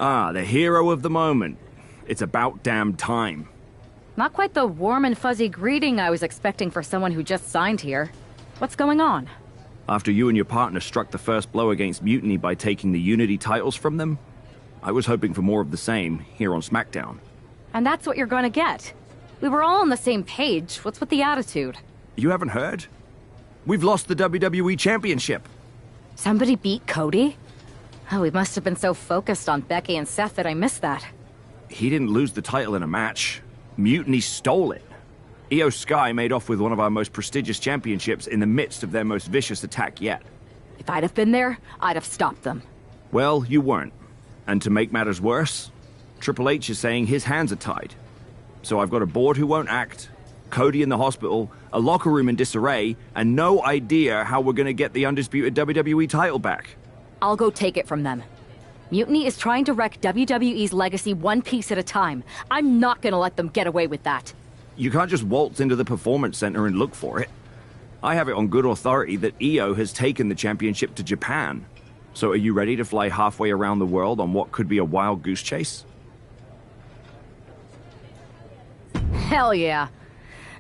Ah, the hero of the moment. It's about damn time. Not quite the warm and fuzzy greeting I was expecting for someone who just signed here. What's going on? After you and your partner struck the first blow against Mutiny by taking the Unity titles from them, I was hoping for more of the same here on SmackDown. And that's what you're gonna get. We were all on the same page. What's with the attitude? You haven't heard? We've lost the WWE Championship. Somebody beat Cody? Oh, we must have been so focused on Becky and Seth that I missed that. He didn't lose the title in a match. Mutiny stole it. Io Sky made off with one of our most prestigious championships in the midst of their most vicious attack yet. If I'd have been there, I'd have stopped them. Well, you weren't. And to make matters worse, Triple H is saying his hands are tied. So I've got a board who won't act, Cody in the hospital, a locker room in disarray, and no idea how we're gonna get the undisputed WWE title back. I'll go take it from them. Mutiny is trying to wreck WWE's legacy one piece at a time. I'm not gonna let them get away with that. You can't just waltz into the Performance Center and look for it. I have it on good authority that Io has taken the championship to Japan. So are you ready to fly halfway around the world on what could be a wild goose chase? Hell yeah.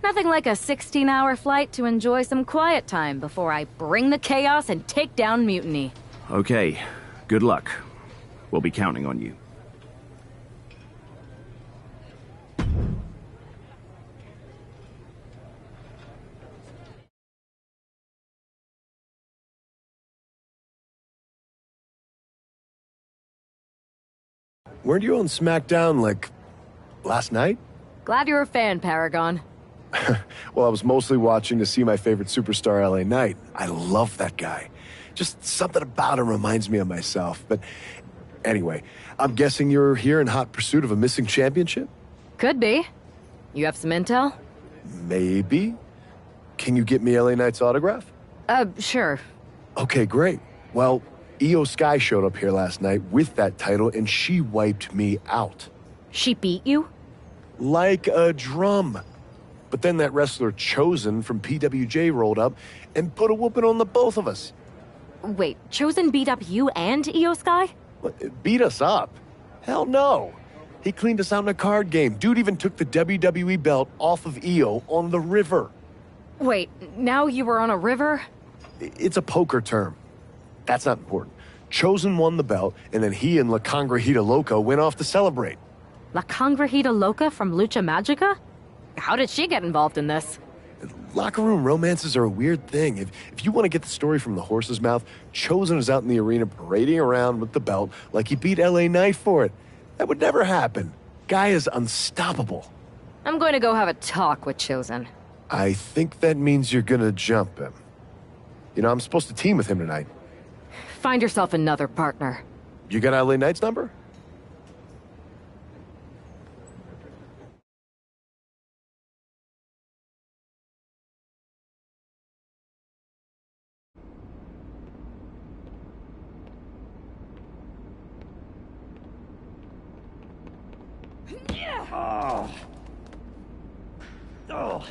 Nothing like a 16-hour flight to enjoy some quiet time before I bring the chaos and take down Mutiny. Okay, good luck. We'll be counting on you. Weren't you on SmackDown, like, last night? Glad you're a fan, Paragon. Well, I was mostly watching to see my favorite superstar, LA Knight. I love that guy. Just something about him reminds me of myself. But anyway, I'm guessing you're here in hot pursuit of a missing championship? Could be. You have some intel? Maybe. Can you get me LA Knight's autograph? Sure. Okay, great. Well, Io Sky showed up here last night with that title, and she wiped me out. She beat you? Like a drum. But then that wrestler Chosen from PWJ rolled up and put a whooping on the both of us. Wait, Chosen beat up you and Io Sky? What, beat us up? Hell no. He cleaned us out in a card game. Dude even took the WWE belt off of Io on the river. Wait, now you were on a river? It's a poker term. That's not important. Chosen won the belt, and then he and La Congrejita Loca went off to celebrate. La Congrejita Loca from Lucha Magica? How did she get involved in this? Locker room romances are a weird thing. If you want to get the story from the horse's mouth, Chosen is out in the arena parading around with the belt like he beat LA Knight for it. That would never happen. Guy is unstoppable. I'm going to go have a talk with Chosen. I think that means you're gonna jump him. You know, I'm supposed to team with him tonight. Find yourself another partner. You got LA Knight's number? Oh. Oh.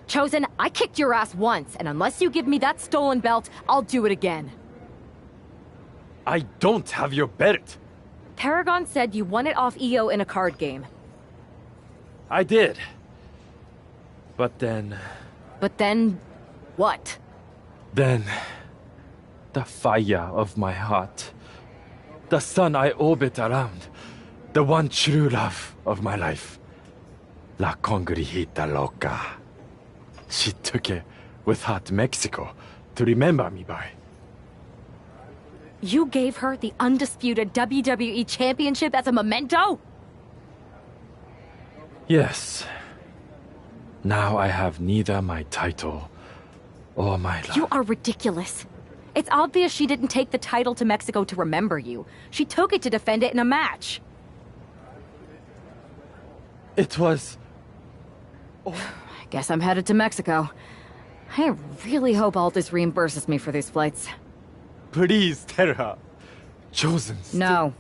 Chosen, I kicked your ass once, and unless you give me that stolen belt, I'll do it again. I don't have your belt. Paragon said you won it off EO in a card game. I did. But then... But then... what? Then... the fire of my heart. The sun I orbit around. The one true love of my life. La Congrijita Loca. She took it with her to Mexico to remember me by. You gave her the undisputed WWE Championship as a memento? Yes. Now I have neither my title or my love. You are ridiculous. It's obvious she didn't take the title to Mexico to remember you. She took it to defend it in a match. It was... I guess I'm headed to Mexico. I really hope Aldous reimburses me for these flights. Please tell her. Chosen. No.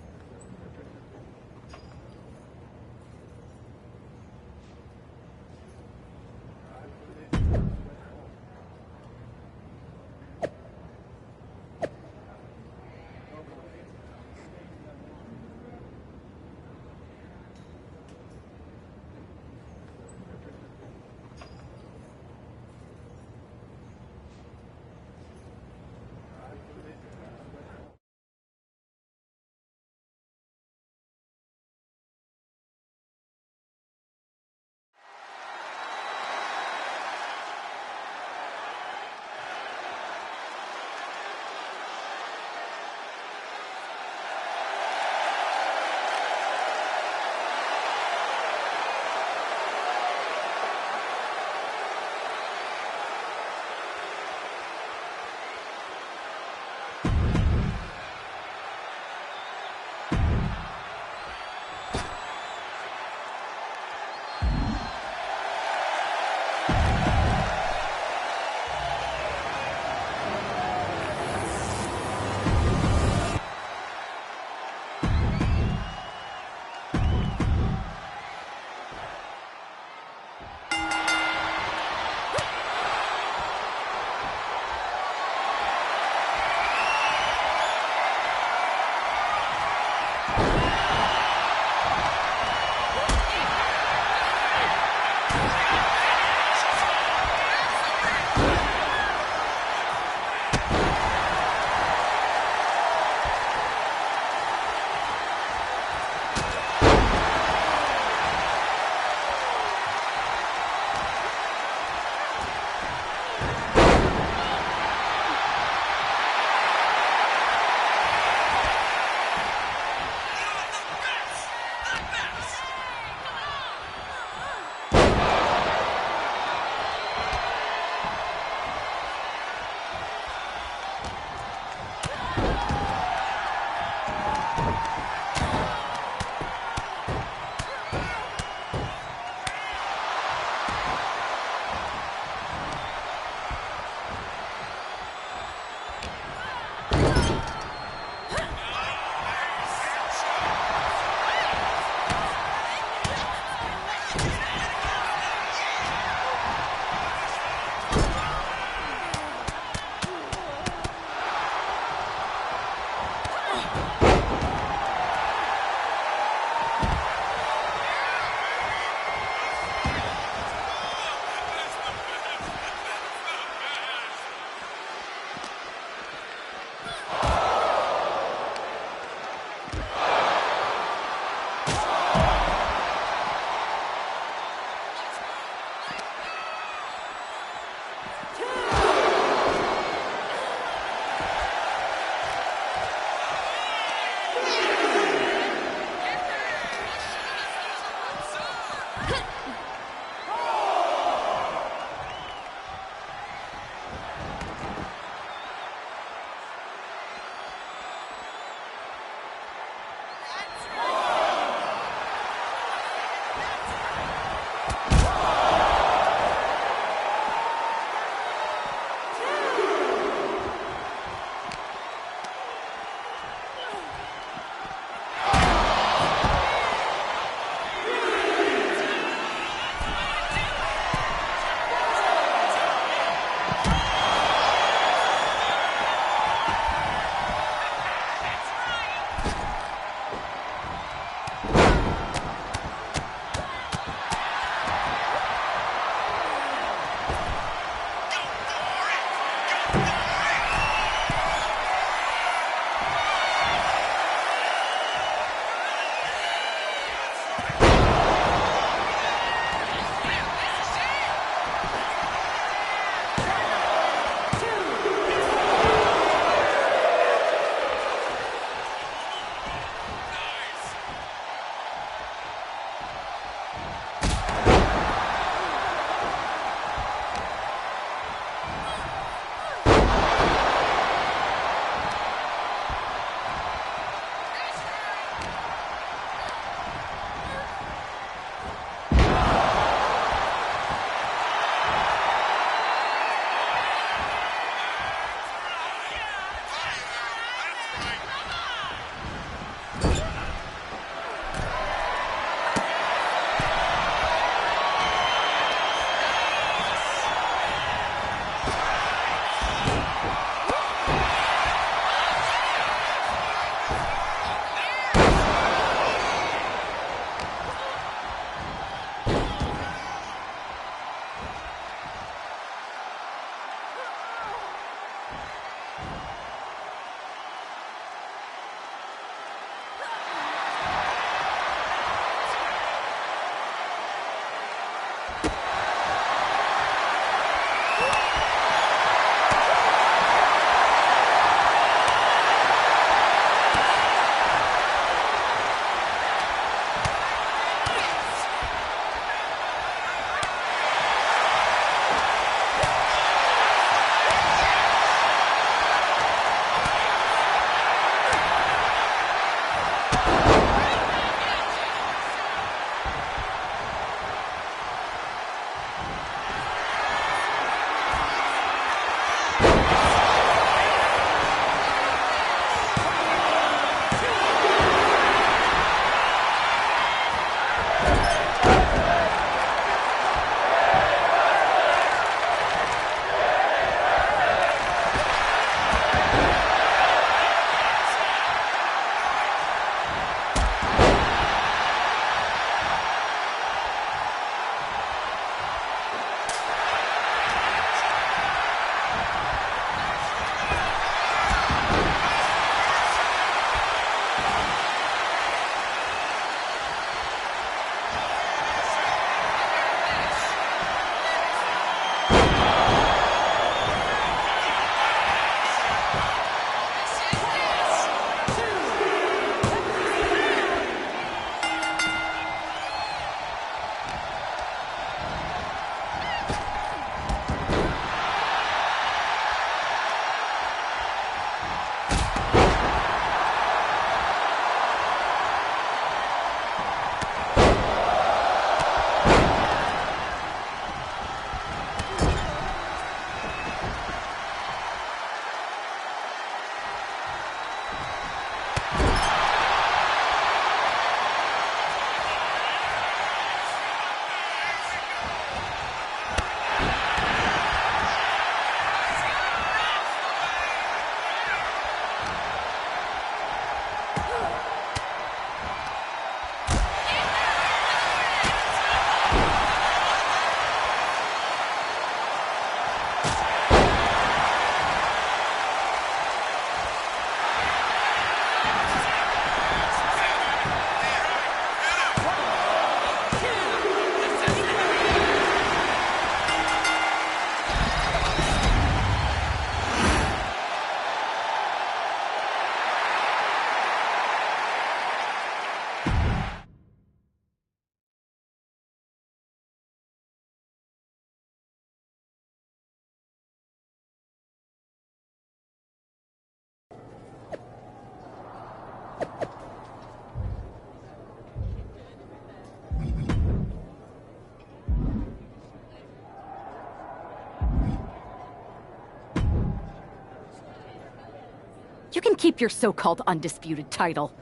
You can keep your so-called undisputed title.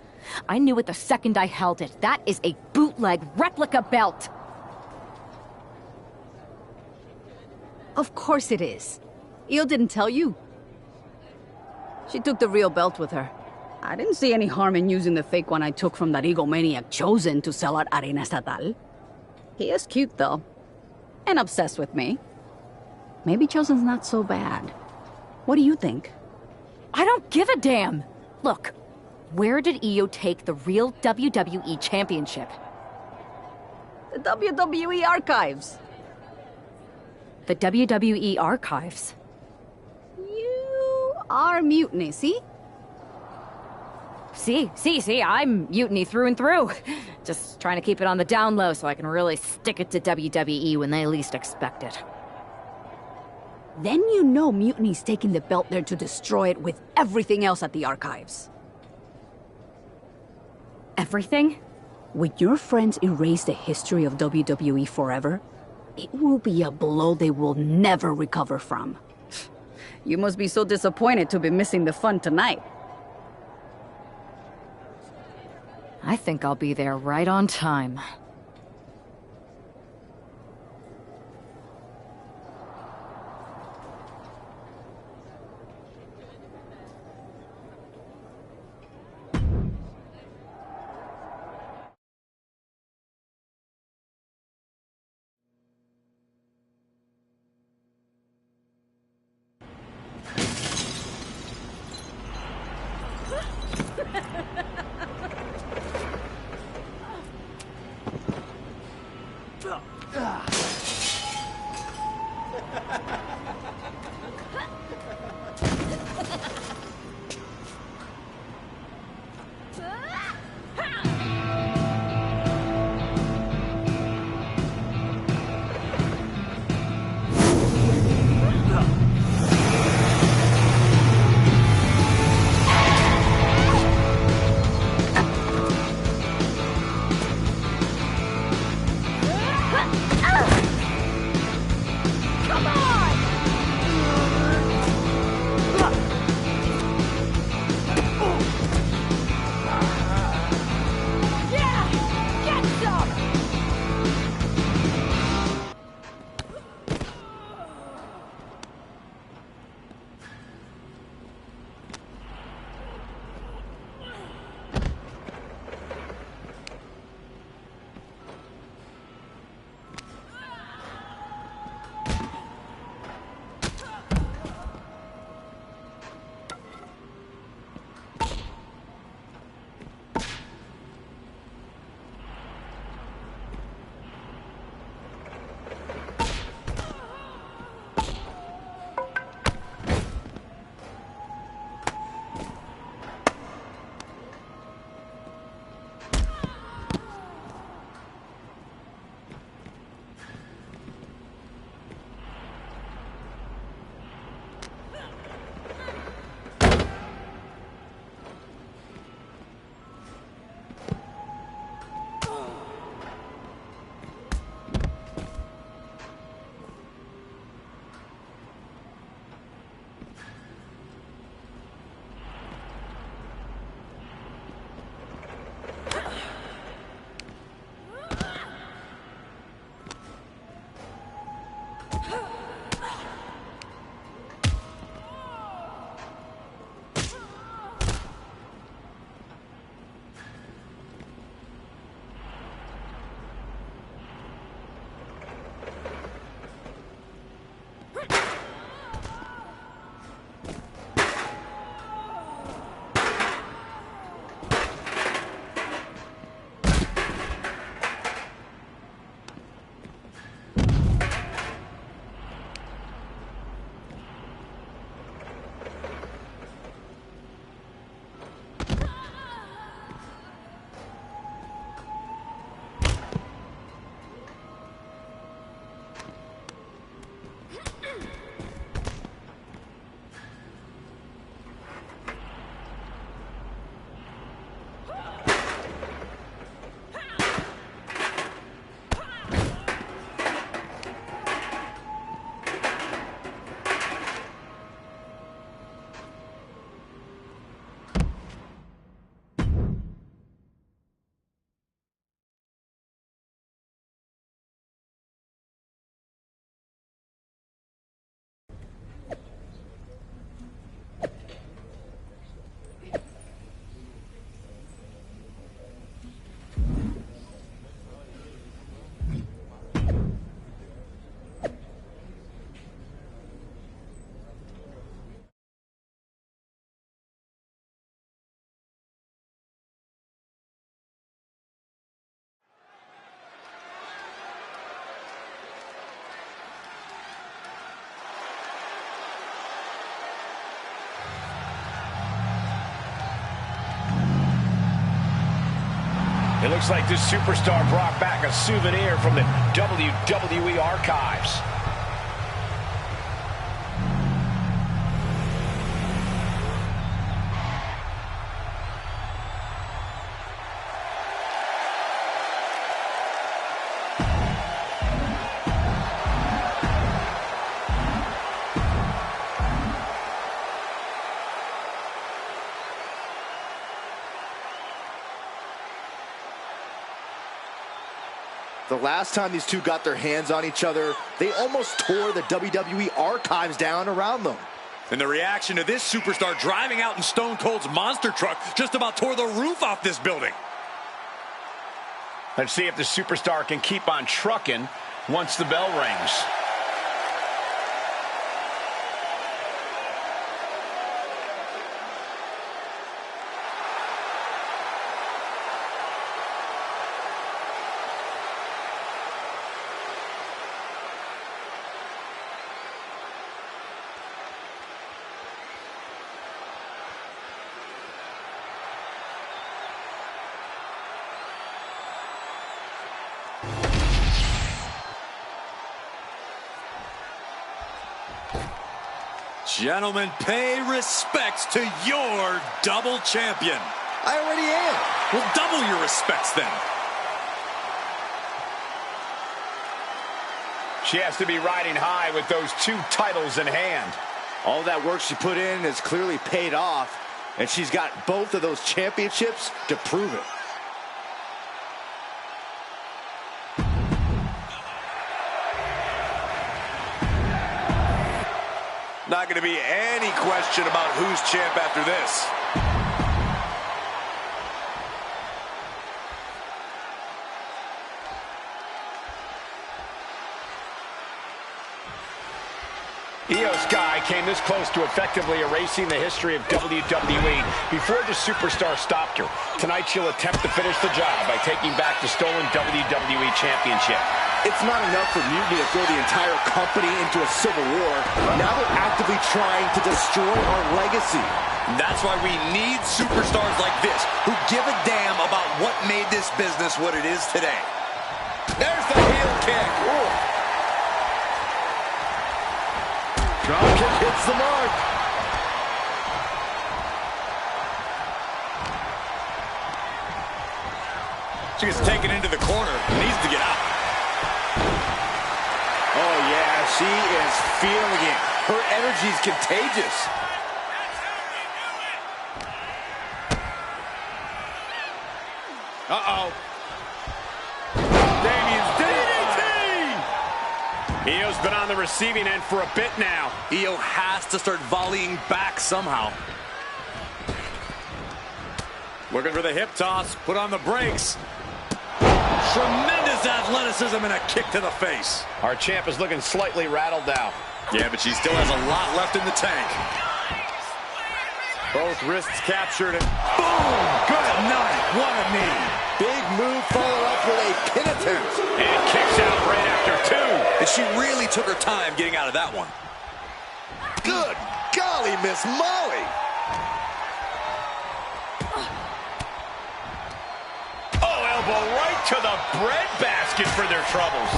I knew it the second I held it. That is a bootleg replica belt. Of course it is. Io didn't tell you. She took the real belt with her. I didn't see any harm in using the fake one I took from that egomaniac Chosen to sell at Arena Estatal. He is cute, though. And obsessed with me. Maybe Chosen's not so bad. What do you think? I don't give a damn. Look, where did Io take the real WWE Championship? The WWE archives. The WWE Archives. You are Mutiny, see? See, I'm mutiny through and through. Just trying to keep it on the down low so I can really stick it to WWE when they least expect it. Then you know Mutiny's taking the belt there to destroy it with everything else at the archives. Everything? When your friends erase the history of WWE forever, it will be a blow they will never recover from. You must be so disappointed to be missing the fun tonight. I think I'll be there right on time. It looks like this superstar brought back a souvenir from the WWE archives. The last time these two got their hands on each other, they almost tore the WWE archives down around them. And the reaction to this superstar driving out in Stone Cold's monster truck just about tore the roof off this building. Let's see if the superstar can keep on trucking once the bell rings. Gentlemen, pay respects to your double champion. I already am. Well, double your respects then. She has to be riding high with those two titles in hand. All that work she put in has clearly paid off, and she's got both of those championships to prove it. Not going to be any question about who's champ after this. Io Sky came this close to effectively erasing the history of WWE before the superstar stopped her. Tonight she'll attempt to finish the job by taking back the stolen WWE Championship. It's not enough for Mutiny to throw the entire company into a civil war. Now they're actively trying to destroy our legacy. That's why we need superstars like this who give a damn about what made this business what it is today. There's the heel kick. Ooh. Drop kick hits the mark. She gets taken into the corner. Needs to get out. Oh, yeah, she is feeling it. Her energy's contagious. Uh-oh. Damien's DDT! Io's been on the receiving end for a bit now. Io has to start volleying back somehow. Looking for the hip toss. Put on the brakes. Tremendous athleticism and a kick to the face. Our champ is looking slightly rattled now. Yeah, but she still has a lot left in the tank. Both wrists captured and Boom! Good night. What a knee. Big move followed up with a pin attempt. and kicks out right after two. And she really took her time getting out of that one. Good golly, Miss Molly. Elbow right to the breadbasket for their troubles.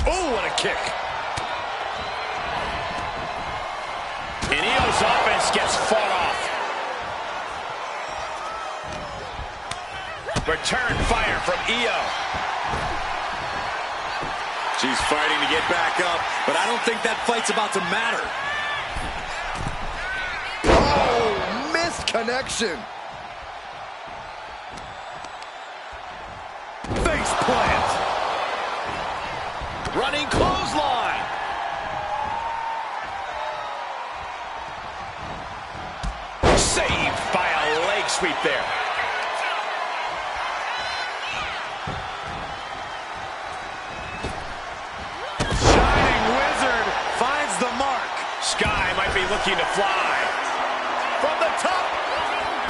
Oh, what a kick. And Io's offense gets fought off. Return fire from Io. She's fighting to get back up, but I don't think that fight's about to matter. Oh, missed connection. Face plant. Running clothesline. Saved by a leg sweep there. Sky might be looking to fly. From the top.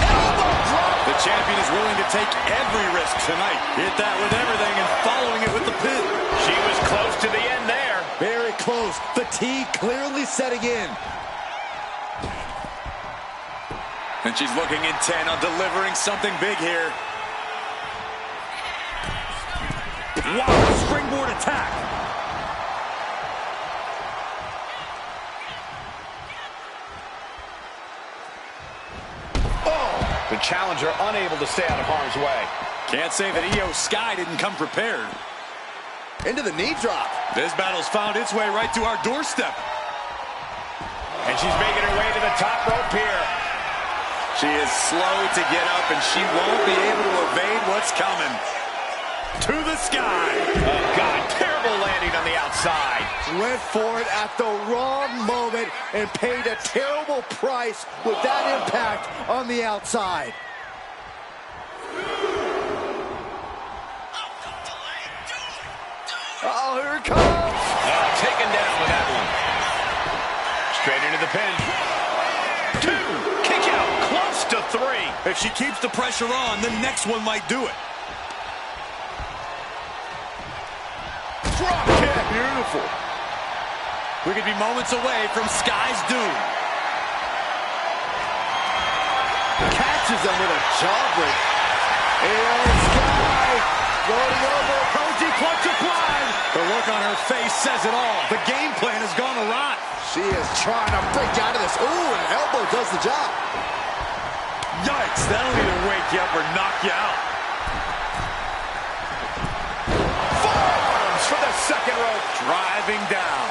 Elbow drop. The champion is willing to take every risk tonight. Hit that with everything and following it with the pin. She was close to the end there. Very close. The fatigue clearly setting in. And she's looking intent on delivering something big here. Wow, springboard attack. Oh, the challenger unable to stay out of harm's way. Can't say that Io Sky didn't come prepared. Into the knee drop. This battle's found its way right to our doorstep. And she's making her way to the top rope here. She is slow to get up, and she won't be able to evade what's coming. To the sky. Oh, God, terrible landing on the outside. Went for it at the wrong moment and paid a terrible price with that impact on the outside. Oh, here it comes. Taken down with that one. Straight into the pin. 2, kick out, close to 3. If she keeps the pressure on, the next one might do it. Drop kick. Beautiful. We could be moments away from Sky's doom. Catches him with a jawbreak. And Sky rolling over. Koji clutch applied. The look on her face says it all. The game plan has gone awry. She is trying to break out of this. Ooh, an elbow does the job. Yikes, that'll either wake you up or knock you out. Forearms for the second rope. Driving down.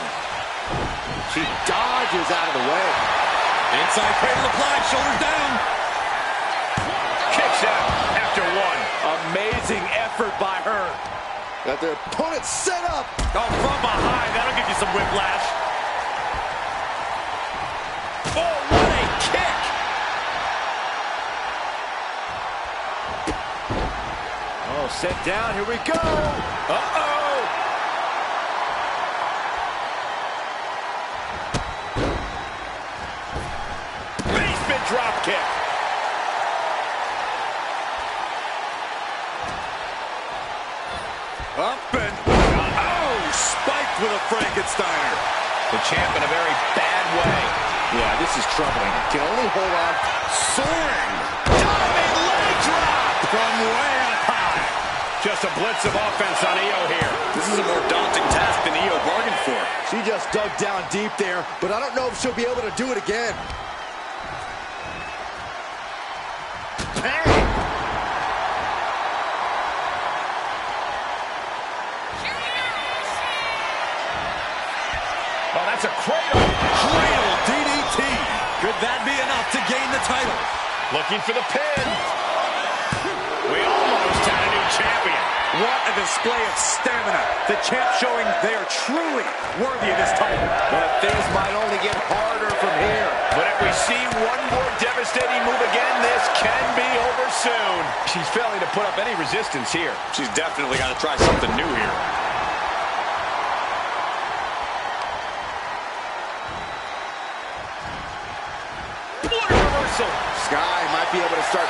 She dodges out of the way. Inside cradle applied, shoulders down. Kicks out after 1. Amazing effort by her. Got their opponent set up. Oh, from behind, that'll give you some whiplash. Oh, what a kick. Oh, set down. Here we go. Uh-oh. Basement drop kick. Up and, oh, spiked with a Frankensteiner. The champ in a very bad way. Yeah, this is troubling. Can only hold on. Soaring. Diving leg drop from way up high. Just a blitz of offense on Io here. This is a more daunting task than Io bargained for. She just dug down deep there, but I don't know if she'll be able to do it again. Oh, that's a cradle. Cradle DDT. Could that be enough to gain the title? Looking for the pin. We almost had a new champion. What a display of stamina. The champ showing they are truly worthy of this title. But things might only get harder from here. But if we see one more devastating move again, this can be over soon. She's failing to put up any resistance here. She's definitely got to try something new here. What a reversal. Sky might be able to start.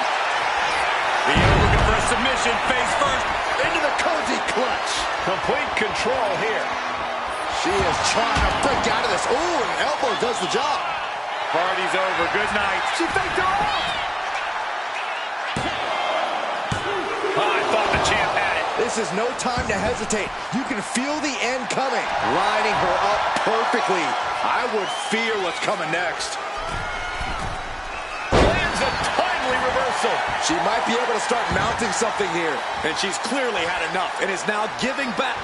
Io looking for a submission, face first. Into the Koji clutch. Complete control here. She is trying to break out of this. Ooh, an elbow does the job. Party's over. Good night. She faked her off. I thought the champ had it. This is no time to hesitate. You can feel the end coming. Lining her up perfectly. I would fear what's coming next. Lands a timely reversal. She might be able to start mounting something here. And she's clearly had enough and is now giving back.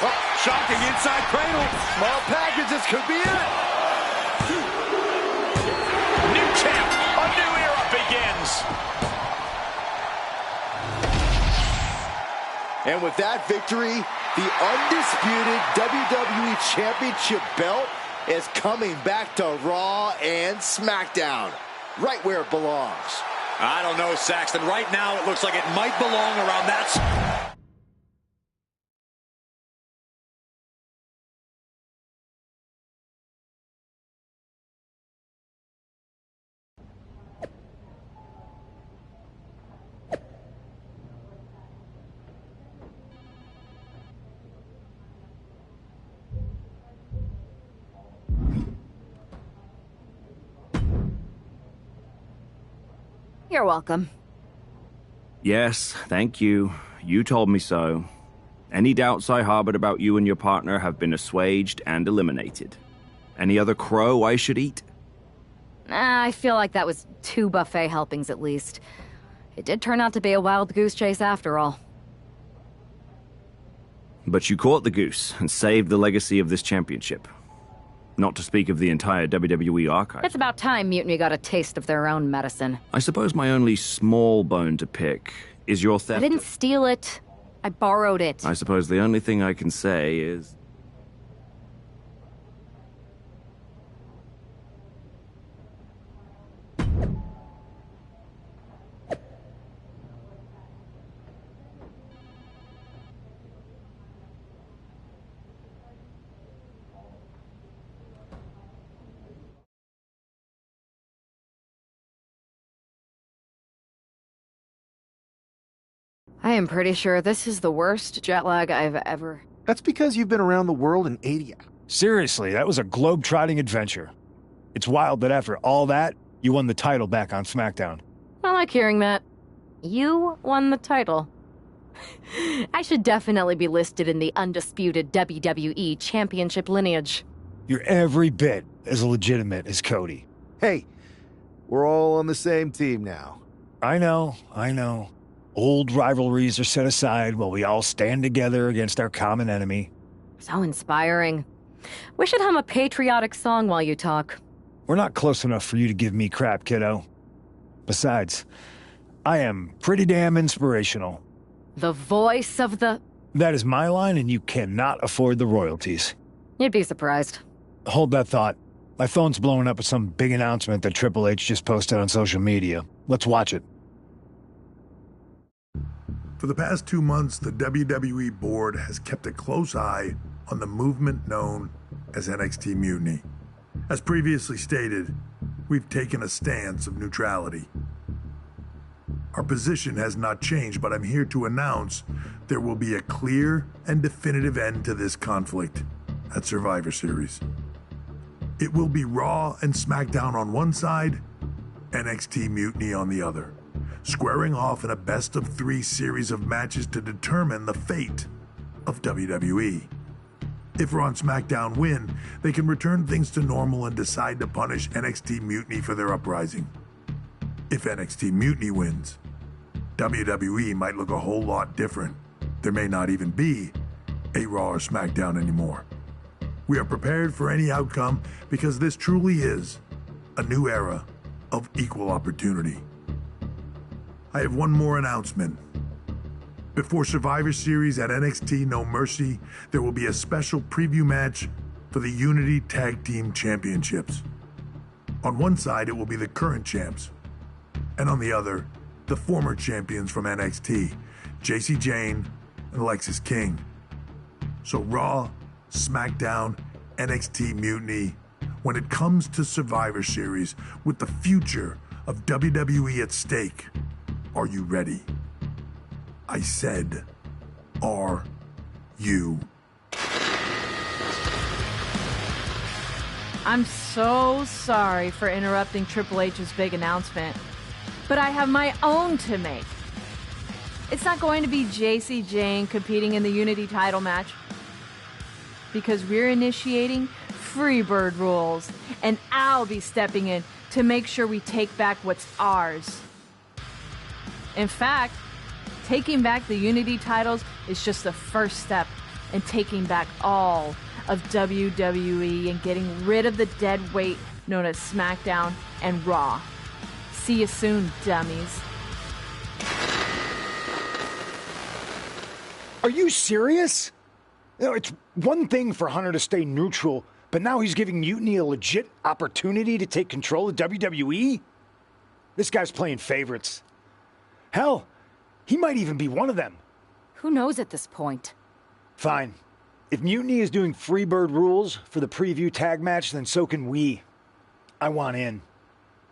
Oh, shocking inside cradle. Small packages could be it. New champ. A new era begins. And with that victory, the undisputed WWE Championship belt is coming back to Raw and SmackDown. Right where it belongs. I don't know, Saxton. Right now, it looks like it might belong around that. You're welcome. Yes, thank you. You told me so. Any doubts I harbored about you and your partner have been assuaged and eliminated. Any other crow I should eat? I feel like that was 2 buffet helpings at least. It did turn out to be a wild goose chase after all. But you caught the goose and saved the legacy of this championship. Not to speak of the entire WWE archive. It's about time Mutiny got a taste of their own medicine. I suppose my only small bone to pick is your theft. I didn't steal it. I borrowed it. I suppose the only thing I can say is... I am pretty sure this is the worst jet lag I've ever... That's because you've been around the world in 80 hours. Seriously, that was a globe-trotting adventure. It's wild that after all that, you won the title back on SmackDown. I like hearing that. You won the title. I should definitely be listed in the undisputed WWE Championship lineage. You're every bit as legitimate as Cody. Hey, we're all on the same team now. I know. Old rivalries are set aside while we all stand together against our common enemy. So inspiring. We should hum a patriotic song while you talk. We're not close enough for you to give me crap, kiddo. Besides, I am pretty damn inspirational. The voice of the... That is my line, and you cannot afford the royalties. You'd be surprised. Hold that thought. My phone's blowing up with some big announcement that Triple H just posted on social media. Let's watch it. For the past 2 months, the WWE board has kept a close eye on the movement known as NXT Mutiny. As previously stated, we've taken a stance of neutrality. Our position has not changed, but I'm here to announce there will be a clear and definitive end to this conflict at Survivor Series. It will be Raw and SmackDown on one side, NXT Mutiny on the other, squaring off in a best-of-3 series of matches to determine the fate of WWE. If Raw and SmackDown win, they can return things to normal and decide to punish NXT Mutiny for their uprising. If NXT Mutiny wins, WWE might look a whole lot different. There may not even be a Raw or SmackDown anymore. We are prepared for any outcome because this truly is a new era of equal opportunity. I have one more announcement. Before Survivor Series at NXT No Mercy, there will be a special preview match for the Unity Tag Team Championships. On one side, it will be the current champs, and on the other, the former champions from NXT, Jacy Jayne and Lexis King. So Raw, SmackDown, NXT Mutiny, when it comes to Survivor Series, with the future of WWE at stake, are you ready? I said, are you? I'm so sorry for interrupting Triple H's big announcement, but I have my own to make. It's not going to be Jacy Jayne competing in the Unity title match, because we're initiating Freebird rules, and I'll be stepping in to make sure we take back what's ours. In fact, taking back the Unity titles is just the first step in taking back all of WWE and getting rid of the dead weight known as SmackDown and Raw. See you soon, dummies. Are you serious? You know, it's one thing for Hunter to stay neutral, but now he's giving Mutiny a legit opportunity to take control of WWE? This guy's playing favorites. Hell, he might even be one of them. Who knows at this point? Fine. If Mutiny is doing Freebird rules for the preview tag match, then so can we. I want in.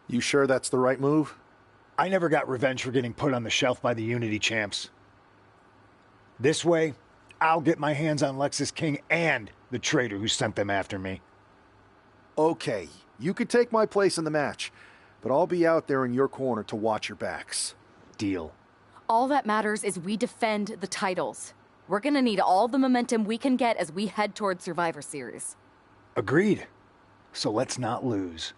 You sure that's the right move? I never got revenge for getting put on the shelf by the Unity champs. This way, I'll get my hands on Lexis King and the traitor who sent them after me. Okay, you could take my place in the match, but I'll be out there in your corner to watch your backs. Deal. All that matters is we defend the titles. We're gonna need all the momentum we can get as we head towards Survivor Series. Agreed. So let's not lose.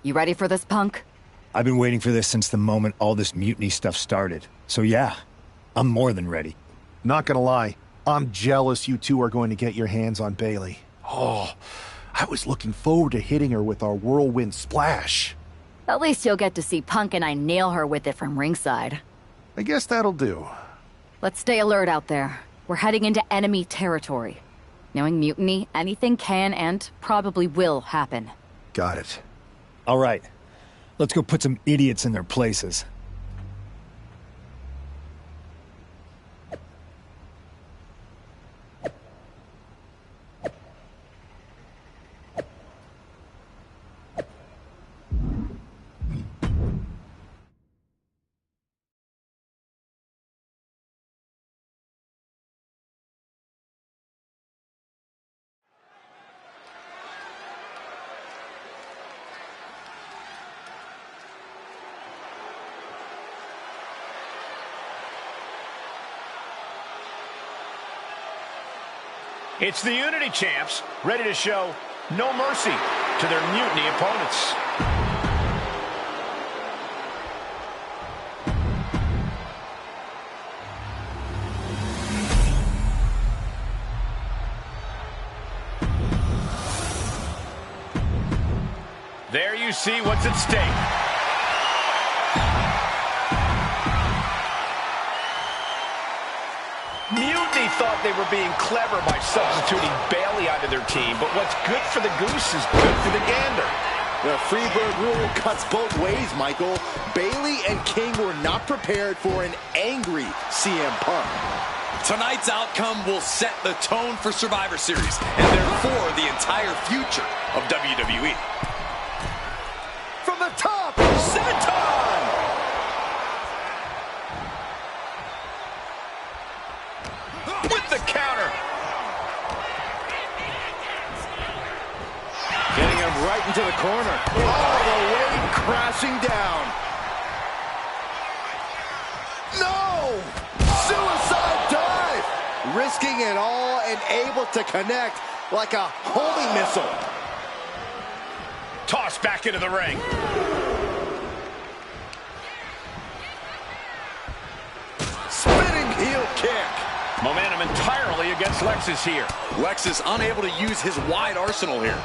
You ready for this, Punk? I've been waiting for this since the moment all this mutiny stuff started. So yeah, I'm more than ready. Not gonna lie, I'm jealous you two are going to get your hands on Bayley. Oh, I was looking forward to hitting her with our whirlwind splash. At least you'll get to see Punk and I nail her with it from ringside. I guess that'll do. Let's stay alert out there. We're heading into enemy territory. Knowing mutiny, anything can and probably will happen. Got it. All right, let's go put some idiots in their places. It's the Unity Champs, ready to show no mercy to their mutiny opponents. There you see what's at stake. Mutiny thought they were being clever by substituting Bayley onto their team, but what's good for the goose is good for the gander. The Freebird rule cuts both ways, Michael. Bayley and King were not prepared for an angry CM Punk. Tonight's outcome will set the tone for Survivor Series, and therefore the entire future of WWE. From the top, Senton! With the counter. Getting him right into the corner. All the way crashing down. No! Suicide dive! Risking it all and able to connect like a homing missile. Tossed back into the ring. Spinning heel kick. Momentum entirely against Lexus here. Lexus unable to use his wide arsenal here.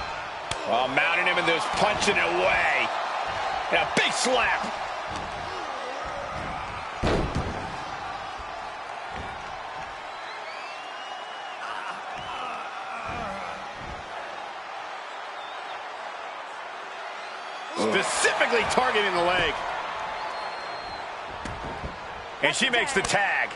Well, mounting him and just punching it away. And a big slap. Specifically targeting the leg. And she makes the tag.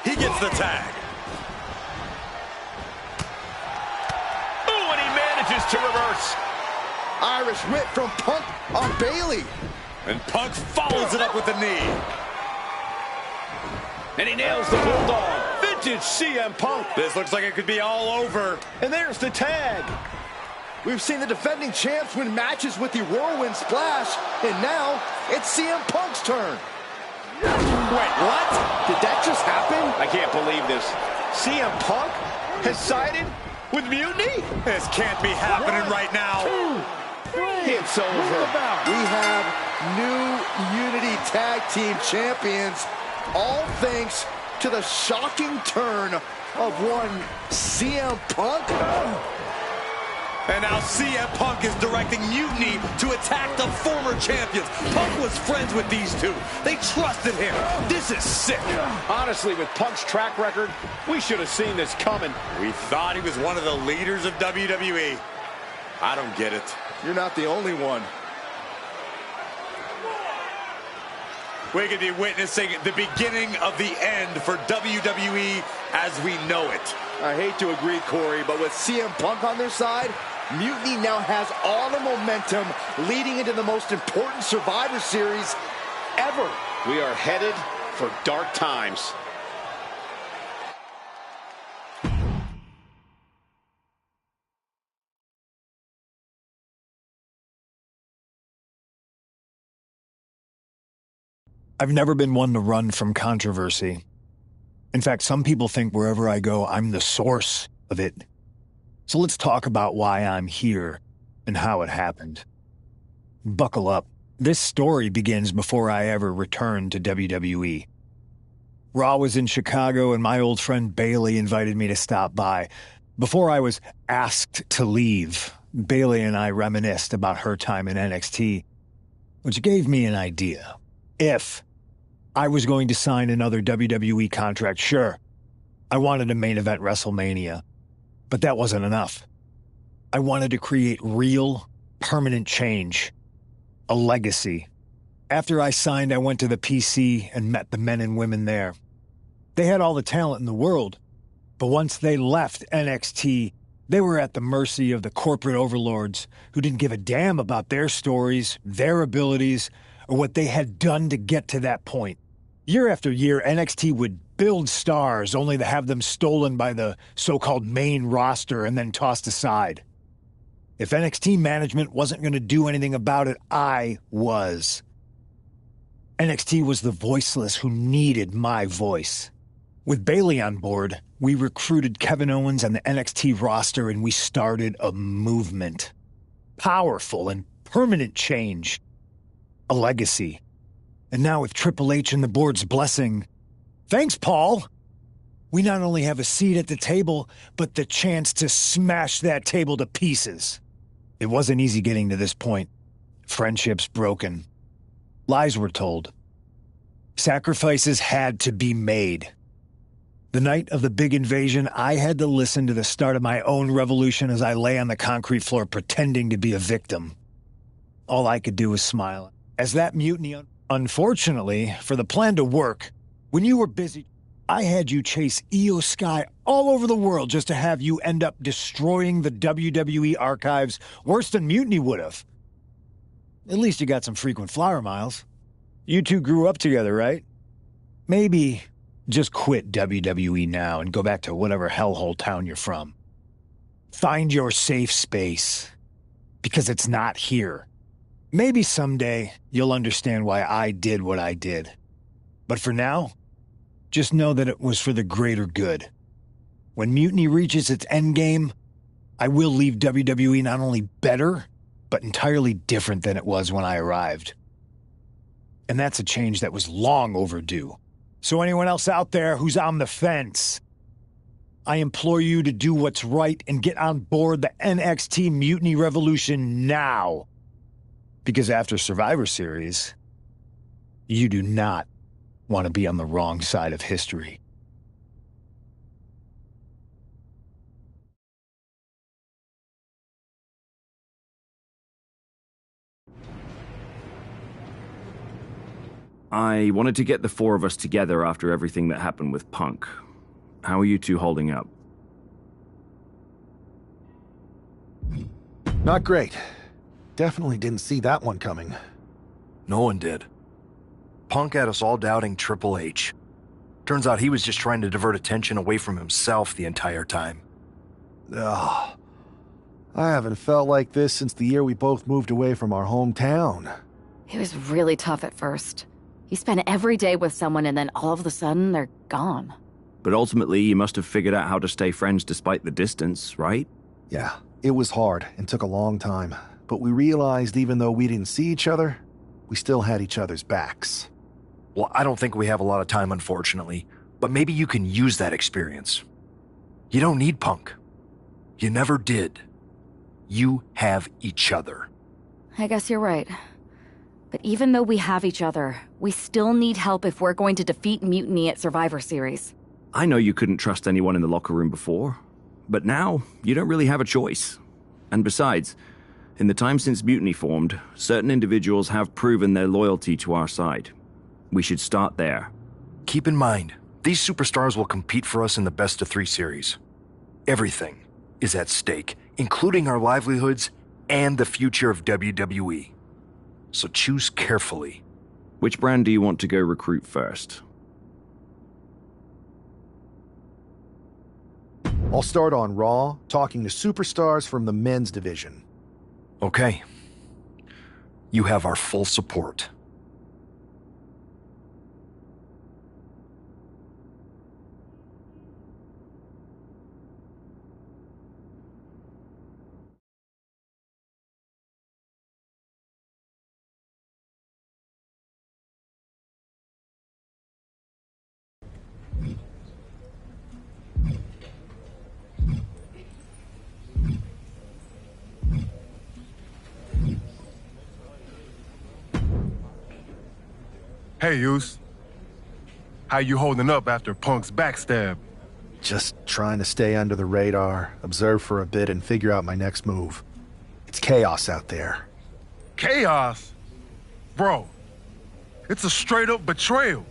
He gets the tag. Ooh, and he manages to reverse. Irish whip from Punk on Bayley. And Punk follows it up with the knee. And he nails the Bulldog. Vintage CM Punk. This looks like it could be all over. And there's the tag. We've seen the defending champs win matches with the whirlwind splash, and now it's CM Punk's turn. Wait, what? Did that just happen? I can't believe this. CM Punk has sided with Mutiny? This can't be happening right now. It's over. We have new Unity Tag Team Champions, all thanks to the shocking turn of one CM Punk. And now CM Punk is directing Mutiny to attack the former champions. Punk was friends with these two. They trusted him. This is sick. Honestly, with Punk's track record, we should have seen this coming. We thought he was one of the leaders of WWE. I don't get it. You're not the only one. We could be witnessing the beginning of the end for WWE as we know it. I hate to agree, Corey, but with CM Punk on their side, Mutiny now has all the momentum leading into the most important Survivor Series ever. We are headed for dark times. I've never been one to run from controversy. In fact, some people think wherever I go, I'm the source of it. So let's talk about why I'm here and how it happened. Buckle up. This story begins before I ever returned to WWE. Raw was in Chicago and my old friend Bayley invited me to stop by. Before I was asked to leave, Bayley and I reminisced about her time in NXT, which gave me an idea. If I was going to sign another WWE contract, sure, I wanted to main event WrestleMania, but that wasn't enough. I wanted to create real, permanent change, a legacy. After I signed, I went to the PC and met the men and women there. They had all the talent in the world, but once they left NXT, they were at the mercy of the corporate overlords who didn't give a damn about their stories, their abilities, or what they had done to get to that point. Year after year, NXT would build stars only to have them stolen by the so-called main roster and then tossed aside. If NXT management wasn't going to do anything about it, I was. NXT was the voiceless who needed my voice. With Bayley on board, we recruited Kevin Owens and the NXT roster and we started a movement. Powerful and permanent change. A legacy. And now with Triple H and the board's blessing, thanks, Paul! We not only have a seat at the table, but the chance to smash that table to pieces. It wasn't easy getting to this point. Friendships broken. Lies were told. Sacrifices had to be made. The night of the big invasion, I had to listen to the start of my own revolution as I lay on the concrete floor pretending to be a victim. All I could do was smile. As that mutiny, unfortunately, for the plan to work, when you were busy, I had you chase Io Sky all over the world just to have you end up destroying the WWE archives worse than Mutiny would have. At least you got some frequent flyer miles. You two grew up together, right? Maybe just quit WWE now and go back to whatever hellhole town you're from. Find your safe space, because it's not here. Maybe someday you'll understand why I did what I did. But for now, just know that it was for the greater good. When Mutiny reaches its endgame, I will leave WWE not only better, but entirely different than it was when I arrived. And that's a change that was long overdue. So anyone else out there who's on the fence, I implore you to do what's right and get on board the NXT Mutiny Revolution now. Because after Survivor Series, you do not want to be on the wrong side of history. I wanted to get the four of us together after everything that happened with Punk. How are you two holding up? Not great. Definitely didn't see that one coming. No one did. Punk had us all doubting Triple H. Turns out he was just trying to divert attention away from himself the entire time. Ugh. I haven't felt like this since the year we both moved away from our hometown. It was really tough at first. You spend every day with someone and then all of a sudden they're gone. But ultimately, you must have figured out how to stay friends despite the distance, right? Yeah, it was hard and took a long time. But we realized even though we didn't see each other, we still had each other's backs. Well, I don't think we have a lot of time, unfortunately. But maybe you can use that experience. You don't need Punk. You never did. You have each other. I guess you're right. But even though we have each other, we still need help if we're going to defeat Mutiny at Survivor Series. I know you couldn't trust anyone in the locker room before, but now you don't really have a choice. And besides, In the time since Mutiny formed, certain individuals have proven their loyalty to our side. We should start there. Keep in mind, these superstars will compete for us in the best-of-3 series. Everything is at stake, including our livelihoods and the future of WWE. So choose carefully. Which brand do you want to go recruit first? I'll start on Raw, talking to superstars from the men's division. Okay. You have our full support. Hey, Uce. How you holding up after Punk's backstab? Just trying to stay under the radar, observe for a bit, and figure out my next move. It's chaos out there. Chaos? Bro, it's a straight-up betrayal.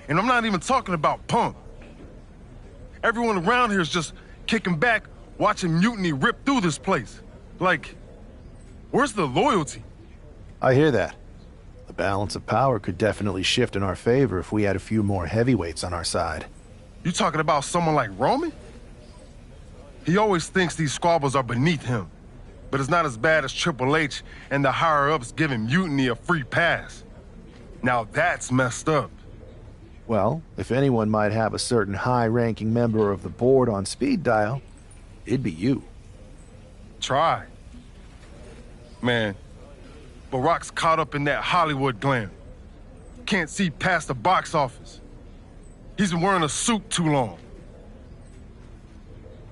And I'm not even talking about Punk. Everyone around here is just kicking back, watching Mutiny rip through this place. Like, where's the loyalty? I hear that. The balance of power could definitely shift in our favor if we had a few more heavyweights on our side. You talking about someone like Roman? He always thinks these squabbles are beneath him, but it's not as bad as Triple H and the higher-ups giving Mutiny a free pass. Now that's messed up. Well, if anyone might have a certain high-ranking member of the board on speed dial, it'd be you. Try. Man, Barack's caught up in that Hollywood glam. Can't see past the box office. He's been wearing a suit too long.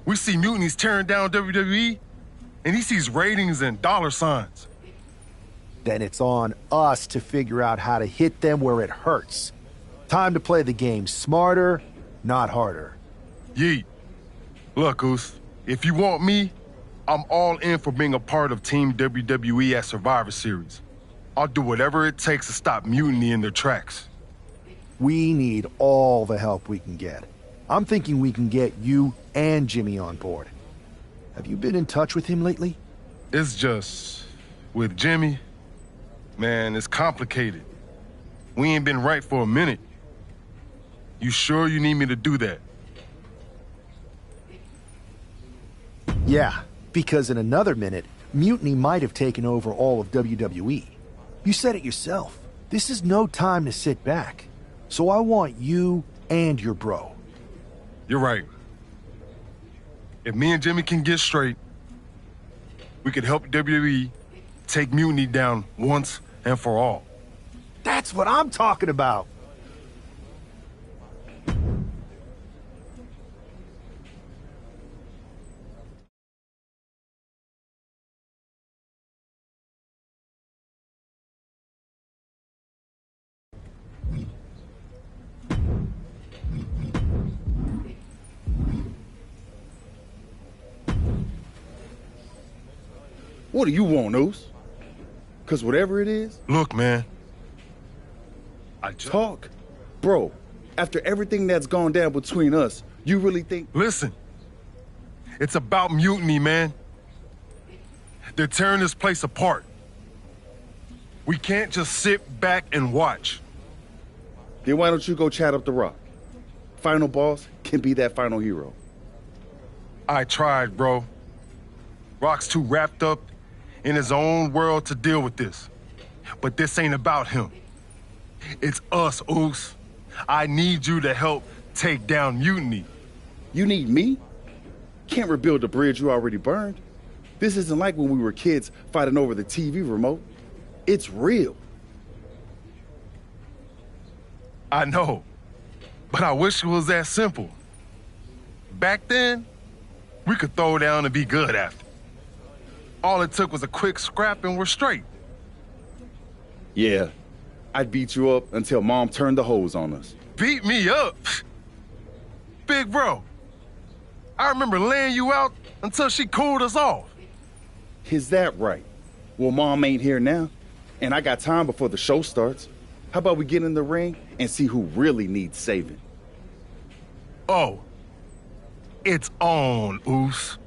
We see Mutiny's tearing down WWE, and he sees ratings and dollar signs. Then it's on us to figure out how to hit them where it hurts. Time to play the game smarter, not harder. Yeet. Look, Oos, if you want me, I'm all in for being a part of Team WWE at Survivor Series. I'll do whatever it takes to stop Mutiny in their tracks. We need all the help we can get. I'm thinking we can get you and Jimmy on board. Have you been in touch with him lately? It's just, with Jimmy, man, it's complicated. We ain't been right for a minute. You sure you need me to do that? Yeah, because in another minute, Mutiny might have taken over all of WWE. You said it yourself. This is no time to sit back. So I want you and your bro. You're right. If me and Jimmy can get straight, we could help WWE take Mutiny down once and for all. That's what I'm talking about. What do you want, Oos? Because whatever it is... Look, man. Talk. Bro, after everything that's gone down between us, you really think... Listen. It's about Mutiny, man. They're tearing this place apart. We can't just sit back and watch. Then why don't you go chat up the Rock? Final boss can be that final hero. I tried, bro. Rock's too wrapped up in his own world to deal with this. But this ain't about him. It's us, Oos. I need you to help take down Mutiny. You need me? Can't rebuild the bridge you already burned. This isn't like when we were kids fighting over the TV remote. It's real. I know, but I wish it was that simple. Back then, we could throw down and be good after. All it took was a quick scrap and we're straight. Yeah, I'd beat you up until Mom turned the hose on us. Beat me up? Big bro, I remember laying you out until she cooled us off. Is that right? Well, Mom ain't here now, and I got time before the show starts. How about we get in the ring and see who really needs saving? Oh, it's on, Oos.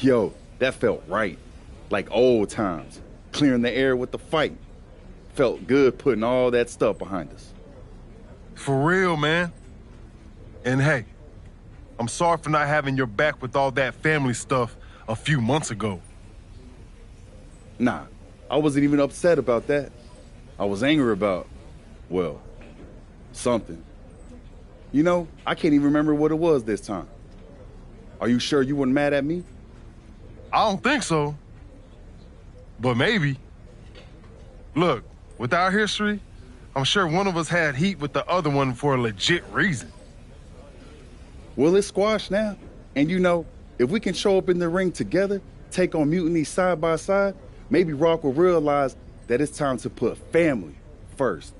Yo, that felt right. Like old times. Clearing the air with the fight. Felt good putting all that stuff behind us. For real, man. And hey, I'm sorry for not having your back with all that family stuff a few months ago. Nah, I wasn't even upset about that. I was angry about, well, something. You know, I can't even remember what it was this time. Are you sure you weren't mad at me? I don't think so. But maybe. Look, with our history, I'm sure one of us had heat with the other one for a legit reason. Well, it's squashed now. And you know, if we can show up in the ring together, take on Mutiny side by side, maybe Rock will realize that it's time to put family first,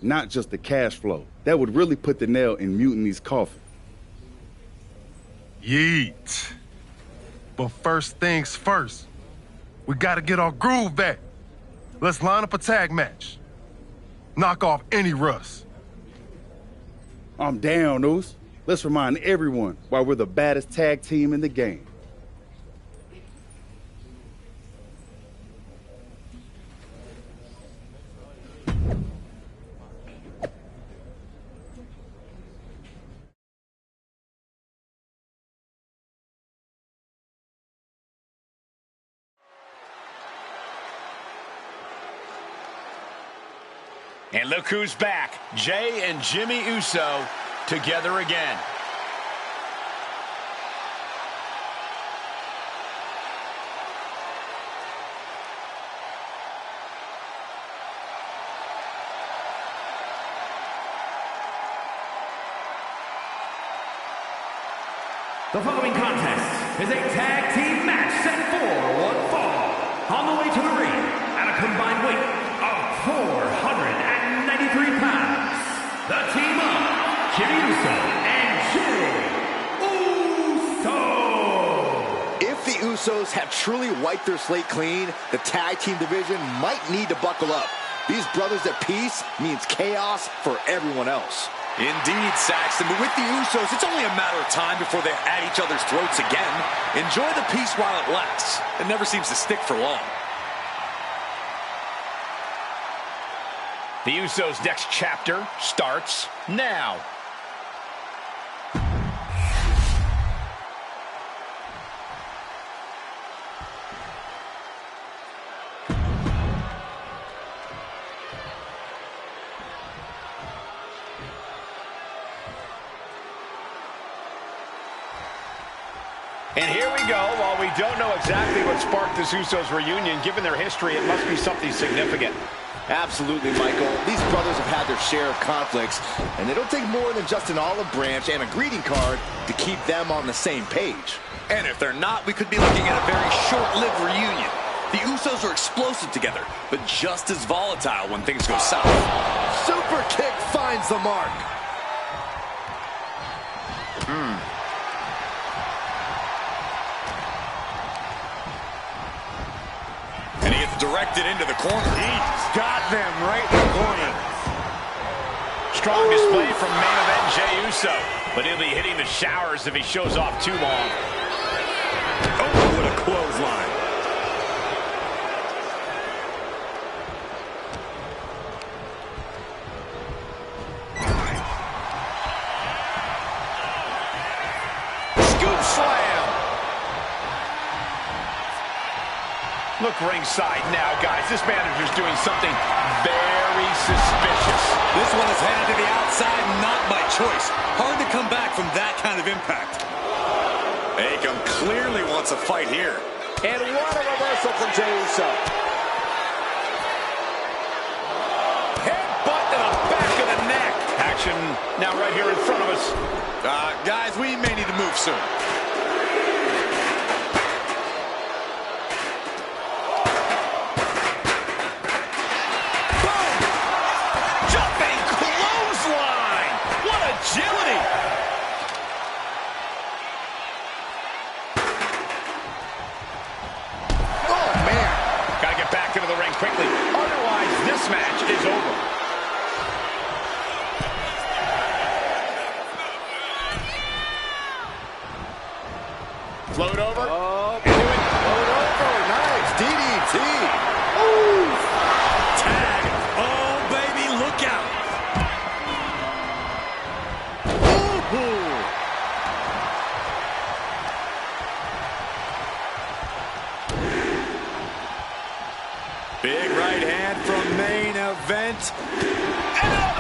not just the cash flow. That would really put the nail in Mutiny's coffin. Yeet. But first things first, we gotta get our groove back. Let's line up a tag match. Knock off any rust. I'm down, Oos. Let's remind everyone why we're the baddest tag team in the game. And look who's back. Jey and Jimmy Uso together again. The following contest is a tag team match set for one fall. On the way to the ring, at a combined weight of 493 pounds, the team of Jimmy Uso and Jey Uso. If the Usos have truly wiped their slate clean, the tag team division might need to buckle up. These brothers at peace means chaos for everyone else. Indeed, Saxton, but with the Usos, it's only a matter of time before they're at each other's throats again. Enjoy the peace while it lasts. It never seems to stick for long. The Usos' next chapter starts now. And here we go. While we don't know exactly what sparked this Usos reunion, given their history, it must be something significant. Absolutely, Michael. These brothers have had their share of conflicts, and it'll take more than just an olive branch and a greeting card to keep them on the same page. And if they're not, we could be looking at a very short-lived reunion. The Usos are explosive together, but just as volatile when things go south. Super kick finds the mark. And he gets directed into the corner. He's got them right in the corner. Strong display from main event Jey Uso, but he'll be hitting the showers if he shows off too long. Oh, what a clothesline. Scoop slam. Look ringside now, guys. This manager's doing something very suspicious. This one is headed to the outside, not by choice. Hard to come back from that kind of impact. Akam clearly wants a fight here. And what a reversal from Jey Uso. Headbutt to the back of the neck. Action now right here in front of us. Guys, we may need to move soon. Agility! Oh, man. Gotta get back into the ring quickly. Otherwise, this match is over. Float over. Into it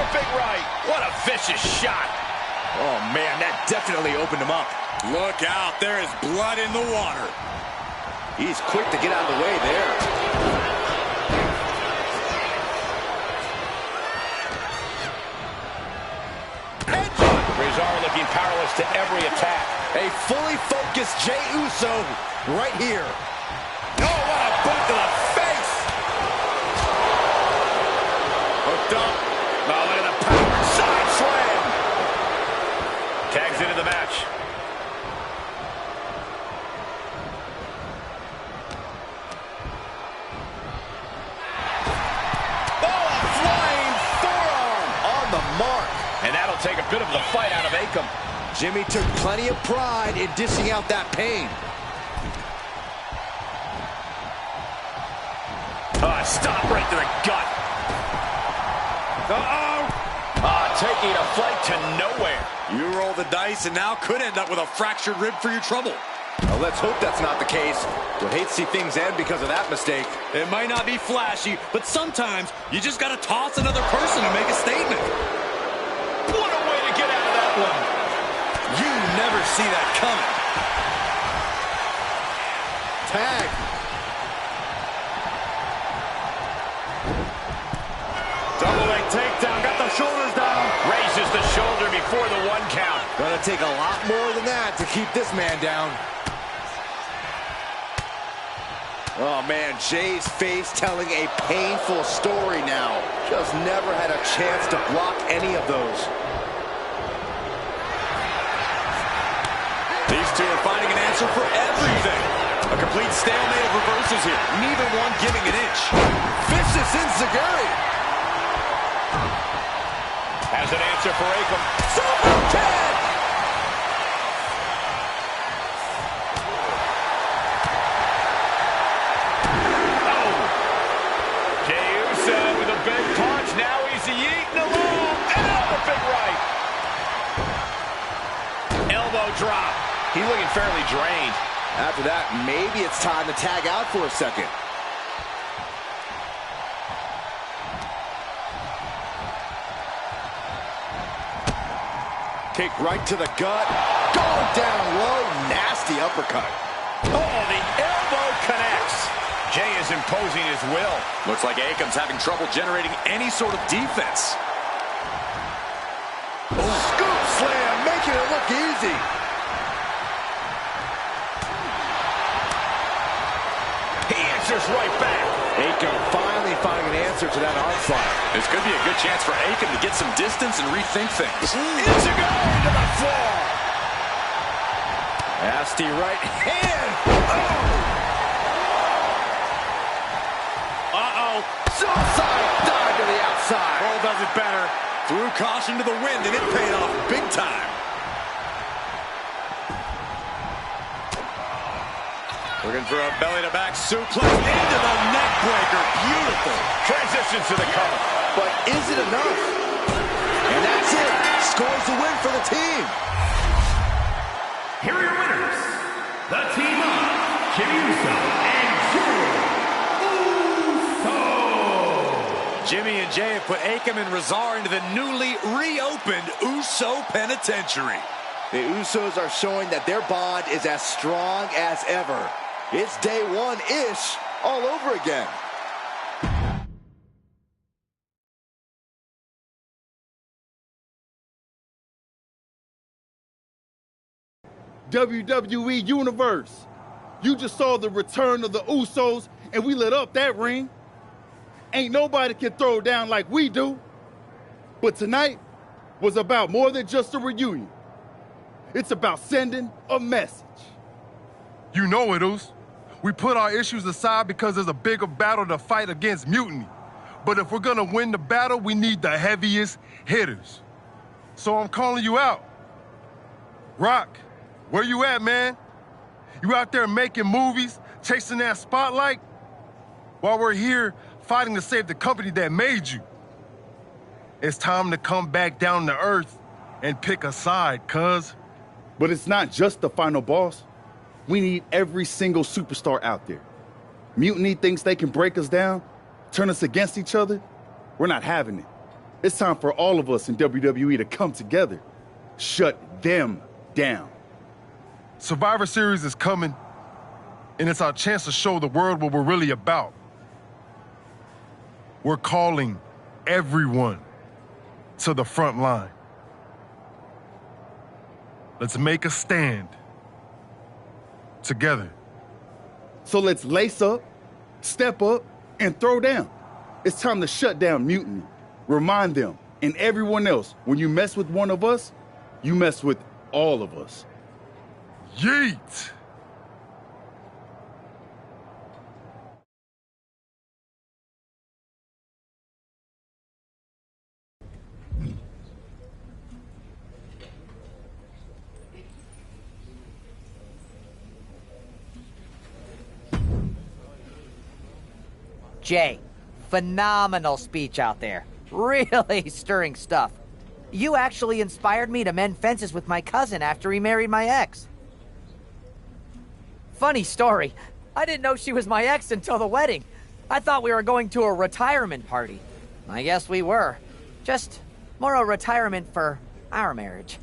the big right. What a vicious shot. Oh, man, that definitely opened him up. Look out, there is blood in the water. He's quick to get out of the way there. Rezar looking powerless to every attack. A fully focused Jey Uso right here. Oh, what a boot to the face! Hooked up. Oh, look at the power. Side slam. Tags into the match. Oh, a flying forearm on the mark. And that'll take a bit of the fight out of Akam. Jimmy took plenty of pride in dishing out that pain. Stop right to the gut. Uh-oh. Taking a flight to nowhere. You roll the dice and now could end up with a fractured rib for your trouble. Well, let's hope that's not the case. Would hate to see things end because of that mistake. It might not be flashy, but sometimes you just got to toss another person to make a statement. What a way to get out of that one. You never see that coming. Tag. Double leg takedown, got the shoulders down. Raises the shoulder before the 1 count. Gonna take a lot more than that to keep this man down. Oh man, Jay's face telling a painful story now. Just never had a chance to block any of those. These two are finding an answer for everything. A complete stalemate of reversals here. Neither one giving an inch. Vicious enziguri. Has an answer for Akam. Super kick! Oh! Jey Uso with a big punch. Now he's eating along. And another big right. Elbow drop. He's looking fairly drained. After that, maybe it's time to tag out for a second. Kick right to the gut. Going down low. Nasty uppercut. Oh, the elbow connects. Jey is imposing his will. Looks like Akam's having trouble generating any sort of defense. Oh, scoop slam, making it look easy. He answers right back. Akam finally finding an answer to that onslaught. This could be a good chance for Akam to get some distance and rethink things. Enziguri to the floor. Nasty right hand. Uh-oh. Suicide dive to the outside. Cole does it better. Threw caution to the wind, and it paid off big time. Looking for a belly-to-back suplex into the neck breaker. Beautiful. Transitions to the cover. But is it enough? And that's it. Scores the win for the team. Here are your winners. The team of Jey Uso and Jey Uso. Jimmy and Jay have put Akam and Rezar into the newly reopened Uso Penitentiary. The Usos are showing that their bond is as strong as ever. It's day one-ish all over again. WWE Universe, you just saw the return of the Usos, and we lit up that ring. Ain't nobody can throw down like we do. But tonight was about more than just a reunion. It's about sending a message. You know it, Us. We put our issues aside because there's a bigger battle to fight against mutiny. But if we're gonna win the battle, we need the heaviest hitters. So I'm calling you out. Rock, where you at, man? You out there making movies, chasing that spotlight? While we're here fighting to save the company that made you. It's time to come back down to earth and pick a side, cuz. But it's not just the final boss. We need every single superstar out there. Mutiny thinks they can break us down, turn us against each other. We're not having it. It's time for all of us in WWE to come together. Shut them down. Survivor Series is coming, and it's our chance to show the world what we're really about. We're calling everyone to the front line. Let's make a stand together. So let's lace up, step up, and throw down. It's time to shut down Mutiny. Remind them and everyone else, when you mess with one of us, you mess with all of us. Yeet! Jay, phenomenal speech out there. Really stirring stuff. You actually inspired me to mend fences with my cousin after he married my ex. Funny story. I didn't know she was my ex until the wedding. I thought we were going to a retirement party. I guess we were. Just more a retirement for our marriage.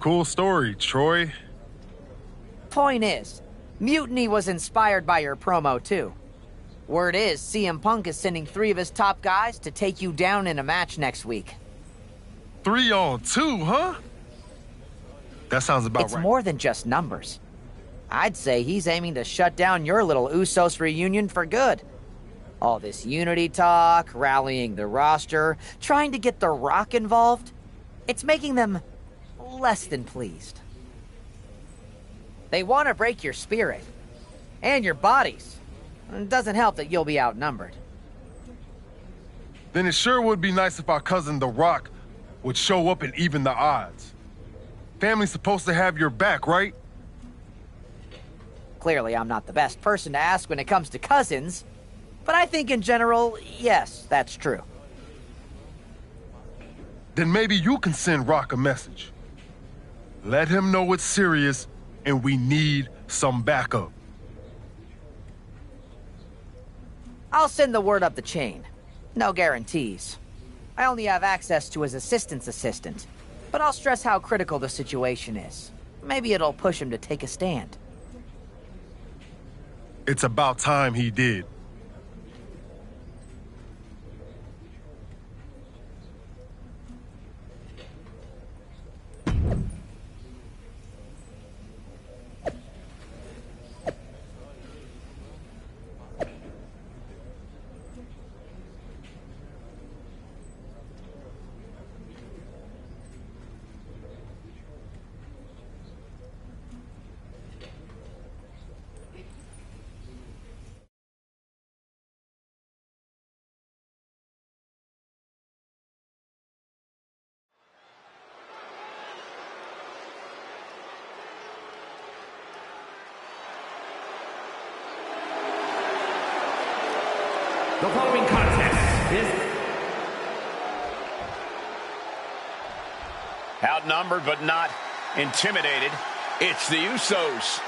Cool story, Troy. Point is, Mutiny was inspired by your promo, too. Word is, CM Punk is sending 3 of his top guys to take you down in a match next week. 3-on-2, huh? That sounds about right. It's more than just numbers. I'd say he's aiming to shut down your little Usos reunion for good. All this unity talk, rallying the roster, trying to get The Rock involved, it's making them less than pleased. They want to break your spirit. And your bodies. It doesn't help that you'll be outnumbered. Then it sure would be nice if our cousin The Rock would show up and even the odds. Family's supposed to have your back, right? Clearly, I'm not the best person to ask when it comes to cousins, but I think in general, yes, that's true. Then maybe you can send Rock a message. Let him know it's serious and we need some backup. I'll send the word up the chain. No guarantees. I only have access to his assistant's assistant, but I'll stress how critical the situation is. Maybe it'll push him to take a stand. It's about time he did. The following contest is outnumbered but not intimidated. It's the Usos.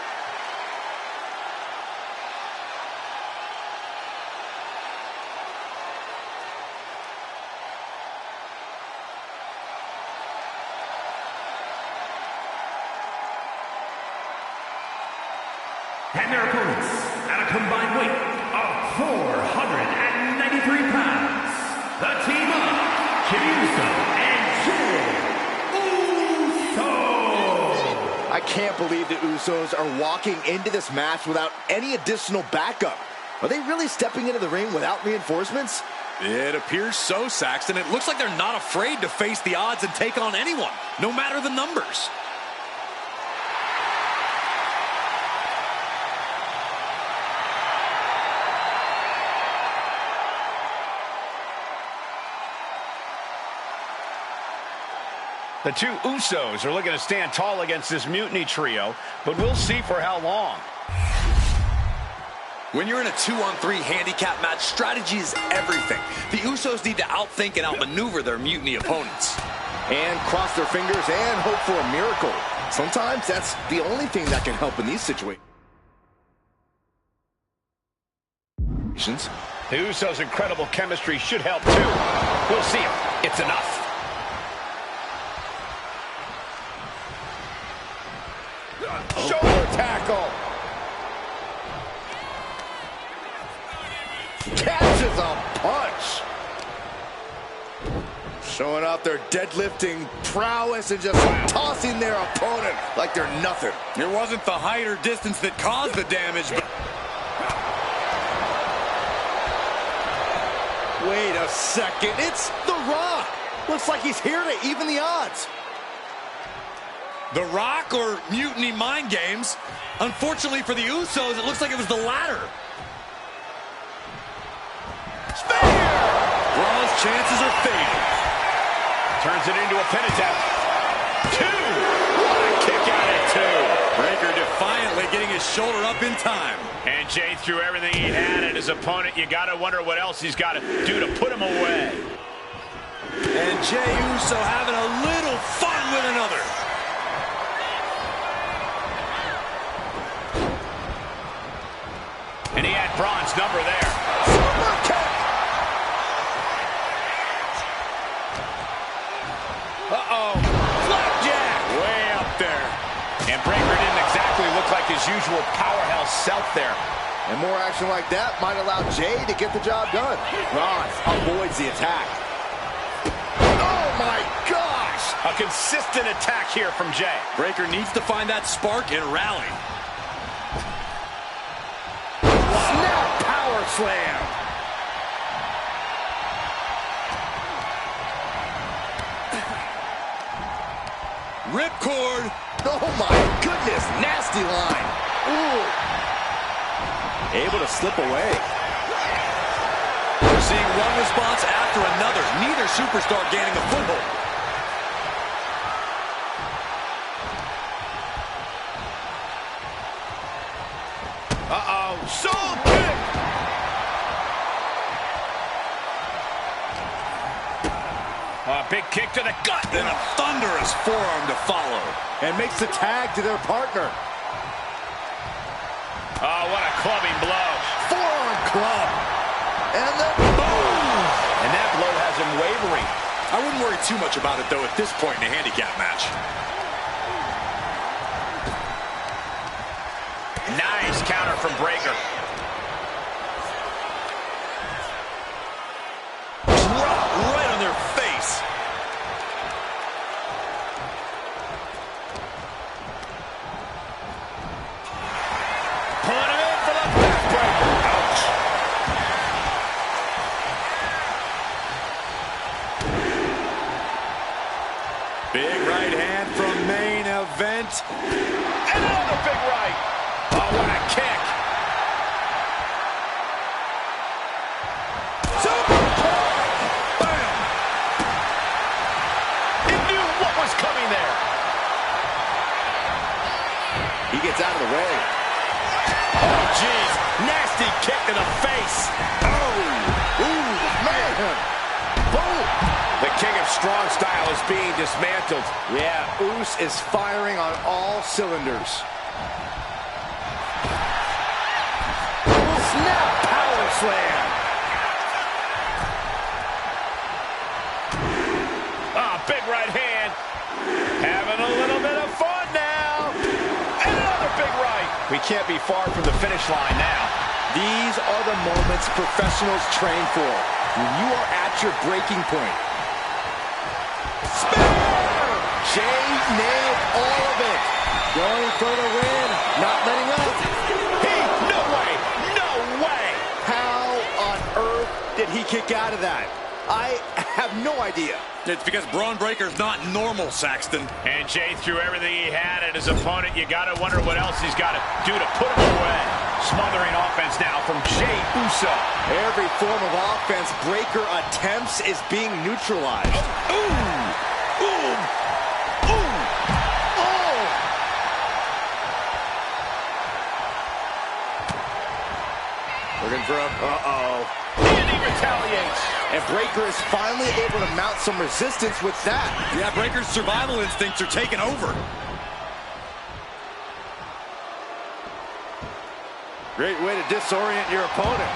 and their opponents at a combined weight of 493 pounds, the team of Jey Uso and Jey Uso. I can't believe the Usos are walking into this match without any additional backup. Are they really stepping into the ring without reinforcements? It appears so, Saxton. It looks like they're not afraid to face the odds and take on anyone, no matter the numbers. The two Usos are looking to stand tall against this Mutiny trio, but we'll see for how long. When you're in a 2-on-3 handicap match, strategy is everything. The Usos need to outthink and outmaneuver their Mutiny opponents. And cross their fingers and hope for a miracle. Sometimes that's the only thing that can help in these situations. The Usos' incredible chemistry should help too. We'll see him. It's enough. Shoulder tackle. Catches a punch. Showing off their deadlifting prowess and just tossing their opponent like they're nothing. It wasn't the height or distance that caused the damage, but... Wait a second. It's The Rock. Looks like he's here to even the odds. The Rock or Mutiny Mind Games? Unfortunately for the Usos, it looks like it was the latter. Spear! Raw's chances are fading. Turns it into a pin attempt. 2! What a kick out at 2. Breaker defiantly getting his shoulder up in time. And Jay threw everything he had at his opponent. You got to wonder what else he's got to do to put him away. And Jey Uso having a little fun with another. And he had Braun's number there. Super kick! Uh-oh. Flapjack! Way up there. And Breaker didn't exactly look like his usual powerhouse self there. And more action like that might allow Jay to get the job done. Braun avoids the attack. Oh my gosh! A consistent attack here from Jay. Breaker needs to find that spark and rally. Snap power slam! Ripcord. Oh my goodness, nasty line. Ooh. Able to slip away. We're seeing one response after another. Neither superstar gaining a foothold. Uh-oh, soul kick! A big kick to the gut. Then a thunderous forearm to follow. And makes the tag to their partner. Oh, what a clubbing blow. Forearm club. And then boom! And that blow has him wavering. I wouldn't worry too much about it, though, at this point in a handicap match. Nice counter from Breaker. Drop right on their face. Pulling him in for the backbreaker. Ouch. Big right hand from main event. And another big right. Oh, what a kick. super kick! Bam. He knew what was coming there. He gets out of the way. Oh, jeez. Nasty kick to the face. Oh! Ooh, man! Boom! The king of strong style is being dismantled. Yeah, Uso is firing on all cylinders. Snap power slam! Ah, big right hand. Having a little bit of fun now. And another big right. We can't be far from the finish line now. These are the moments professionals train for. When you are at your breaking point. Spear! Jay nailed all of it. Going for the win. Not letting up. No way. No way. How on earth did he kick out of that? I have no idea. It's because Braun Breaker's not normal, Saxton. And Jay threw everything he had at his opponent. You got to wonder what else he's got to do to put him away. Smothering offense now from Jey Uso. Every form of offense Breaker attempts is being neutralized. Ooh! Ooh! Ooh! Oh! Looking for a... Uh-oh. And he retaliates. And Breaker is finally able to mount some resistance with that. Yeah, Breaker's survival instincts are taking over. Great way to disorient your opponent.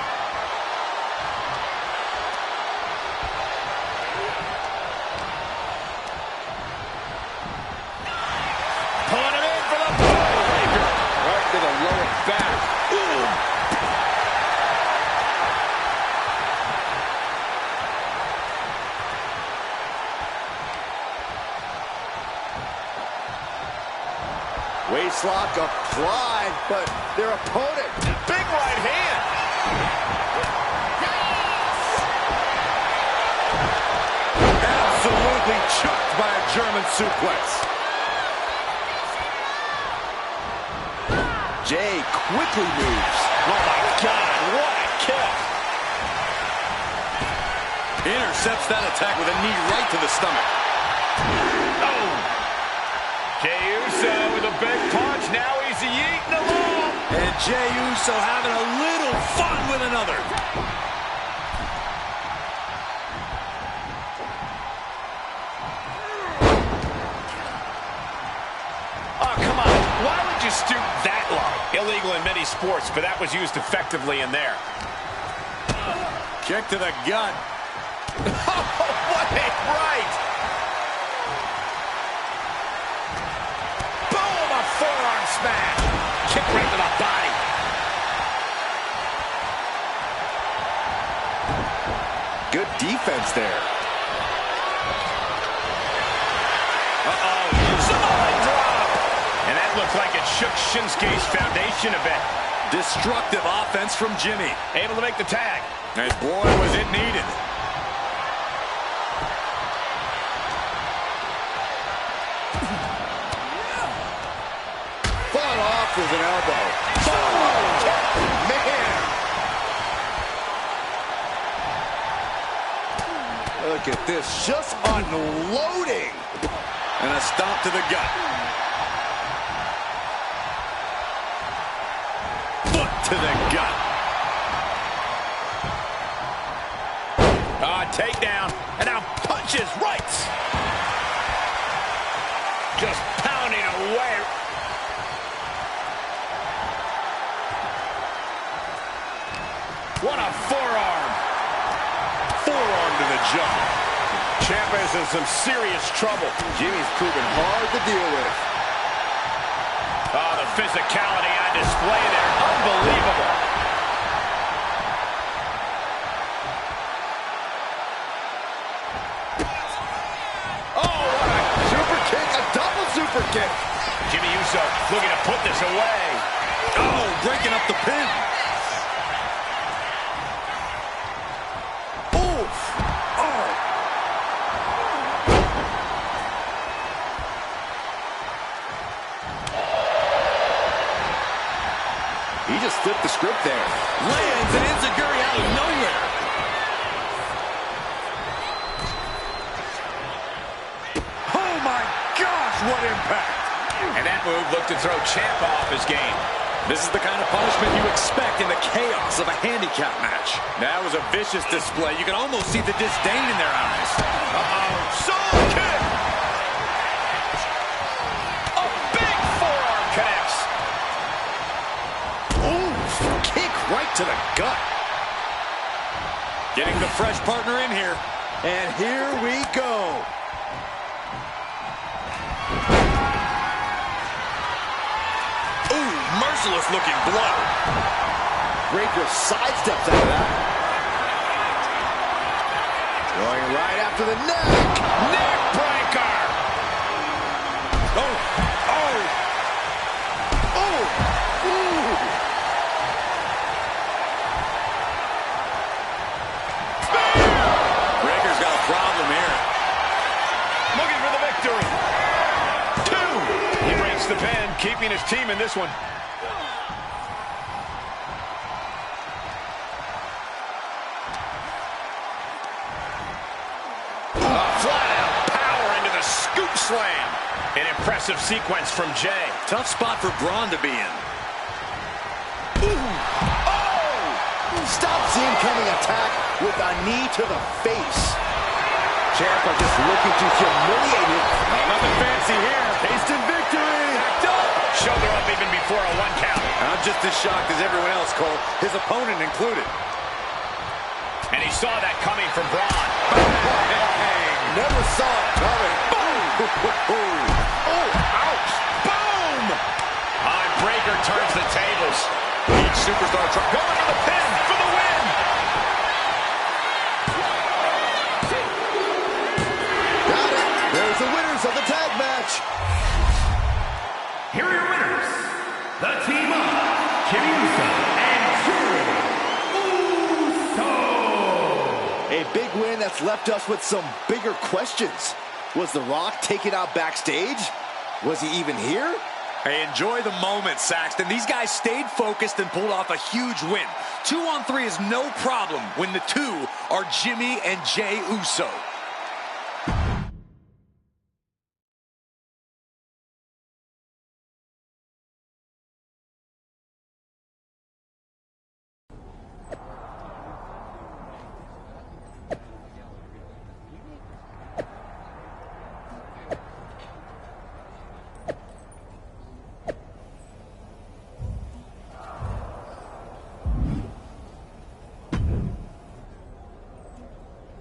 Waistlock applied, but their opponent, big right hand. Absolutely chucked by a German suplex. Jay quickly moves. Oh my God, what a kick. Intercepts that attack with a knee right to the stomach. Oh! Jey Uso with a big punch. Now he's yeeting along. And Jey Uso having a little fun with another. Oh, come on. Why would you stoop that low? Illegal in many sports, but that was used effectively in there. Kick to the gut. Oh, what a right! Boom, a forearm smash. Kick right to the body. Good defense there. Uh-oh, Samoa drop. And that looked like it shook Shinsuke's foundation a bit. Destructive offense from Jimmy. Able to make the tag. And boy, was it needed. Fought off with an elbow. Oh, man. Look at this, just unloading. And a stomp to the gut. Foot to the gut. Takedown, and now punches right. Just pounding away. What a forearm. Forearm to the jaw. Ciampa is in some serious trouble. Jimmy's proven hard to deal with. Oh, the physicality on display there. Unbelievable. Super kick. Jimmy Uso looking to put this away. Oh, breaking up the pin. Oof. Oh. He just flipped the script there. Lands an enziguri out of nowhere. Oh, my gosh, what impact. And that move looked to throw Ciampa off his game. This is the kind of punishment you expect in the chaos of a handicap match. That was a vicious display. You can almost see the disdain in their eyes. Uh-oh. Soul kick. A big forearm connects. Ooh, kick right to the gut. Getting the fresh partner in here. And here we go. Merciless looking blow. Breakker sidesteps out of that. Going right after the neck. Neck breaker. Oh. Oh. Oh. Ooh. Breaker's got a problem here. Looking for the victory. 2. He breaks the pin, keeping his team in this one. Slam. An impressive sequence from Jey. Tough spot for Braun to be in. Ooh. Oh! Stops the incoming attack with a knee to the face. Ciampa just looking to humiliate him. Nothing fancy here. Tasting victory. Shoulder up even before a 1 count. I'm just as shocked as everyone else, Cole. His opponent included. And he saw that coming from Braun. Bang. Never saw it coming. Oh, ouch! Boom! Breakker turns the tables. Each superstar going for the pin for the win. Got it. There's the winners of the tag match. Here are your winners. the team of Jimmy Uso and Drew Uso. A big win that's left us with some bigger questions. Was The Rock taken out backstage? Was he even here? Hey, enjoy the moment, Saxton. These guys stayed focused and pulled off a huge win. 2-on-3 is no problem when the two are Jimmy and Jey Uso.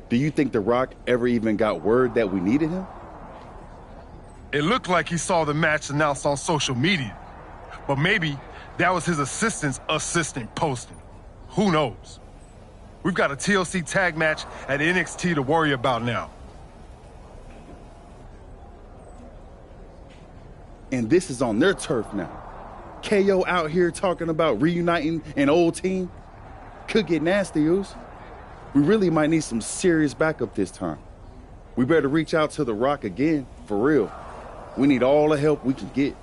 Do you think The Rock ever even got word that we needed him? It looked like he saw the match announced on social media. But maybe that was his assistant's assistant posting. Who knows? We've got a TLC tag match at NXT to worry about now. And this is on their turf now. KO out here talking about reuniting an old team. Could get nasty, Uso. We really might need some serious backup this time. We better reach out to The Rock again, for real. We need all the help we can get.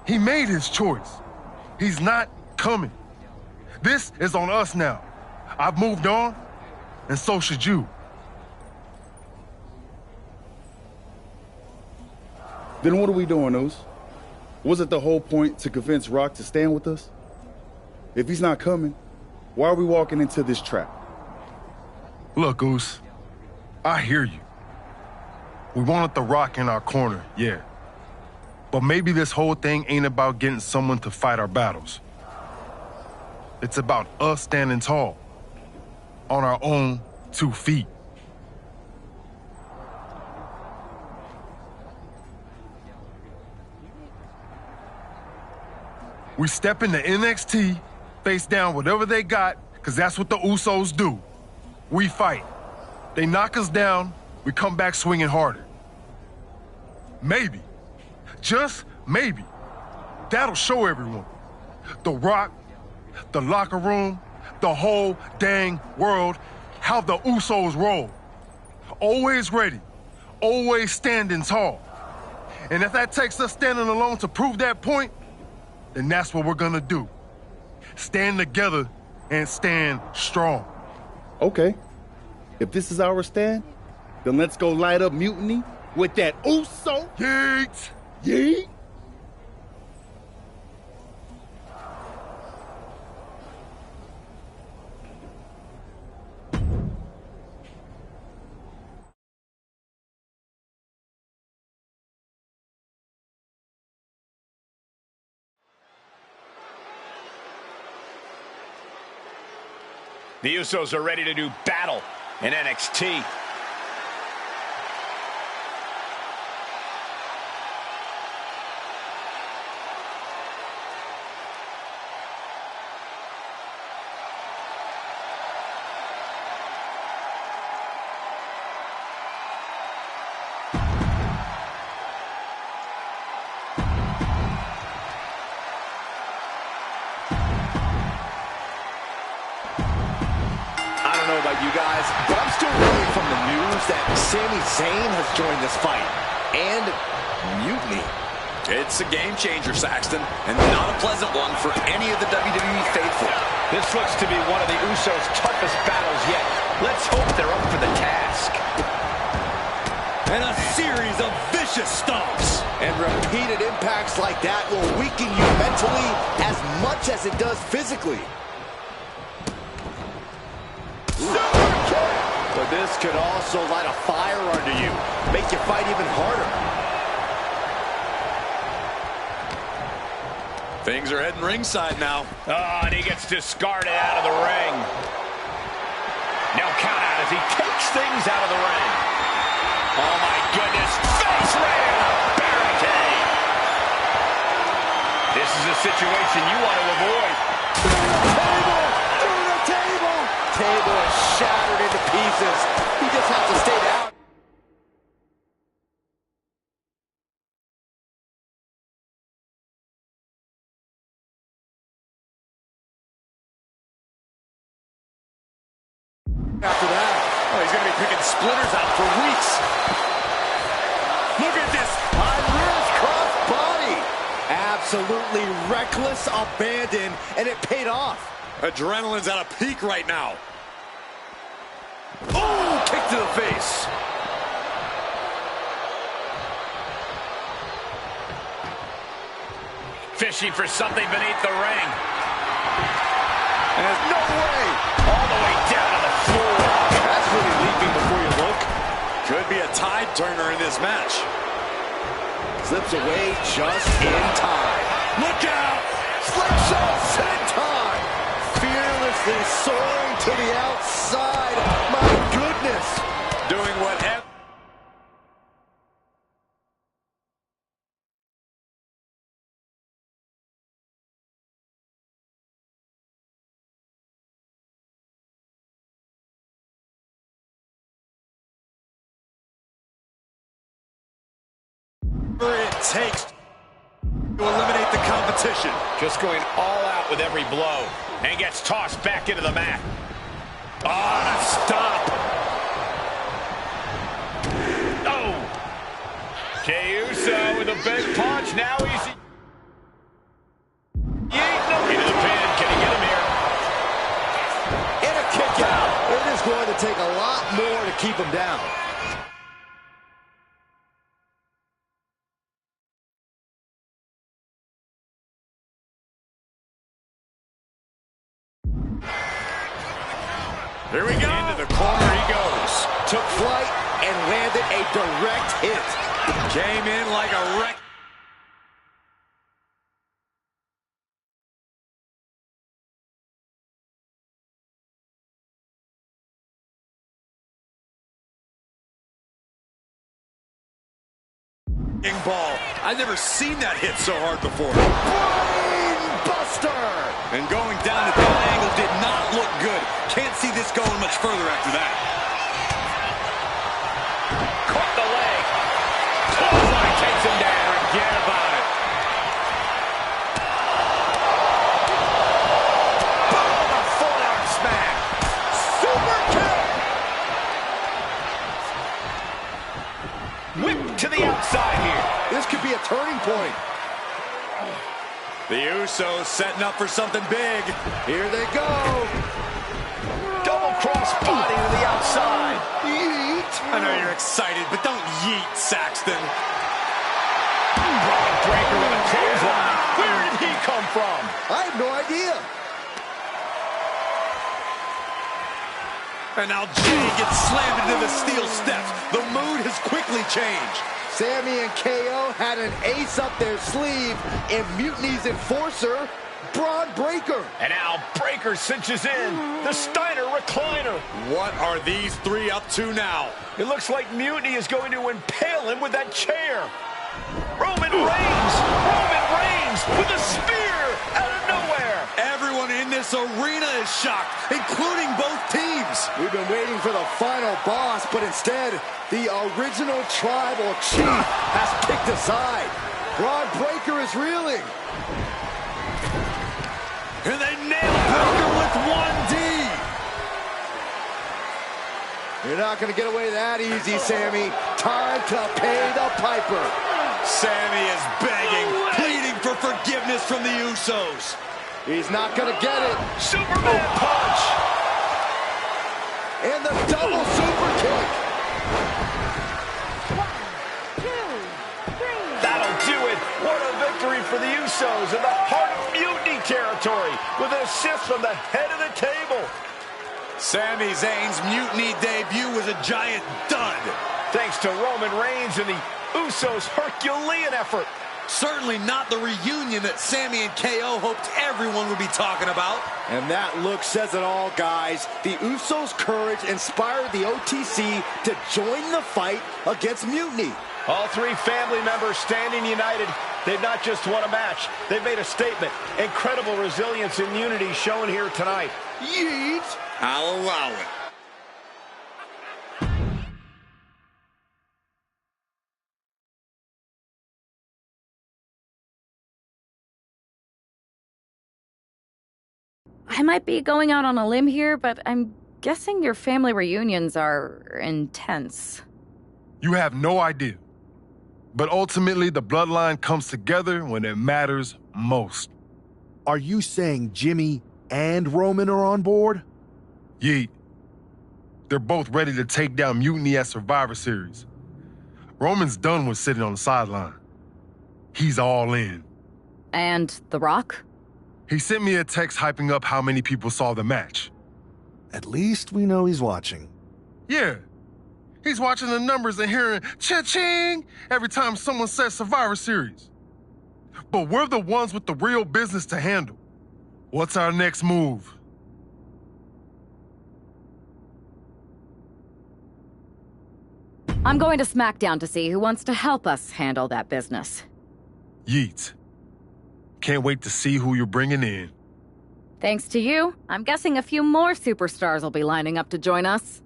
He made his choice. He's not coming. This is on us now. I've moved on, and so should you. Then what are we doing, Oos? Was it the whole point to convince Rock to stand with us? If he's not coming, why are we walking into this trap? Look, Oos, I hear you. We wanted The Rock in our corner, yeah. But maybe this whole thing ain't about getting someone to fight our battles. It's about us standing tall, on our own 2 feet. We step into NXT, face down whatever they got, because that's what the Usos do. We fight. They knock us down, we come back swinging harder. Maybe, just maybe, that'll show everyone. The Rock, the locker room, the whole dang world, how the Usos roll. Always ready, always standing tall. And if that takes us standing alone to prove that point, then that's what we're gonna do. Stand together and stand strong. Okay. If this is our stand, then let's go light up Mutiny with that Uso. Yeet! Yeet! The Usos are ready to do battle in NXT. You guys, but I'm still reeling from the news that Sami Zayn has joined this fight, and Mutiny. It's a game changer, Saxton, and not a pleasant one for any of the WWE faithful. This looks to be one of the Usos' toughest battles yet. Let's hope they're up for the task. And a series of vicious stomps. And repeated impacts like that will weaken you mentally as much as it does physically. But this could also light a fire under you, make you fight even harder. Things are heading ringside now. Oh, and he gets discarded out of the ring. No count out as he takes things out of the ring. Oh my goodness, face right in the barricade. This is a situation you want to avoid. Table is shattered into pieces. He just has to stay down. After that, oh, he's going to be picking splinters out for weeks. Look at this. High wrist cross body. Absolutely reckless abandon, and it paid off. Adrenaline's at a peak right now. Oh, kick to the face. Fishing for something beneath the ring. And no way. All the way down to the floor. That's really leaping before you look. Could be a tide turner in this match. Slips away just in time. Look out! Slingshot senton. Fearlessly soaring to the outside. My goodness. Doing whatever. It takes to eliminate the competition. Just going all out with every blow. And gets tossed back into the mat. Oh, stop. Oh. Jey Uso with a big punch. Now he's... to take a lot more to keep him down. Here we go. Into the corner he goes. Took flight and landed a direct hit. Came in like a wreck. Ball. I've never seen that hit so hard before. Brain buster! And going down at that angle did not look good. Can't see this going much further after that. Caught the leg. Clothesline takes him down. Forget about it. Boom! A forearm smack. Super kick. Whip to the outside here. This could be a turning point. The Usos setting up for something big. Here they go. Double cross body to the outside. Yeet. I know you're excited, but don't yeet, Saxton. Braun Breaker with a clothesline. Where did he come from? I have no idea. And now Jay gets slammed into the steel steps. The mood has quickly changed. Sammy and KO had an ace up their sleeve in Mutiny's enforcer, Braun Breaker. And now Breaker cinches in. The Steiner recliner. What are these three up to now? It looks like Mutiny is going to impale him with that chair. Roman Reigns! Roman Reigns with a spear out of nowhere! Everyone in this arena is shocked, including both teams. We've been waiting for the final boss, but instead, the original tribal chief has picked a side. Braun Breaker is reeling. And they nail Breaker with 1D. You're not going to get away that easy, Sammy. Time to pay the piper. Sammy is begging, pleading for forgiveness from the Usos. He's not going to get it. Superman punch. And the double super kick. 1, 2, 3. That'll do it. What a victory for the Usos in the heart of Mutiny territory with an assist from the head of the table. Sami Zayn's Mutiny debut was a giant dud. Thanks to Roman Reigns and the Usos' Herculean effort. Certainly not the reunion that Sammy and KO hoped everyone would be talking about. And that look says it all, guys. The Usos' courage inspired the OTC to join the fight against Mutiny. All three family members standing united. They've not just won a match, they've made a statement. Incredible resilience and unity shown here tonight. Yeet! I'll allow it. I might be going out on a limb here, but I'm guessing your family reunions are intense. You have no idea. But ultimately, the bloodline comes together when it matters most. Are you saying Jimmy and Roman are on board? Yeet. They're both ready to take down Mutiny at Survivor Series. Roman's done with sitting on the sideline. He's all in. And The Rock? He sent me a text hyping up how many people saw the match. At least we know he's watching. Yeah. He's watching the numbers and hearing cha-ching every time someone says Survivor Series. But we're the ones with the real business to handle. What's our next move? I'm going to SmackDown to see who wants to help us handle that business. Yeet. Can't wait to see who you're bringing in. Thanks to you, I'm guessing a few more superstars will be lining up to join us.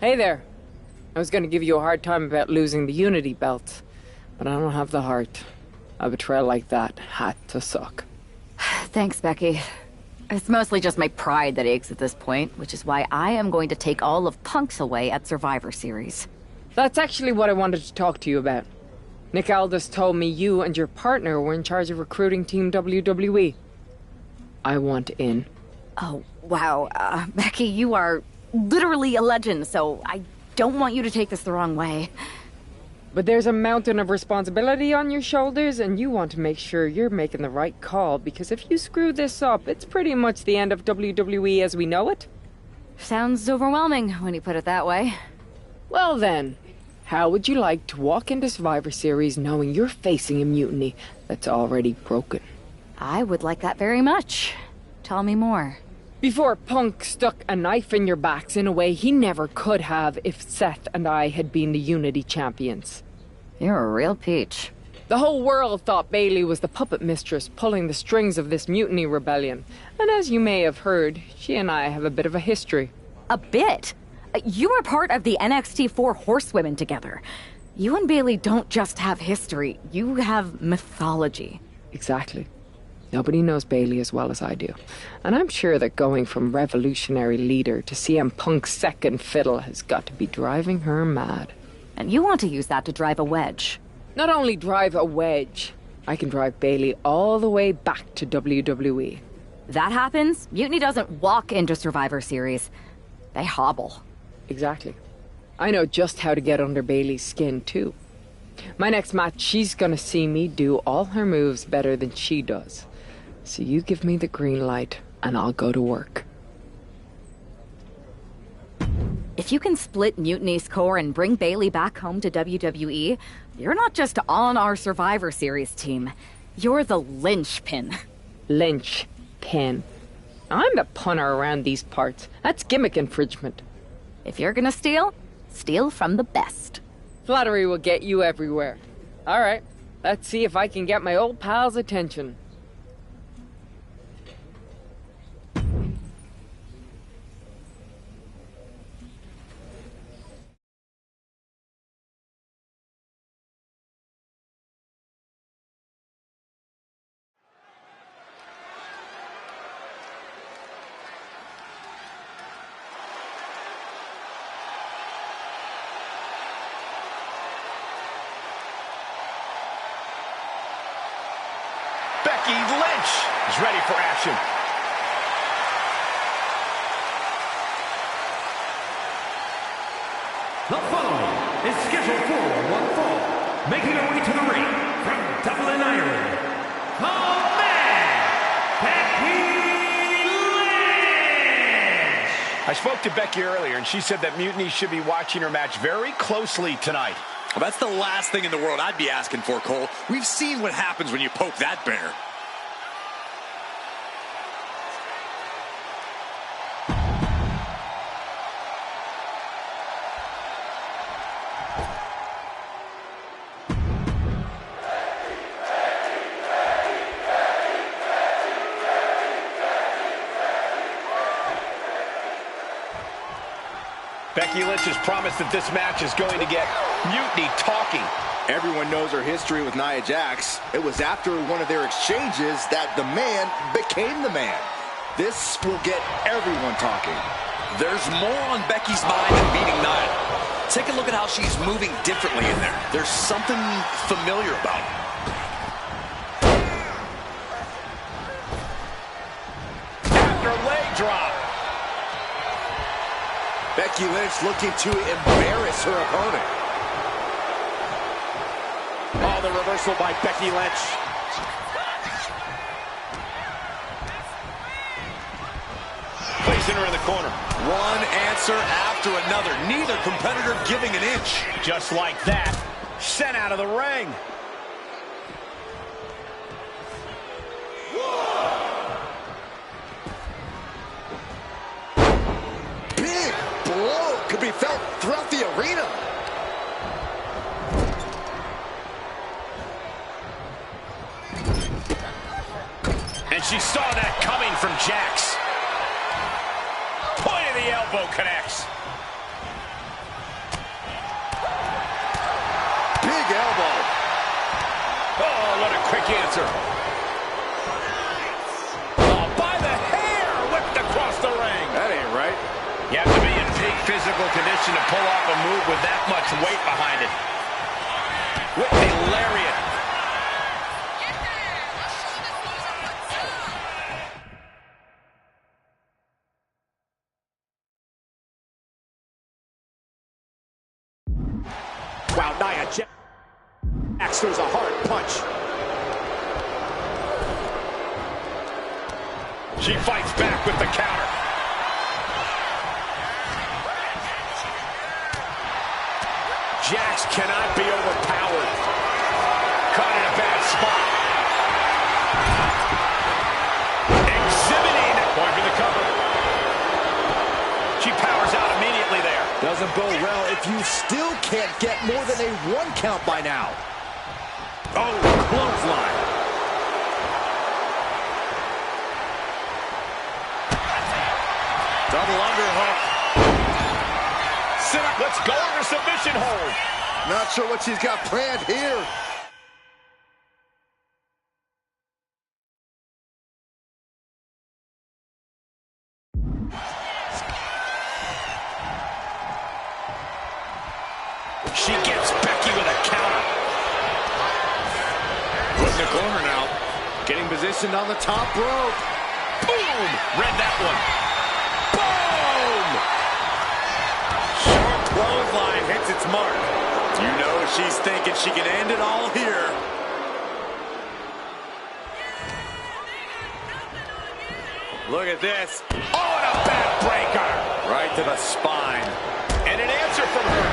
Hey there. I was gonna give you a hard time about losing the Unity belt, but I don't have the heart. A betrayal like that had to suck. Thanks, Becky. It's mostly just my pride that aches at this point, which is why I am going to take all of Punk's away at Survivor Series. That's actually what I wanted to talk to you about. Nick Aldis told me you and your partner were in charge of recruiting Team WWE. I want in. Oh, wow. Becky, you are literally a legend, so I don't want you to take this the wrong way. But there's a mountain of responsibility on your shoulders, and you want to make sure you're making the right call, because if you screw this up, it's pretty much the end of WWE as we know it. Sounds overwhelming when you put it that way. Well then, how would you like to walk into Survivor Series knowing you're facing a mutiny that's already broken? I would like that very much. Tell me more. Before Punk stuck a knife in your backs in a way he never could have if Seth and I had been the Unity champions. You're a real peach. The whole world thought Bayley was the puppet mistress pulling the strings of this mutiny rebellion. And as you may have heard, she and I have a bit of a history. A bit? You were part of the NXT 4 Horsewomen together. You and Bayley don't just have history, you have mythology. Exactly. Nobody knows Bayley as well as I do. And I'm sure that going from revolutionary leader to CM Punk's second fiddle has got to be driving her mad. And you want to use that to drive a wedge. Not only drive a wedge, I can drive Bayley all the way back to WWE. That happens, Mutiny doesn't walk into Survivor Series. They hobble. Exactly. I know just how to get under Bayley's skin, too. My next match, she's gonna see me do all her moves better than she does. So you give me the green light, and I'll go to work. If you can split Mutiny's core and bring Bayley back home to WWE, you're not just on our Survivor Series team. You're the linchpin. Linchpin. I'm the punter around these parts. That's gimmick infringement. If you're gonna steal, steal from the best. Flattery will get you everywhere. All right, let's see if I can get my old pal's attention. Becky Lynch is ready for action. The following is scheduled for one fall. Making her way to the ring from Dublin, Ireland, the man, Becky Lynch! I spoke to Becky earlier, and she said that Mutiny should be watching her match very closely tonight. Well, that's the last thing in the world I'd be asking for, Cole. We've seen what happens when you poke that bear. Becky Lynch has promised that this match is going to get Mutiny talking. Everyone knows her history with Nia Jax. It was after one of their exchanges that the man became the man. This will get everyone talking. There's more on Becky's mind than beating Nia. Take a look at how she's moving differently in there. There's something familiar about it. After leg drop. Becky Lynch looking to embarrass her opponent. Oh, the reversal by Becky Lynch. Placing her in the corner. One answer after another. Neither competitor giving an inch. Just like that. Sent out of the ring. Big blow could be felt throughout the arena. And she saw that coming from Jax. Point of the elbow connects. gets her. Oh, by the hair, whipped across the ring. That ain't right. You have to be in peak physical condition to pull off a move with that much weight behind it. With the lariat. Wow, Nia Jax throws a hard punch. She fights back with the counter. Jax cannot be overpowered. Caught in a bad spot. Exhibiting. Point for the cover. She powers out immediately there. Doesn't bode well if you still can't get more than a 1 count by now. Oh, clothesline. Double underhook. Sit up. Let's go under submission hold. Not sure what she's got planned here. She gets Becky with a counter. Put in the corner now. Getting positioned on the top rope. Boom! Read that one. Boom! Sharp clothesline hits its mark. You know she's thinking she can end it all here. Look at this. Oh, and a back breaker. Right to the spine. And an answer from her.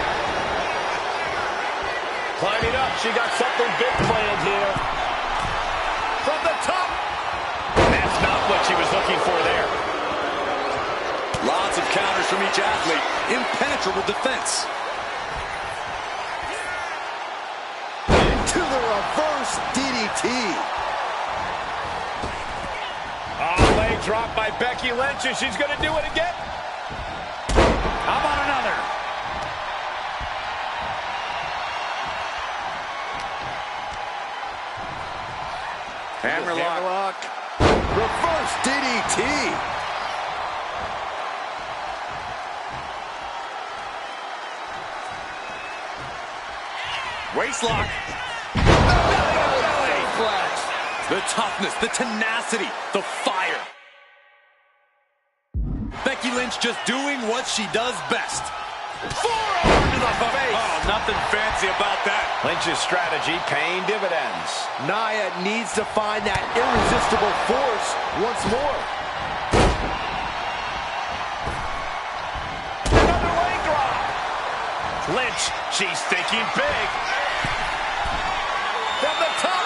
Climbing up, she got something big planned here. From the top. That's not what she was looking for there. Lots of counters from each athlete. Impenetrable defense. Into the reverse DDT. Oh, leg drop by Becky Lynch, and she's going to do it again. How about another? Hammerlock. Reverse DDT. Waistlock. The toughness, the tenacity, the fire. Becky Lynch just doing what she does best. Forearm to the face. Oh, nothing fancy about that. Lynch's strategy paying dividends. Nia needs to find that irresistible force once more. Another leg drop. Lynch, she's thinking big. From the top.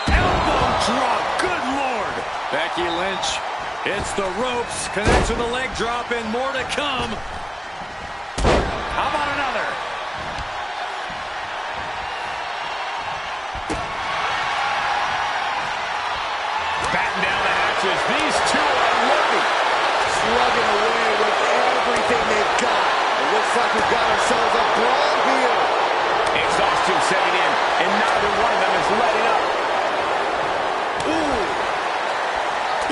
Elbow drop. Good Lord. Becky Lynch hits the ropes, connects with a leg drop, and more to come. How about another? Batting down the hatches. These two are loaded. Slugging away with everything they've got. It looks like we've got ourselves a brawl here. Exhaustion setting in, and neither one of them is letting up. Ooh.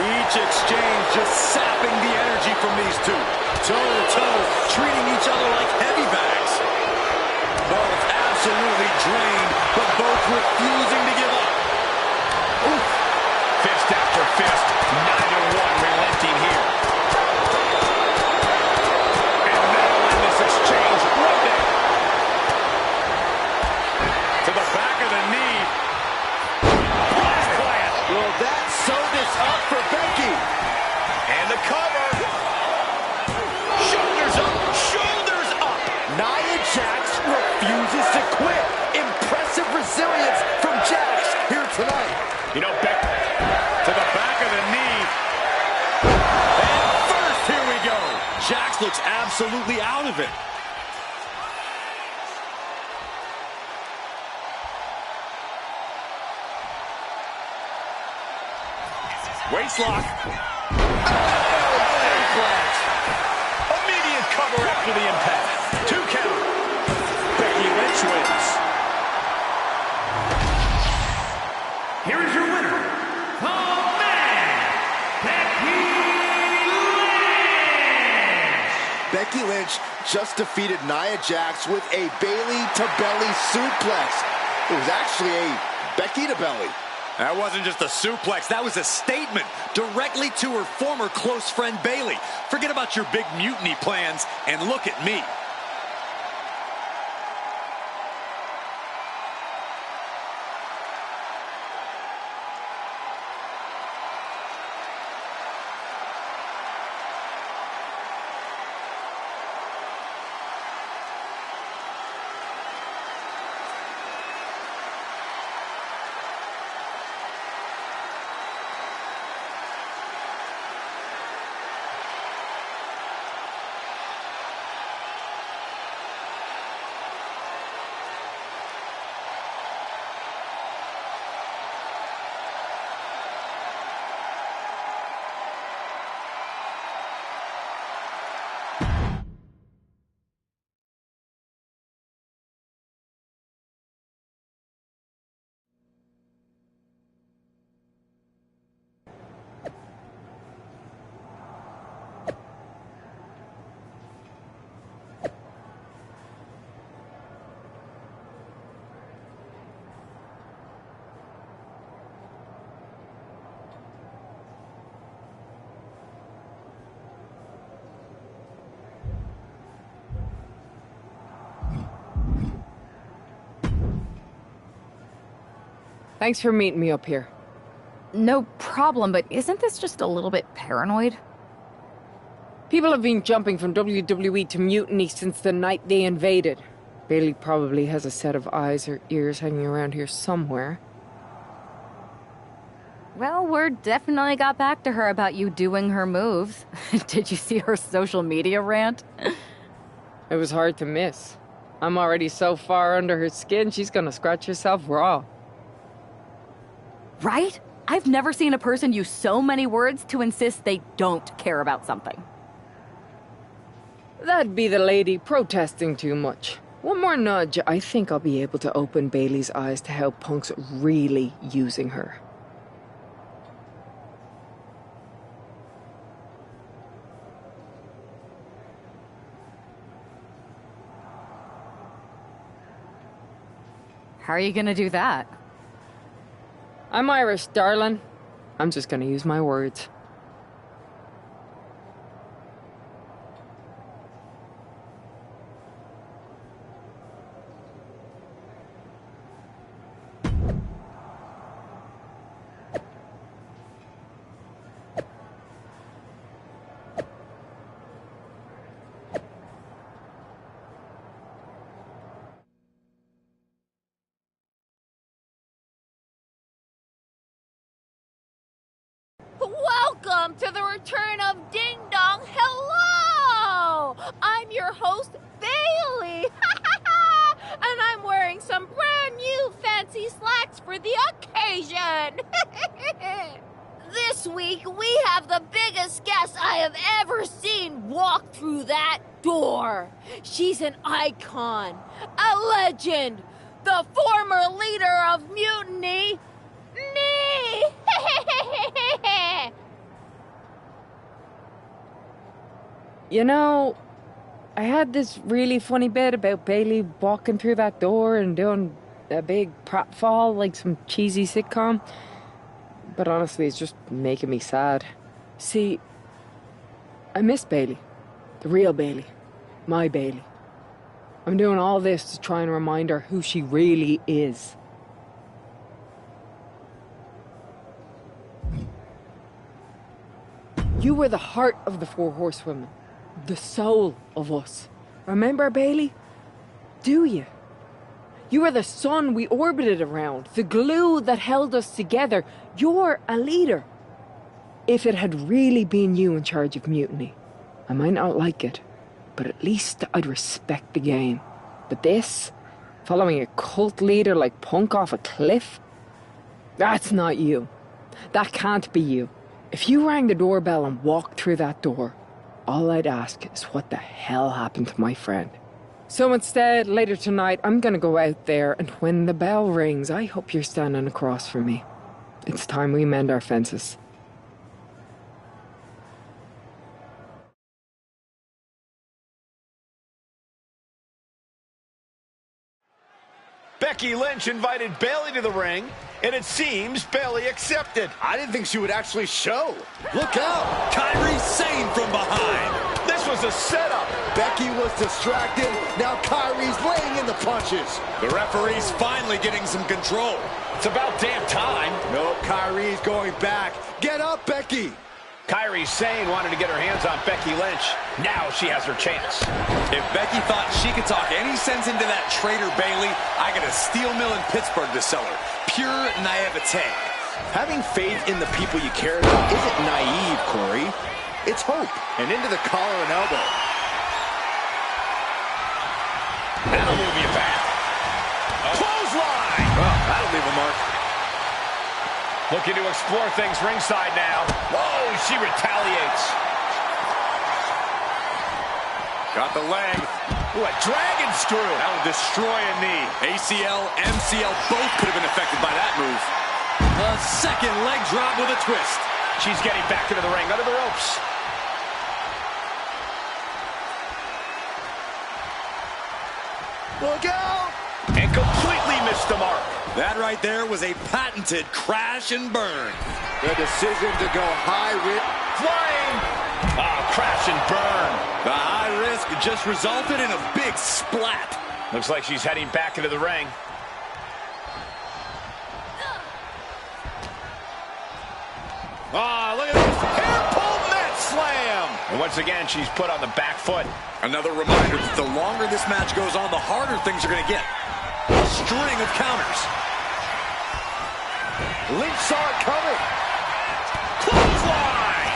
Each exchange just sapping the energy from these two. Toe-to-toe, treating each other like heavy bags. Both absolutely drained, but both refusing to give up. Oof. Fist after fist, neither one relenting here. And that'll end this exchange right there. To the back of the knee. Blast plant. Will that sew this up for Becky? And the cover. Shoulders up, shoulders up. Nia Jax refuses to quit. Impressive resilience from Jax here tonight. You know, Beck to the back of the knee. And first, here we go. Jax looks absolutely out of it. Waistlock. Immediate cover after the impact. 2 count. Becky Lynch wins. Here is your just defeated Nia Jax with a Bayley-to-belly suplex. It was actually a Becky-to-belly. That wasn't just a suplex, that was a statement directly to her former close friend Bayley. Forget about your big mutiny plans and look at me. Thanks for meeting me up here. No problem, but isn't this just a little bit paranoid? People have been jumping from WWE to Mutiny since the night they invaded. Bayley probably has a set of eyes or ears hanging around here somewhere. Well, word definitely got back to her about you doing her moves. Did you see her social media rant? It was hard to miss. I'm already so far under her skin, she's gonna scratch herself raw. Right? I've never seen a person use so many words to insist they don't care about something. That'd be the lady protesting too much. One more nudge, I think I'll be able to open Bayley's eyes to how Punk's really using her. How are you gonna do that? I'm Irish, darling. I'm just gonna use my words. Welcome to the return of Ding Dong. Hello! I'm your host, Bayley. And I'm wearing some brand new fancy slacks for the occasion. This week, we have the biggest guest I have ever seen walk through that door. She's an icon, a legend, the former leader of Mutiny, me! You know, I had this really funny bit about Bayley walking through that door and doing a big pratfall like some cheesy sitcom. But honestly, it's just making me sad. See, I miss Bayley. The real Bayley. My Bayley. I'm doing all this to try and remind her who she really is. You were the heart of the Four Horsewomen. The soul of us. Remember, Bayley? Do you? You were the sun we orbited around, the glue that held us together. You're a leader. If it had really been you in charge of Mutiny, I might not like it, but at least I'd respect the game. But this, following a cult leader like Punk off a cliff, that's not you. That can't be you. If you rang the doorbell and walked through that door, all I'd ask is what the hell happened to my friend. So instead, later tonight, I'm gonna go out there, and when the bell rings, I hope you're standing across from me. It's time we mend our fences. Becky Lynch invited Bayley to the ring, and it seems Bayley accepted. I didn't think she would actually show. Look out! Kairi Sane from behind. This was a setup. Becky was distracted. Now Kairi's laying in the punches. The referee's finally getting some control. It's about damn time. No, Kairi's going back. Get up, Becky. Kairi Sane wanted to get her hands on Becky Lynch. Now she has her chance. If Becky thought she could talk any sense into that traitor Bayley, I got a steel mill in Pittsburgh to sell her. Pure naivete. Having faith in the people you care about isn't naive, Corey. It's hope. And into the collar and elbow. That'll move you back. Clothesline! Well, that'll leave a mark. Looking to explore things ringside now. Whoa, she retaliates. Got the leg. Ooh, a dragon screw. That will destroy a knee. ACL, MCL, both could have been affected by that move. A second leg drop with a twist. She's getting back into the ring, under the ropes. Look out! And completely missed the mark. That right there was a patented crash and burn. The decision to go high risk. Flying! Crash and burn. The high risk just resulted in a big splat. Looks like she's heading back into the ring. Look at this. Hair pull mat slam. And once again, she's put on the back foot. Another reminder that the longer this match goes on, the harder things are going to get. A string of counters. Lynch saw it coming. Clothesline!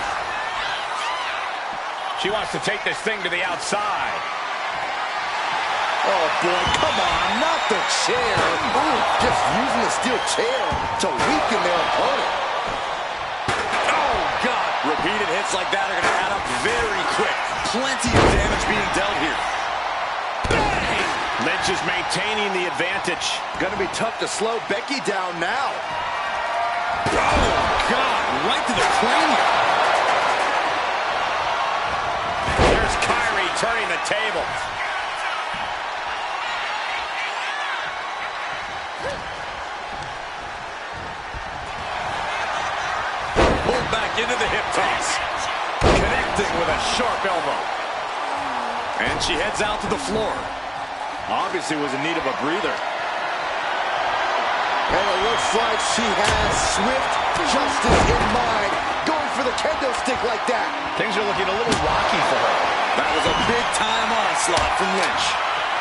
She wants to take this thing to the outside. Oh, boy, come on, not the chair. Ooh, just using the steel chair to weaken their opponent. Oh, God. Repeated hits like that are going to add up very quick. Plenty of damage being dealt here. Bang! Lynch is maintaining the advantage. Gonna be tough to slow Becky down now. Oh, God, right to the cranium. There's Kairi turning the table. Pulled back into the hip toss. Connecting with a sharp elbow. And she heads out to the floor. Obviously was in need of a breather. And it looks like she has swift justice in mind. Going for the kendo stick like that. Things are looking a little rocky for her. That was a big-time onslaught from Lynch.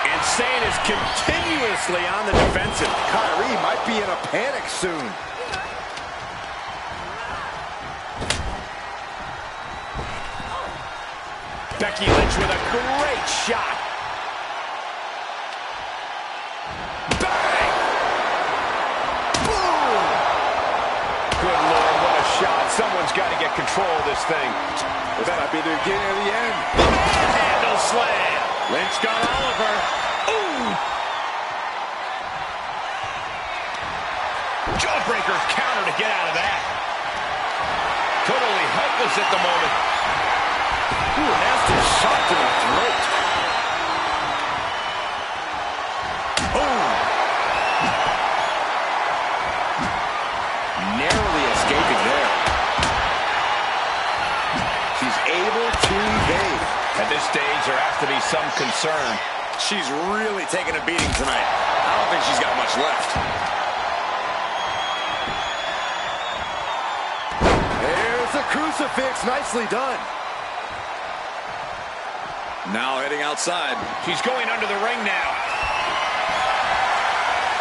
And Sane is continuously on the defensive. Kairi might be in a panic soon. Becky Lynch with a great shot. Bang! Boom! Good Lord, what a shot. Someone's got to get control of this thing. This might be the beginning of the end. Handle slam. Lynch got all of her. Ooh! Jawbreaker counter to get out of that. Totally helpless at the moment. Ooh, nasty shot to the throat. Boom! Narrowly escaping there. She's able to evade. At this stage, there has to be some concern. She's really taking a beating tonight. I don't think she's got much left. There's the crucifix. Nicely done. Now heading outside. She's going under the ring now.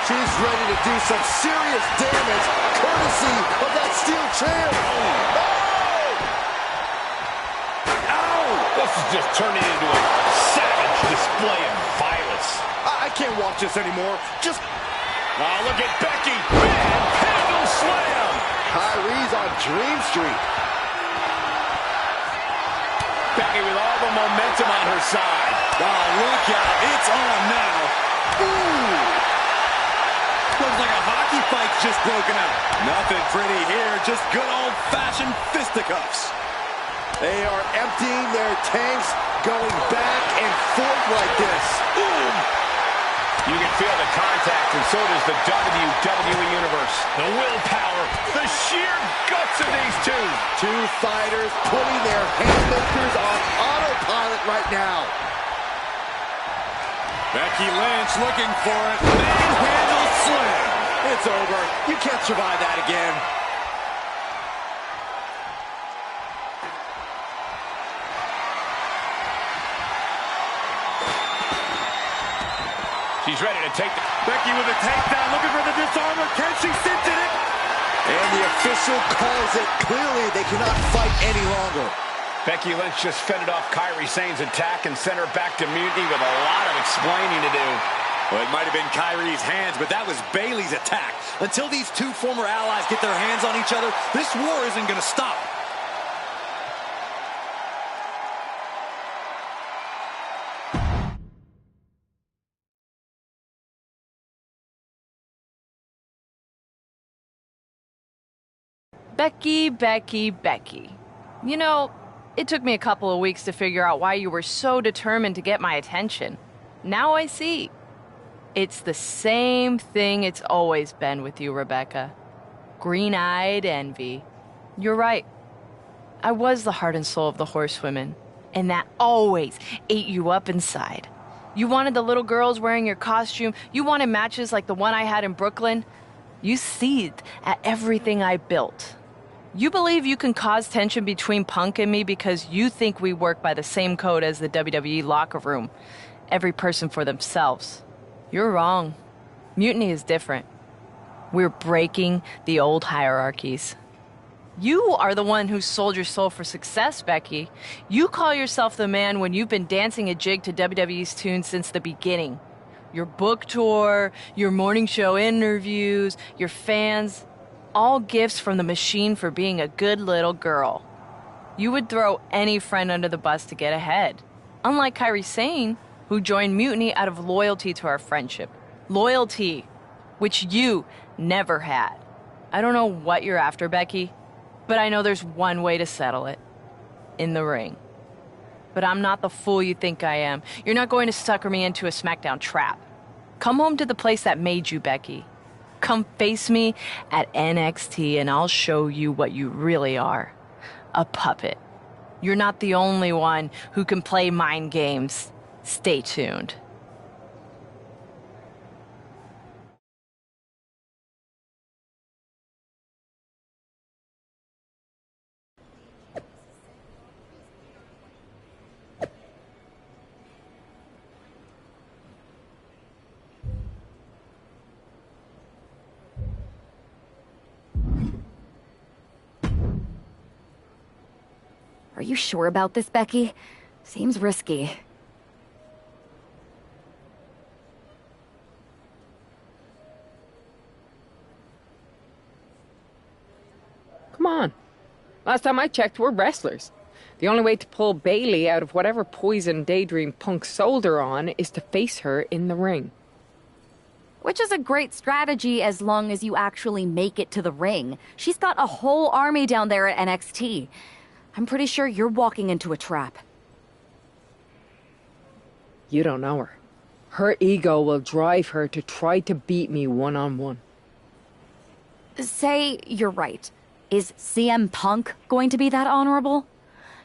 She's ready to do some serious damage, courtesy of that steel chair. Oh! Ow! This is just turning into a savage display of violence. I can't watch this anymore. Just... Oh, look at Becky. Man, handle slam. Kairi's on Dream Street. Becky with all the momentum on her side. Oh, look out. It's on now. Ooh! Looks like a hockey fight's just broken out. Nothing pretty here, just good old-fashioned fisticuffs. They are emptying their tanks, going back and forth like this. Ooh! You can feel the contact and so does the WWE Universe. The willpower, the sheer guts of these two. Two fighters putting their haymakers on autopilot right now. Becky Lynch looking for it. Manhandle slam. It's over. You can't survive that again. She's ready to take the... Becky with a takedown, looking for the disarmer. Can she cinch it? And the official calls it. Clearly, they cannot fight any longer. Becky Lynch just fended off Kairi Sane's attack and sent her back to Mutiny with a lot of explaining to do. Well, it might have been Kairi's hands, but that was Bayley's attack. Until these two former allies get their hands on each other, this war isn't going to stop. Becky, Becky, Becky. You know, it took me a couple of weeks to figure out why you were so determined to get my attention. Now I see. It's the same thing it's always been with you, Rebecca. Green-eyed envy. You're right. I was the heart and soul of the Horsewomen, and that always ate you up inside. You wanted the little girls wearing your costume. You wanted matches like the one I had in Brooklyn. You seethed at everything I built. You believe you can cause tension between Punk and me because you think we work by the same code as the WWE locker room. Every person for themselves. You're wrong. Mutiny is different. We're breaking the old hierarchies. You are the one who sold your soul for success, Becky. You call yourself the man when you've been dancing a jig to WWE's tune since the beginning. Your book tour, your morning show interviews, your fans, all gifts from the machine for being a good little girl. You would throw any friend under the bus to get ahead. Unlike Kairi Sane, who joined Mutiny out of loyalty to our friendship. Loyalty, which you never had. I don't know what you're after, Becky, but I know there's one way to settle it. In the ring. But I'm not the fool you think I am. You're not going to sucker me into a SmackDown trap. Come home to the place that made you, Becky. Come face me at NXT and I'll show you what you really are. A puppet. You're not the only one who can play mind games. Stay tuned. Are you sure about this, Becky? Seems risky. Come on. Last time I checked, we're wrestlers. The only way to pull Bayley out of whatever poison daydream Punk sold her on is to face her in the ring. Which is a great strategy as long as you actually make it to the ring. She's got a whole army down there at NXT. I'm pretty sure you're walking into a trap. You don't know her. Her ego will drive her to try to beat me one-on-one. Say you're right. Is CM Punk going to be that honorable?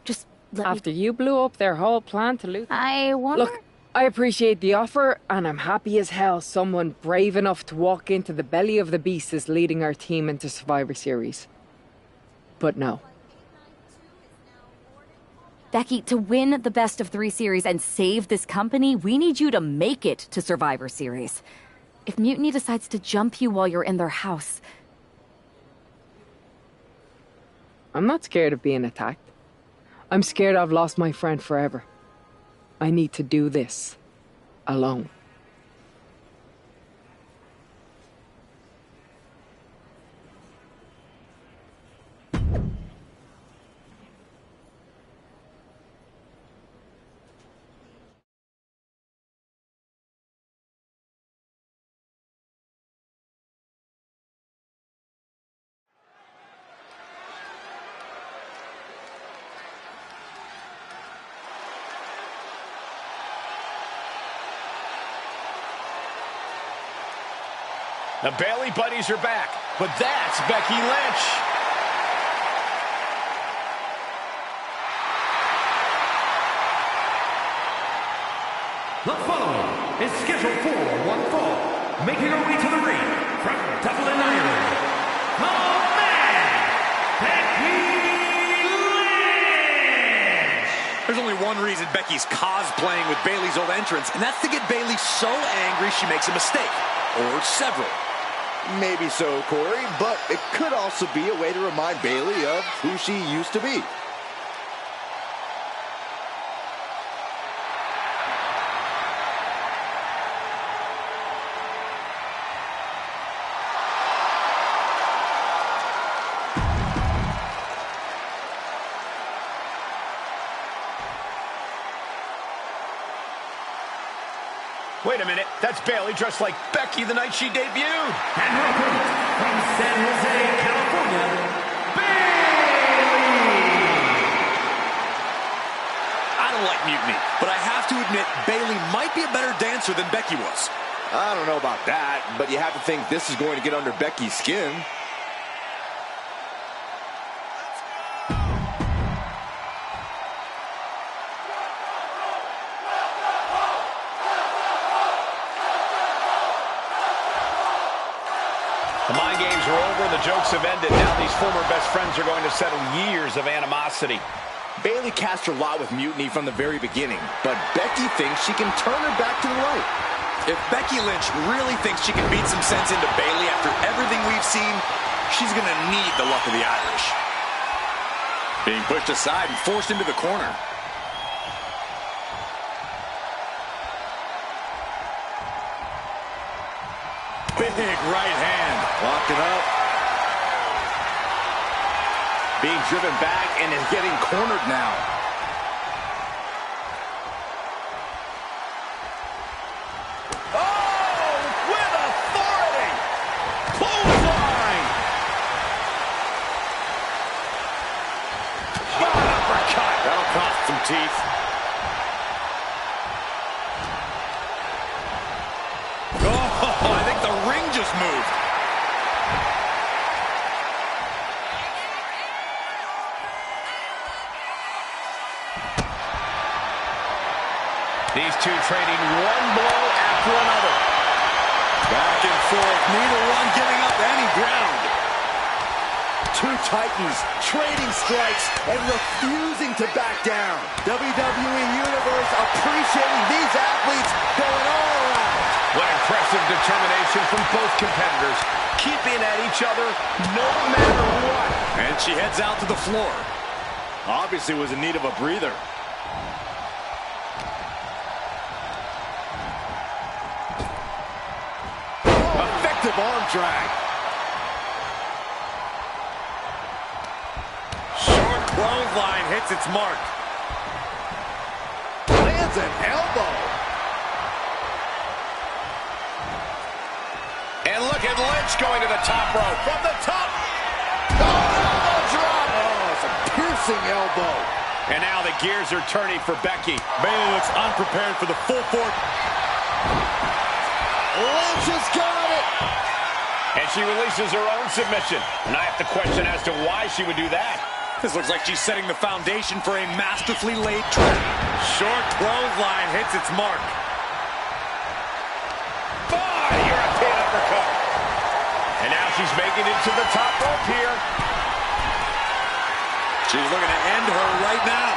Just After you blew up their whole plan to loot... I wonder... Look, I appreciate the offer, and I'm happy as hell someone brave enough to walk into the belly of the beast is leading our team into Survivor Series. But no. Becky, to win the best of 3 series and save this company, we need you to make it to Survivor Series. If Mutiny decides to jump you while you're in their house... I'm not scared of being attacked. I'm scared I've lost my friend forever. I need to do this alone. The Bayley buddies are back, but that's Becky Lynch. The following is scheduled for one fall, making her way to the ring from Dublin, Ireland. The man, Becky Lynch! There's only one reason Becky's cosplaying with Bayley's old entrance, and that's to get Bayley so angry she makes a mistake. Or several. Maybe so, Corey, but it could also be a way to remind Bayley of who she used to be. Wait a minute, that's Bayley dressed like Becky the night she debuted. And welcome from San Jose, California, Bayley! I don't like mutiny, but I have to admit Bayley might be a better dancer than Becky was. I don't know about that, but you have to think this is going to get under Becky's skin. The mind games are over and the jokes have ended. Now these former best friends are going to settle years of animosity. Bayley cast her lot with mutiny from the very beginning, but Becky thinks she can turn her back to the light. If Becky Lynch really thinks she can beat some sense into Bayley after everything we've seen, she's going to need the luck of the Irish. Being pushed aside and forced into the corner. Big right hand. Locking up. Being driven back and is getting cornered now. Oh, with authority! Clothesline! Uppercut! That'll cost some teeth. I think the ring just moved. These two trading one blow after another. Back and forth, neither one giving up any ground. Two titans trading strikes and refusing to back down. WWE Universe appreciating these athletes going all around. What impressive determination from both competitors, keeping at each other no matter what. And she heads out to the floor. Obviously was in need of a breather. Effective arm drag. Short clothesline hits its mark. Lands an elbow. And look at Lynch going to the top rope. From the top. Oh, elbow drop. Oh, it's a piercing elbow. And now the gears are turning for Becky. Bayley looks unprepared for the full force. Lynch has got it. And she releases her own submission. And I have to question as to why she would do that. This looks like she's setting the foundation for a masterfully laid trap. Short clothesline hits its mark. European uppercut. And now she's making it to the top rope here. She's looking to end her right now.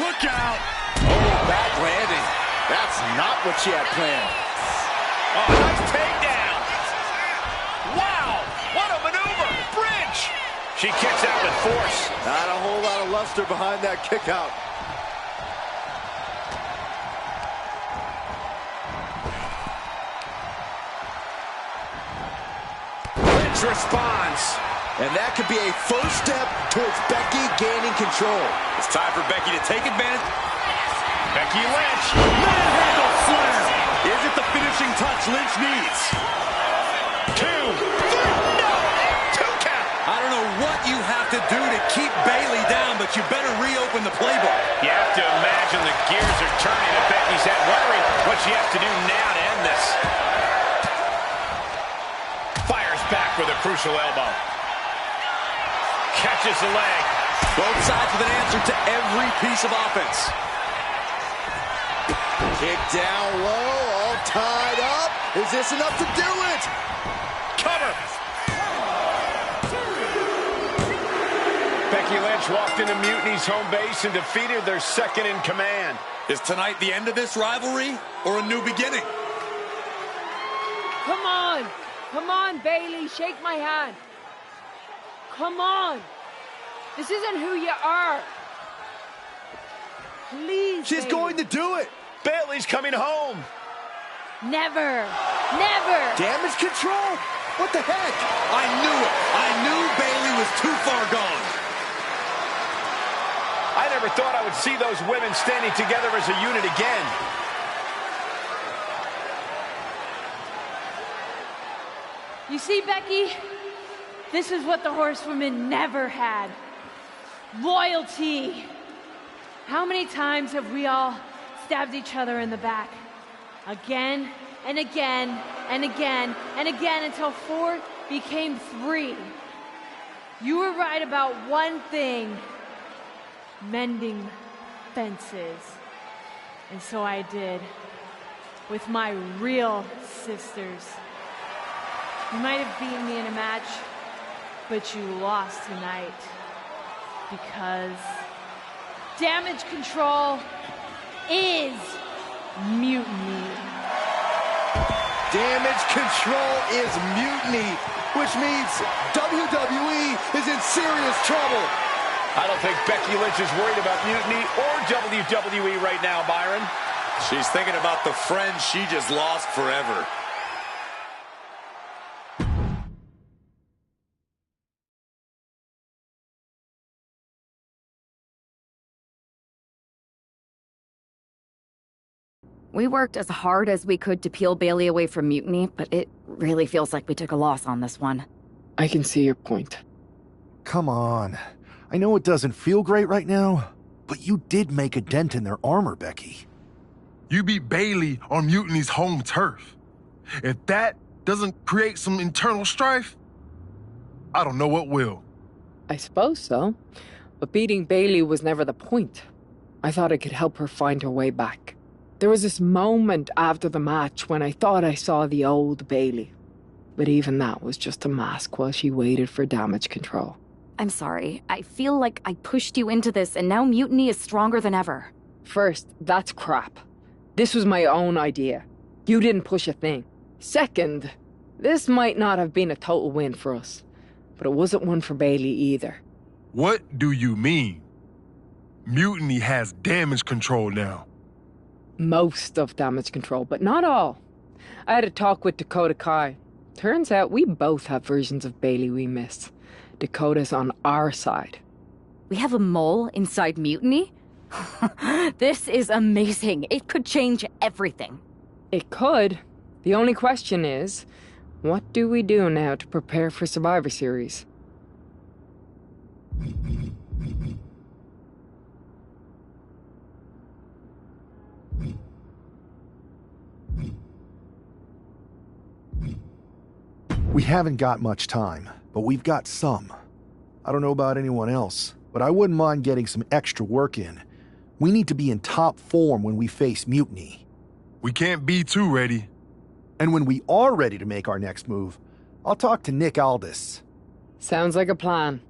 Look out! Oh, back landing. That's not what she had planned. Oh, nice takedown. Wow, what a maneuver. Bridge. She kicks out with force. Not a whole lot of luster behind that kick out. Lynch responds. And that could be a first step towards Becky gaining control. It's time for Becky to take advantage. Becky Lynch. Manhandle slam. Is it the finishing touch Lynch needs? 2, 3, no, and 2 count. I don't know what you have to do to keep Bayley down, but you better reopen the playbook. You have to imagine the gears are turning at Becky's head, wondering what she has to do now to end this. crucial elbow. Catches the leg. Both sides with an answer to every piece of offense. Kick down low, all tied up. Is this enough to do it? Cover. Becky Lynch walked into Mutiny's home base and defeated their second in command. Is tonight the end of this rivalry or a new beginning? Come on. Come on, Bayley. Shake my hand. Come on. This isn't who you are. Please, She's going to do it. Bayley's coming home. Never. Never. Damage control? What the heck? I knew it. I knew Bayley was too far gone. I never thought I would see those women standing together as a unit again. You see, Becky? This is what the Horsewomen never had. Loyalty. How many times have we all stabbed each other in the back? Again and again and again and again until 4 became 3. You were right about one thing. Mending fences. And so I did. With my real sisters. You might have beaten me in a match, but you lost tonight. Because damage control is mutiny. Damage control is mutiny, which means WWE is in serious trouble. I don't think Becky Lynch is worried about mutiny or WWE right now, Byron. She's thinking about the friend she just lost forever. We worked as hard as we could to peel Bayley away from Mutiny, but it really feels like we took a loss on this one. I can see your point. Come on. I know it doesn't feel great right now, but you did make a dent in their armor, Becky. You beat Bayley on Mutiny's home turf. If that doesn't create some internal strife, I don't know what will. I suppose so. But beating Bayley was never the point. I thought I could help her find her way back. There was this moment after the match when I thought I saw the old Bayley. But even that was just a mask while she waited for damage control. I'm sorry. I feel like I pushed you into this, and now Mutiny is stronger than ever. First, that's crap. This was my own idea. You didn't push a thing. Second, this might not have been a total win for us. But it wasn't one for Bayley either. What do you mean? Mutiny has damage control now. Most of damage control, but not all. I had a talk with Dakota Kai. Turns out we both have versions of Bayley we miss. Dakota's on our side. We have a mole inside Mutiny? This is amazing. It could change everything. It could. The only question is, what do we do now to prepare for Survivor Series? We haven't got much time, but we've got some. I don't know about anyone else, but I wouldn't mind getting some extra work in. We need to be in top form when we face Mutiny. We can't be too ready. And when we are ready to make our next move, I'll talk to Nick Aldis. Sounds like a plan.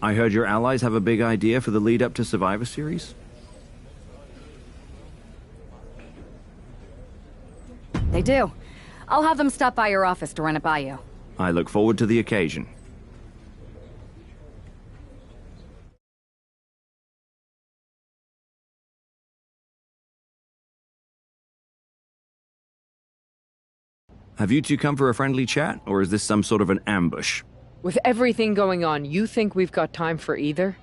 I heard your allies have a big idea for the lead up to Survivor Series? They do. I'll have them stop by your office to run it by you. I look forward to the occasion. Have you two come for a friendly chat, or is this some sort of an ambush? With everything going on, you think we've got time for either?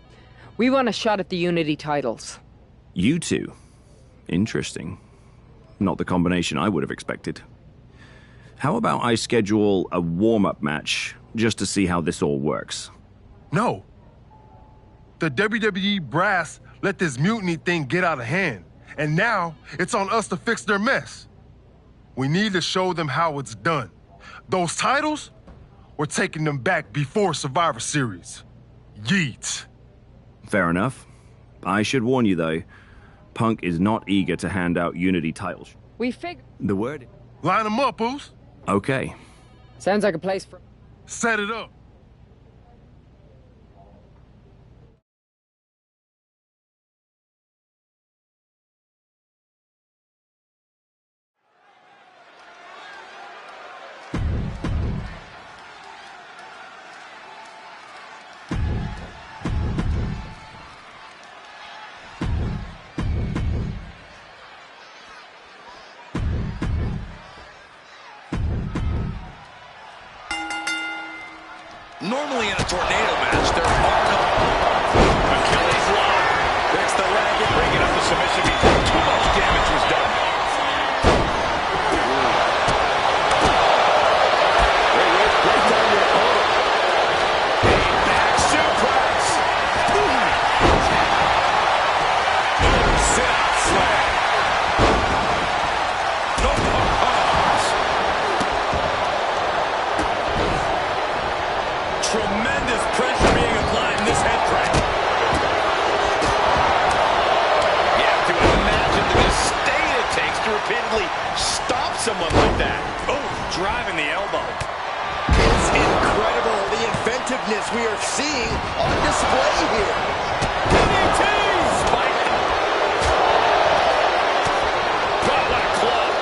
We want a shot at the Unity titles. You two? Interesting. Not the combination I would have expected. How about I schedule a warm-up match, just to see how this all works? No. The WWE brass let this mutiny thing get out of hand, and now it's on us to fix their mess. We need to show them how it's done. Those titles, we're taking them back before Survivor Series. Yeet. Fair enough. I should warn you, though, Punk is not eager to hand out Unity titles. We figured... The word? Line them up, Oos. Okay. Sounds like a place for... Set it up. Normally in a tornado match, there are no... Achilles lock. There's the leg and bringing up the submission before too much damage was done. Break down your opponent. A back suplex. Sit-out slam. No pause. Tremendous pressure being applied in this head crank. You have to imagine the disdain it takes to repeatedly stop someone like that. Oh, driving the elbow. It's incredible the inventiveness we are seeing on display here. DDT! Spike. God, what a club.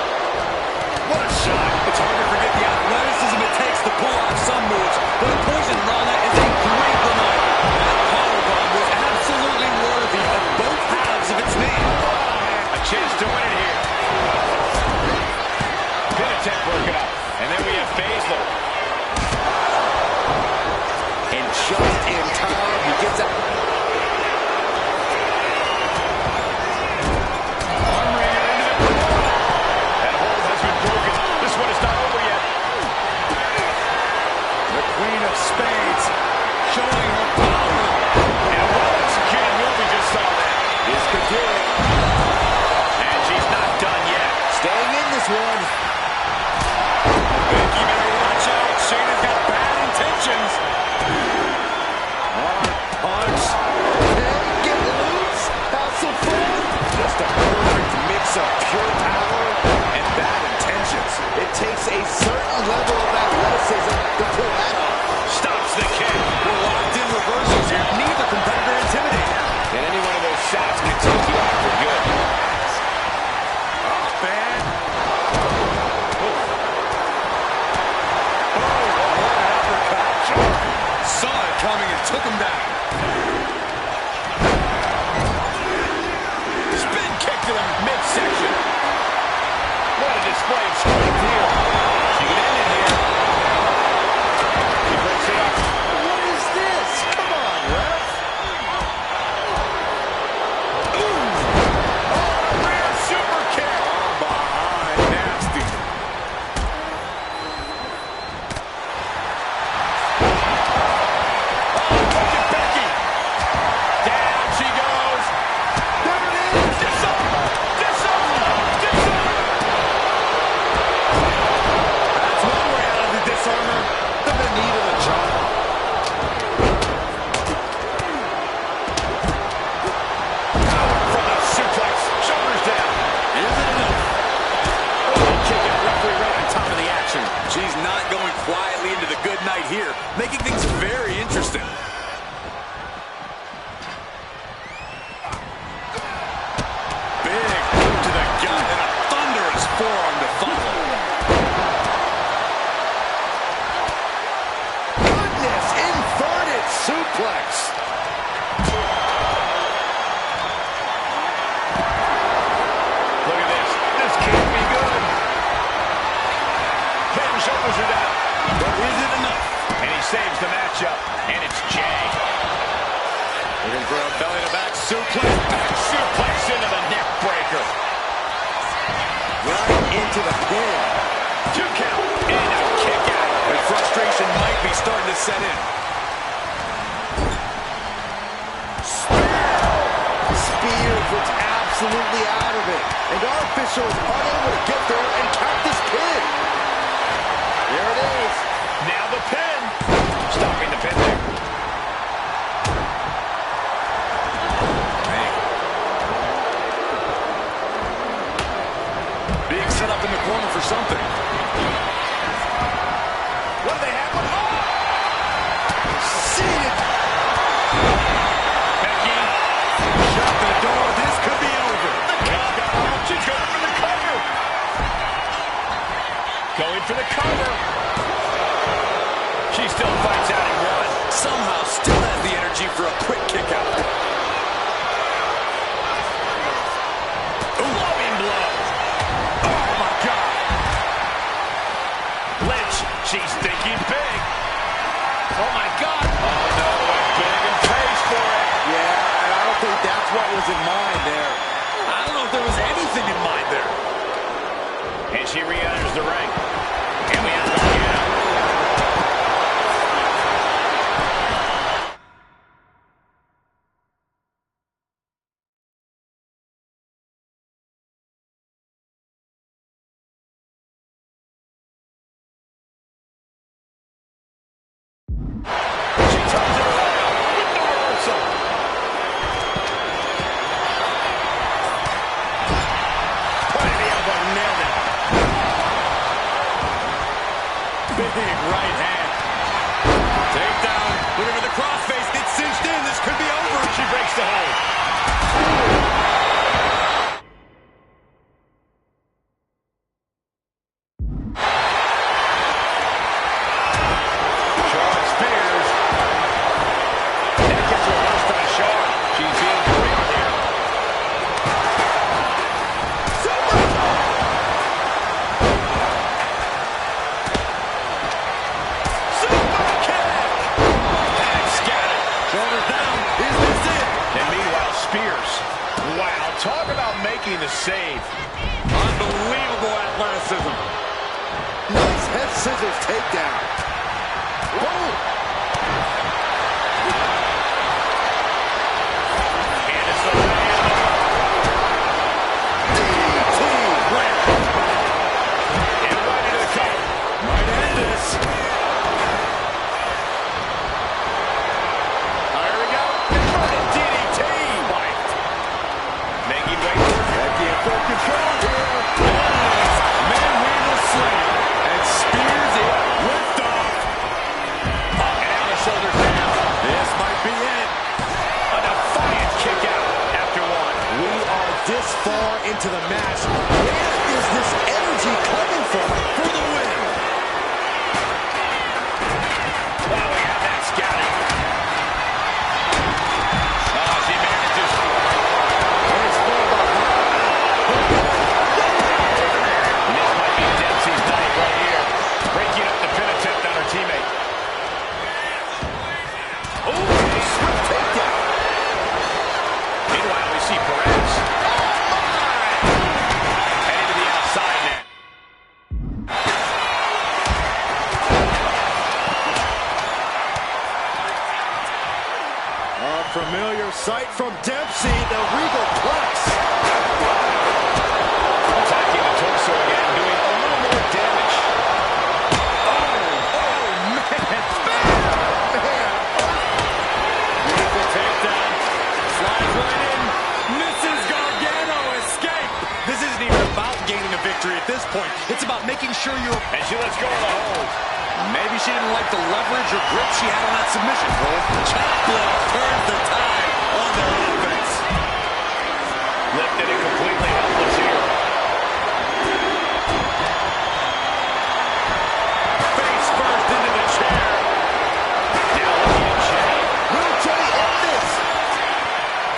What a shot. It's hard to forget the athleticism it takes to pull off some moves, but a Poison Rana is a great reminder. That powerbomb was absolutely worthy of both halves of its name. A chance to win it here. Pin attempt broken up. And then we have Baszler. And just in time, he gets out. Armringer into the corner. That hold has been broken. This one is not over yet. The Queen of Spades showing her power. And a well-executed move we just saw there. This could do it. And she's not done yet. Staying in this one. Becky better watch out. Shayna's got bad intentions. Punch. And get loose. Have some fun. Just a perfect mix of pure power and bad intentions. It takes a certain level of athleticism to pull that off. Stops the kick. We're locked in reversals here. Neither competitor intimidated. And any one of those shots can take you out for good. Oh, man. Oh, what an uppercut. Saw it coming and took him down. Spin kick to the midsection. What a display of strength here. She can end it here. She breaks it up. What is this? Come on, ref. Ooh. Oh, rear super kick. Behind. Nasty. Oh, look at Becky. Down she goes. There it is. Disarm. Disarm. Disarm. That's one way out of the disarmer. The knee to the jaw. Power from the suplex. Shoulders down. Is it enough? Oh, kick out. Referee right on top of the action. She's not going quietly into the good night here, making things very interesting. slams her down. But is it enough? And he saves the matchup, and it's Jay. Looking for a belly-to-back suplex. Back suplex into the neck breaker. Right into the pin. 2 count and a kick out. And frustration might be starting to set in. Spears looks absolutely out of it. And our official is unable to get there and count this pin. There it is. Now the pin. Stopping the pin there. Being set up in the corner for something. What do they have? Seated. Becky. Shut the door. This could be over. She's going for the cover. Going for the cover. She still fights out in 1. Somehow still has the energy for a quick kick out. Loving blow. Oh my God. Lynch, she's thinking big. Oh my God. Oh no, went big and pays for it. Yeah, and I don't think that's what was in mind there. I don't know if there was anything in mind there. And she re-enters the ring. And we have Gargano. She turns it around with the reversal. Putting the elbow, nailed it. Big right hand. Takedown. Looking for the crossface. It's cinched in. This could be over. She breaks the hold. Charlotte Spears. And it gets reversed on Charlotte. She's being grilled here. Super kick. And scattered. Shoulders down. Is this it? And meanwhile, Spears. Wow, talk about making the save. Unbelievable athleticism. Nice head scissors takedown. Whoa. And it's the DDT. And right into the cover. Might end this. Here we go. And DDT. Fight. Making way for Becky in full control here. Nice manhandle slam. And Spears it. Lift off. Up and out the shoulders down. This might be it. A defiant kick out after 1. We are this far into the match. Where is this energy coming from? For the win. Wow, we have that scouting. Oh, she manages. And this might be Dempsey's night right here. Breaking up the pin attempt on her teammate. Oh, swift takedown. Meanwhile, we see Perez. Heading to the outside now. A familiar sight from Dempsey, the Regal Plex. Attacking the torso again, doing a little more damage. Beautiful takedown. Slides right in. Mrs. Gargano escape. This isn't even about gaining a victory at this point. It's about making sure you're... And she lets go of the hold. Maybe she didn't like the leverage or grip she had on that submission. Chop block turns the tide on their offense. Lifted and completely helpless here. Face first into the chair. Now looking at Jay. Will Jay end this?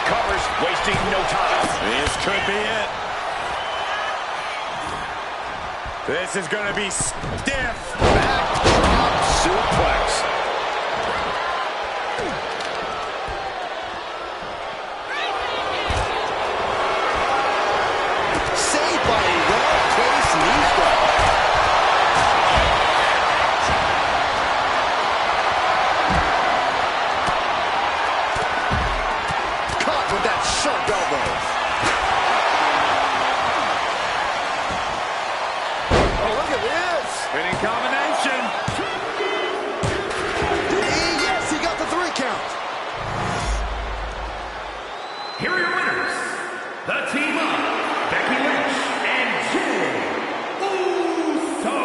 Covers, wasting no time. This could be it. This is going to be stiff. Backdrop suplex. Saved by a well-placed knee strike. Caught with that sharp elbow. Oh, look at this. Spinning combination. Yes, he got the 3 count. Here are your winners, the team of Becky Lynch and Jey Uso.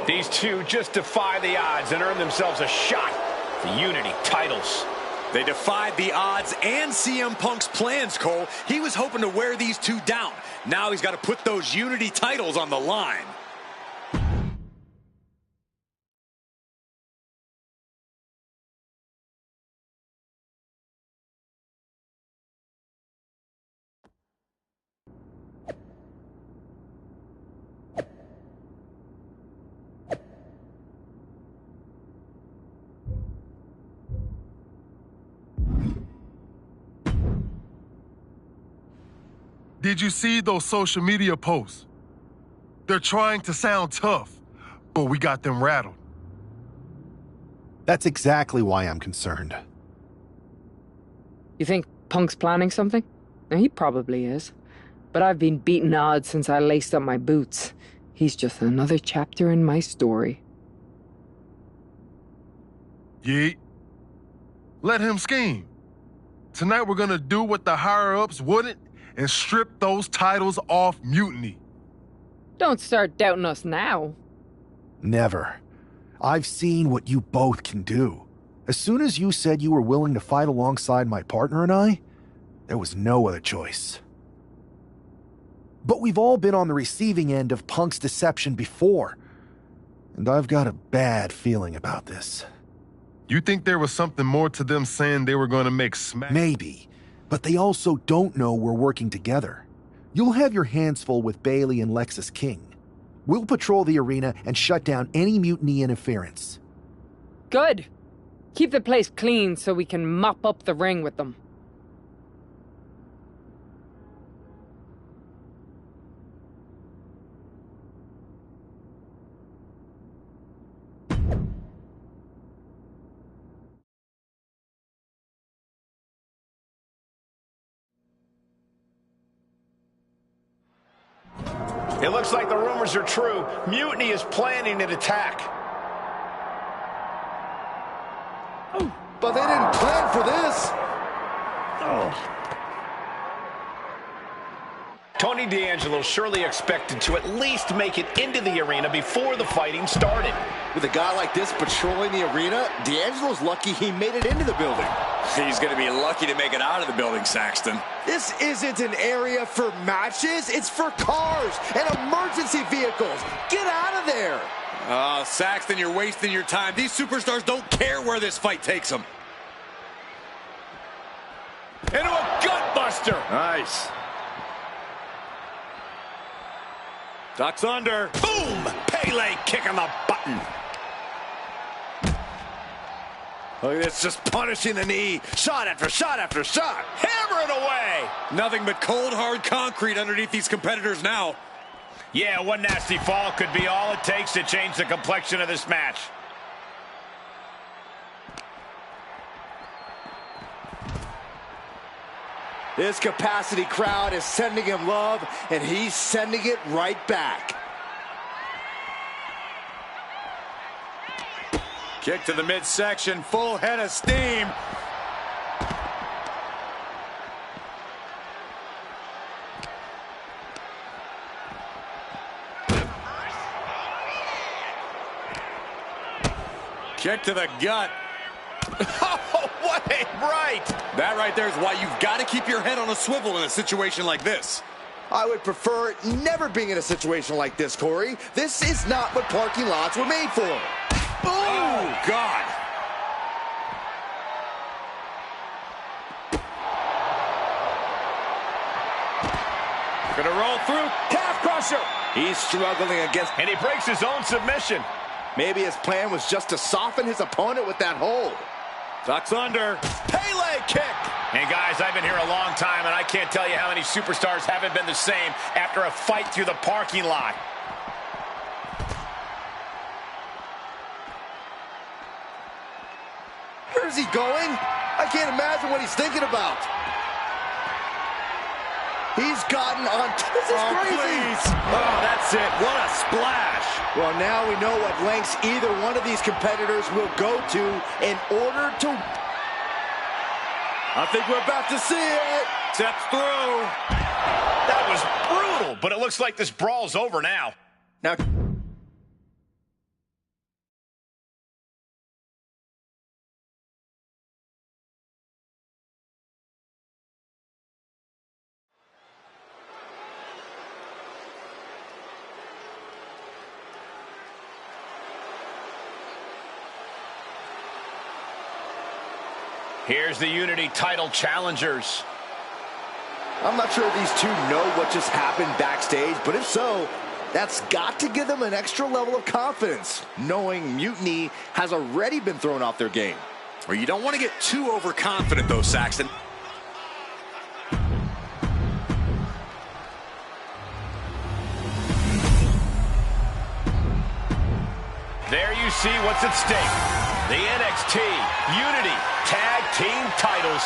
These two just defy the odds and earn themselves a shot at the Unity titles. They defied the odds and CM Punk's plans, Cole. He was hoping to wear these two down. Now he's got to put those Unity titles on the line. Did you see those social media posts? They're trying to sound tough, but we got them rattled. That's exactly why I'm concerned. You think Punk's planning something? He probably is. But I've been beating odds since I laced up my boots. He's just another chapter in my story. Yeet. Let him scheme. Tonight we're gonna do what the higher-ups wouldn't and strip those titles off Mutiny. Don't start doubting us now. Never. I've seen what you both can do. As soon as you said you were willing to fight alongside my partner and I, there was no other choice. But we've all been on the receiving end of Punk's deception before, and I've got a bad feeling about this. You think there was something more to them saying they were going to make smack? Maybe, but they also don't know we're working together. You'll have your hands full with Bayley and Lexis King. We'll patrol the arena and shut down any Mutiny interference. Good. Keep the place clean so we can mop up the ring with them. It looks like the rumors are true. Mutiny is planning an attack. But they didn't plan for this. Tony D'Angelo surely expected to at least make it into the arena before the fighting started. With a guy like this patrolling the arena, D'Angelo's lucky he made it into the building. He's going to be lucky to make it out of the building, Saxton. This isn't an area for matches. It's for cars and emergency vehicles. Get out of there. Saxton, you're wasting your time. These superstars don't care where this fight takes them. Into a gut buster. Nice. Ducks under. Boom! Pele kicking the button. Look at this, just punishing the knee. Shot after shot after shot. Hammer it away. Nothing but cold, hard concrete underneath these competitors now. Yeah, one nasty fall could be all it takes to change the complexion of this match. This capacity crowd is sending him love, and he's sending it right back. Kick to the midsection, full head of steam. Kick to the gut. Oh, what a right! That right there is why you've got to keep your head on a swivel in a situation like this. I would prefer never being in a situation like this, Corey. This is not what parking lots were made for. Oh, God. Gonna roll through. Calf crusher. He's struggling against... And he breaks his own submission. Maybe his plan was just to soften his opponent with that hold. Tucks under. Pele kick. And guys, I've been here a long time, and I can't tell you how many superstars haven't been the same after a fight through the parking lot. Where's he going? I can't imagine what he's thinking about. He's gotten on... This is crazy. Please. Oh, that's it. What a splash. Well, now we know what lengths either one of these competitors will go to in order to... I think we're about to see it. Steps through. That was brutal, but it looks like this brawl's over now. Now... Here's the Unity title challengers. I'm not sure these two know what just happened backstage, but if so, that's got to give them an extra level of confidence, knowing Mutiny has already been thrown off their game. Well, you don't want to get too overconfident, though, Saxton. There you see what's at stake. The NXT Unity Tag Team titles.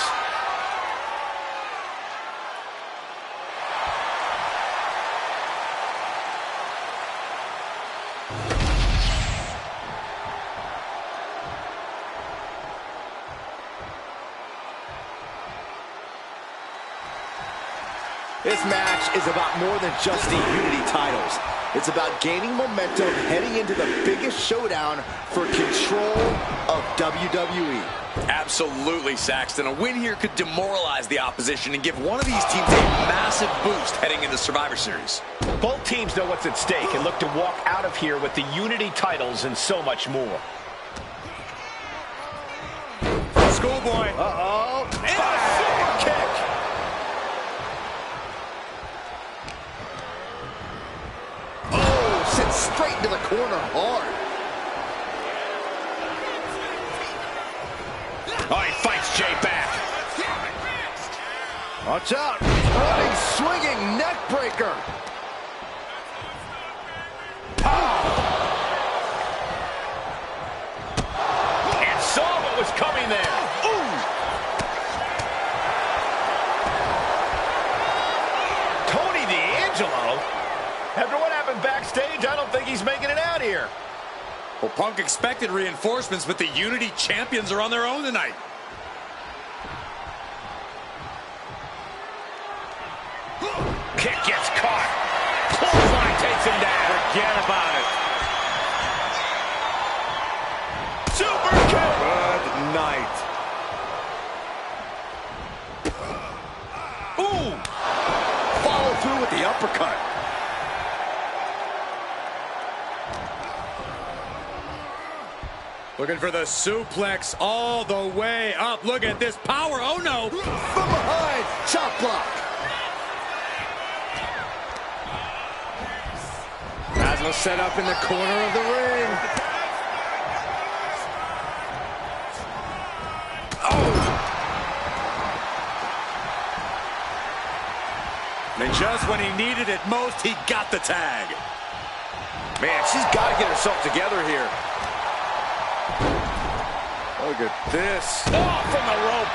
This match is about more than just the Unity titles. It's about gaining momentum heading into the biggest showdown for control of WWE. Absolutely, Saxton. A win here could demoralize the opposition and give one of these teams a massive boost heading into Survivor Series. Both teams know what's at stake and look to walk out of here with the Unity titles and so much more. Schoolboy. Uh-oh. And a super kick. Sent straight into the corner hard. Oh, he fights Jay back. Watch out. Running, swinging neck breaker. And saw what was coming there. Ooh. Tony D'Angelo. After what happened backstage, I don't think he's making it out here. Well, Punk expected reinforcements, but the Unity champions are on their own tonight. Kick gets caught. Clothesline takes him down. Forget about it. Super kick. Good night. Ooh. Follow through with the uppercut. Looking for the suplex all the way up. Look at this power. Oh, no. From behind. Chop block. Laszlo set up in the corner of the ring. And just when he needed it most, he got the tag. Man, she's got to get herself together here. Look at this. Oh, from the rope.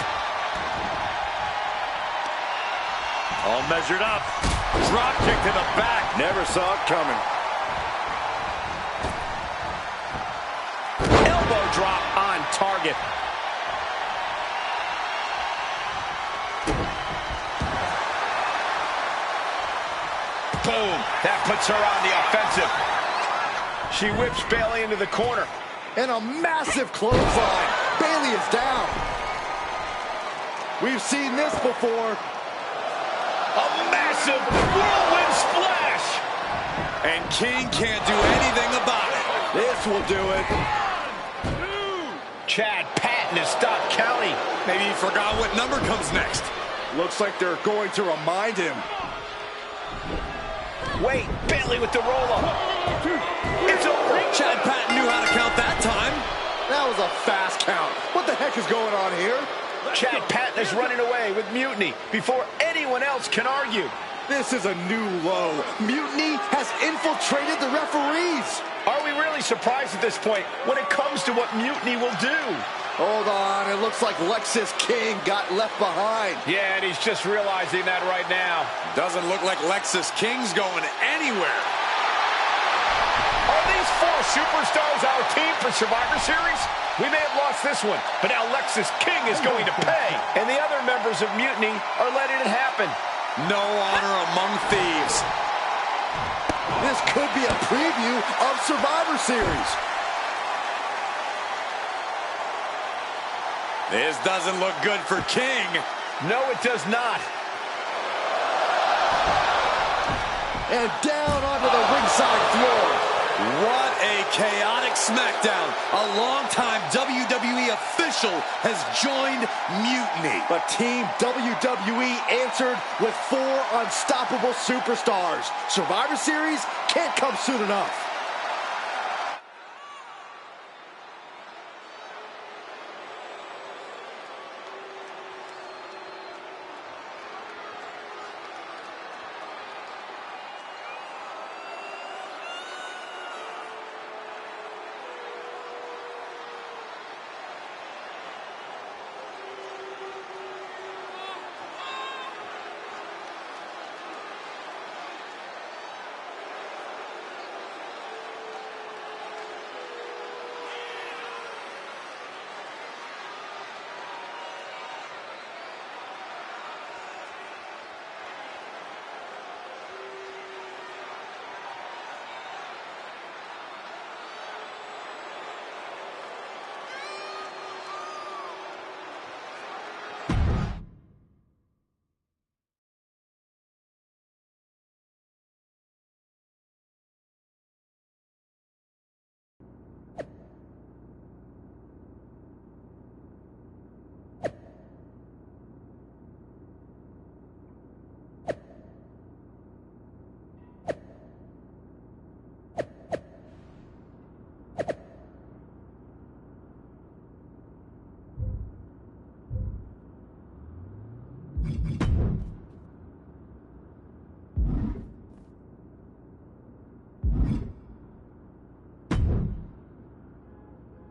All measured up. Drop kick to the back. Never saw it coming. Elbow drop on target. Boom. That puts her on the offensive. She whips Bayley into the corner. And a massive clothesline. Bayley is down. We've seen this before. A massive whirlwind splash. And King can't do anything about it. This will do it. Chad Patton has stopped counting. Maybe he forgot what number comes next. Looks like they're going to remind him. Wait, Bayley with the roll-up. It's over. Chad Patton knew how to count that time. That was a fast count. What the heck is going on here? Chad Patton is running away with Mutiny before anyone else can argue. This is a new low. Mutiny has infiltrated the referees. Are we really surprised at this point when it comes to what Mutiny will do? Hold on, it looks like Lexis King got left behind. Yeah, and he's just realizing that right now. Doesn't look like Lexis King's going anywhere. Are these four superstars our team for Survivor Series? We may have lost this one, but now Lexis King is going to pay. And the other members of Mutiny are letting it happen. No honor among thieves. This could be a preview of Survivor Series. This doesn't look good for King. No, it does not. And down onto the ringside floor. What a chaotic SmackDown. A longtime WWE official has joined Mutiny. But Team WWE answered with 4 unstoppable superstars. Survivor Series can't come soon enough.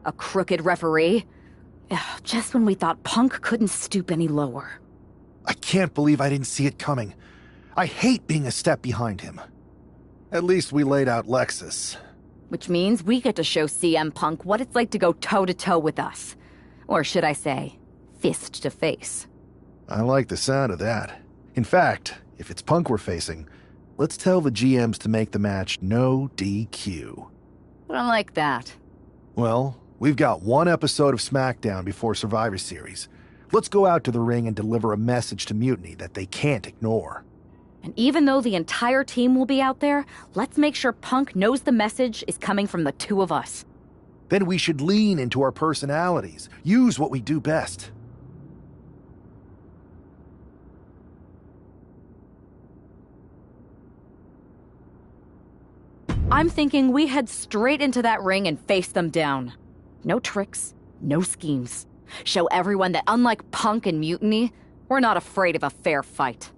A crooked referee? Ugh, just when we thought Punk couldn't stoop any lower. I can't believe I didn't see it coming. I hate being a step behind him. At least we laid out Lexis. Which means we get to show CM Punk what it's like to go toe-to-toe with us. Or should I say, fist to face. I like the sound of that. In fact, if it's Punk we're facing, let's tell the GMs to make the match no DQ. I don't like that. Well, we've got one episode of SmackDown before Survivor Series. Let's go out to the ring and deliver a message to Mutiny that they can't ignore. And even though the entire team will be out there, let's make sure Punk knows the message is coming from the two of us. Then we should lean into our personalities, use what we do best. I'm thinking we head straight into that ring and face them down. No tricks, no schemes. Show everyone that unlike Punk and Mutiny, we're not afraid of a fair fight.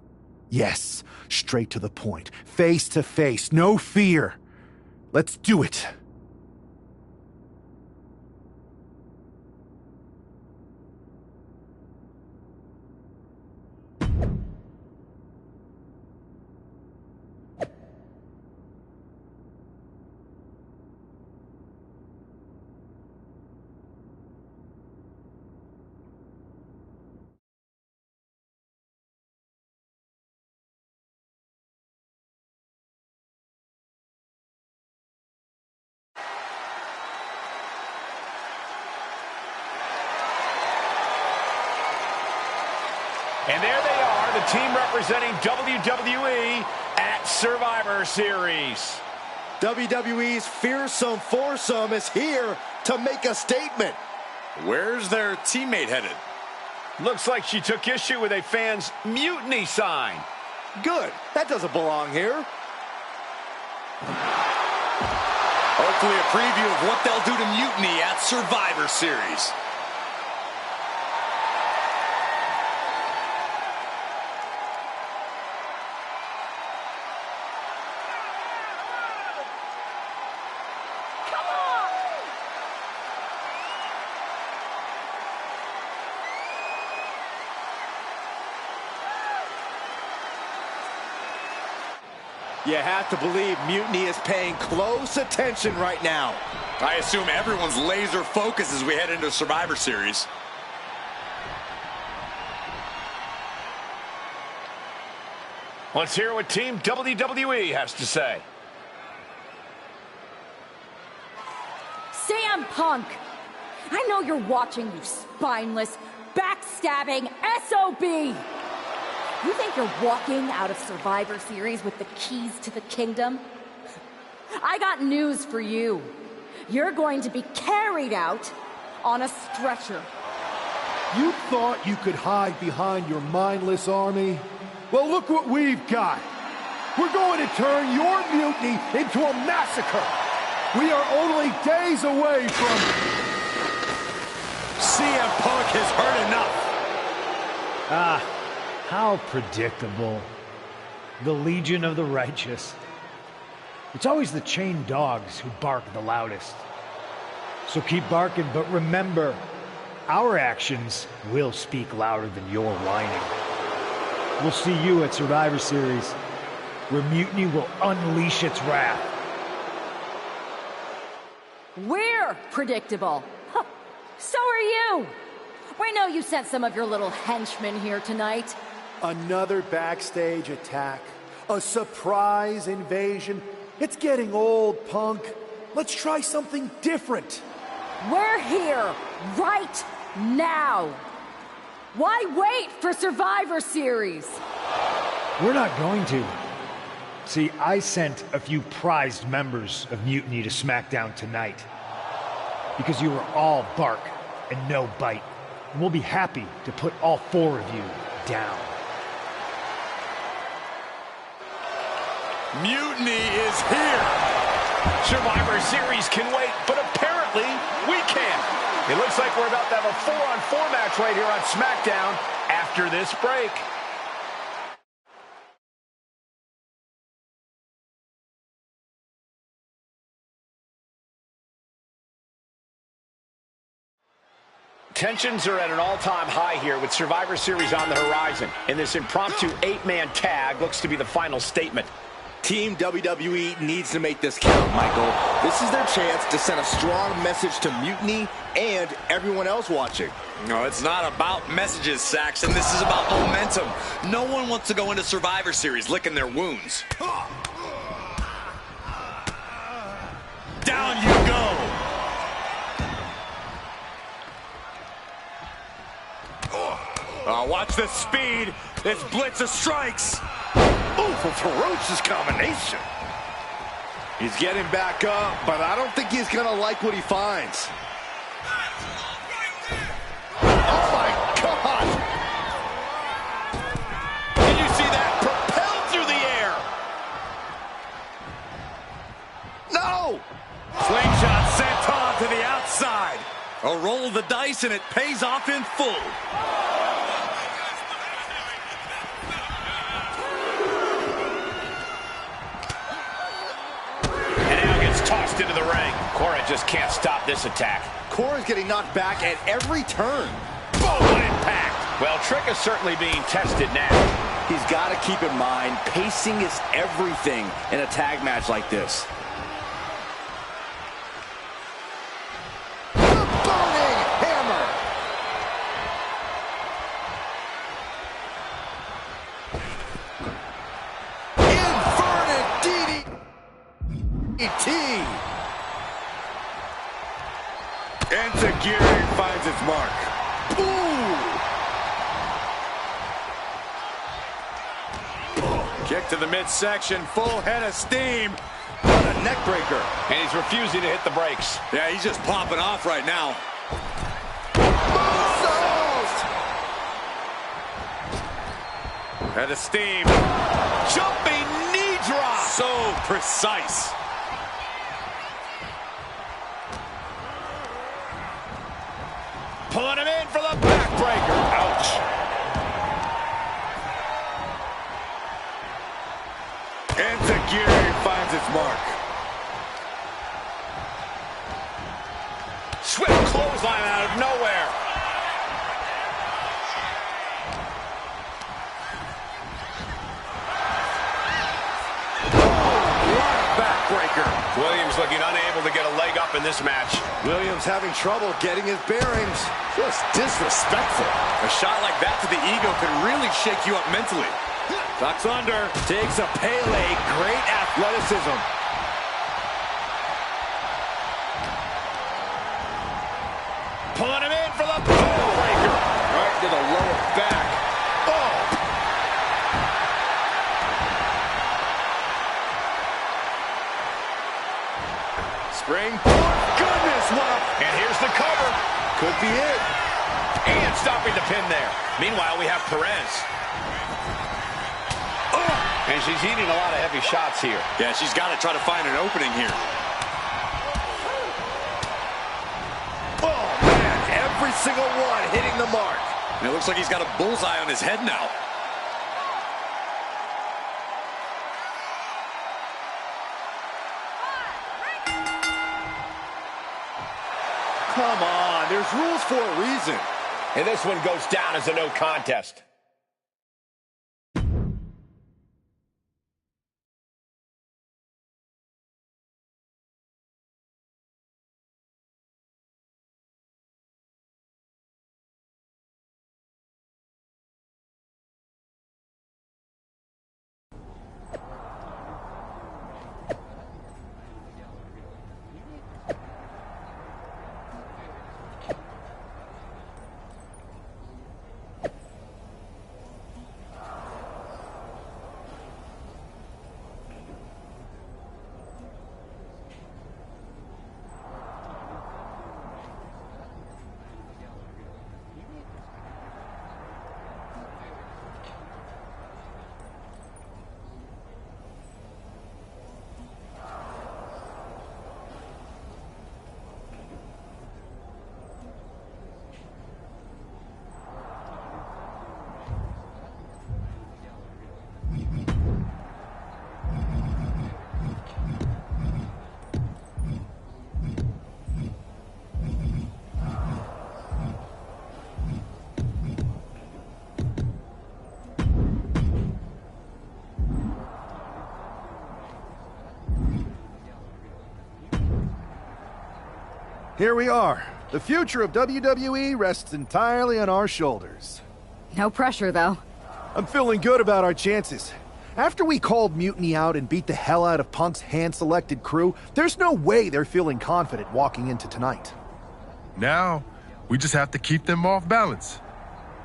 Yes, straight to the point. Face to face, no fear. Let's do it. And there they are, the team representing WWE at Survivor Series. WWE's fearsome foursome is here to make a statement. Where's their teammate headed? Looks like she took issue with a fan's mutiny sign. Good. That doesn't belong here. Hopefully a preview of what they'll do to Mutiny at Survivor Series. You have to believe Mutiny is paying close attention right now. I assume everyone's laser focus as we head into Survivor Series. Let's hear what Team WWE has to say. CM Punk! I know you're watching, you spineless, backstabbing SOB! You think you're walking out of Survivor Series with the keys to the kingdom? I got news for you. You're going to be carried out on a stretcher. You thought you could hide behind your mindless army? Well, look what we've got. We're going to turn your mutiny into a massacre. We are only days away from... CM Punk has heard enough. How predictable. The Legion of the Righteous. It's always the chained dogs who bark the loudest. So keep barking, but remember, our actions will speak louder than your whining. We'll see you at Survivor Series, where Mutiny will unleash its wrath. We're predictable. Huh. So are you. We know you sent some of your little henchmen here tonight. Another backstage attack. A surprise invasion. It's getting old, Punk. Let's try something different. We're here right now. Why wait for Survivor Series? We're not going to. See, I sent a few prized members of Mutiny to SmackDown tonight. Because you were all bark and no bite. And we'll be happy to put all 4 of you down. Mutiny is here. Survivor Series can wait, but apparently we can't. It looks like we're about to have a 4-on-4 match right here on SmackDown after this break. Tensions are at an all-time high here with Survivor Series on the horizon. And this impromptu 8-man tag looks to be the final statement. Team WWE needs to make this count, Michael. This is their chance to send a strong message to Mutiny and everyone else watching. No, it's not about messages, Saxon. This is about momentum. No one wants to go into Survivor Series licking their wounds. Down you go. Watch the speed. This blitz of strikes. Ooh, a ferocious combination. He's getting back up, but I don't think he's going to like what he finds. Oh, my God. Did you see that? Propelled through the air. No! Slingshot sent on to the outside. A roll of the dice, and it pays off in full. Tossed into the ring. Cora just can't stop this attack. Cora's getting knocked back at every turn. Boom! Impact. Well, Trick is certainly being tested now. He's got to keep in mind, pacing is everything in a tag match like this. The burning hammer. Inverted DDT. Enziguri finds its mark. Ooh! Kick to the midsection, full head of steam. What a neck breaker. And he's refusing to hit the brakes. Yeah, he's just popping off right now. Head of steam. Jumping knee drop. So precise. Pulling him in for the backbreaker. Ouch. Enziguri finds its mark. Swift clothesline out of nowhere. Backbreaker. Williams looking unable to get a leg up in this match. Williams having trouble getting his bearings. Just disrespectful. A shot like that to the ego could really shake you up mentally. Ducks under. Takes a Pele. Great athleticism. Pulling him in for the backbreaker. Right to the lower back. Oh! Springboard. Goodness, what a... And here's the cover. Could be it. And stopping the pin there. Meanwhile, we have Perez. Oh! And she's eating a lot of heavy shots here. Yeah, she's got to try to find an opening here. Oh, man. Every single one hitting the mark. And it looks like he's got a bullseye on his head now. Come on, there's rules for a reason. And this one goes down as a no contest. Here we are. The future of WWE rests entirely on our shoulders. No pressure, though. I'm feeling good about our chances. After we called Mutiny out and beat the hell out of Punk's hand-selected crew, there's no way they're feeling confident walking into tonight. Now, we just have to keep them off balance.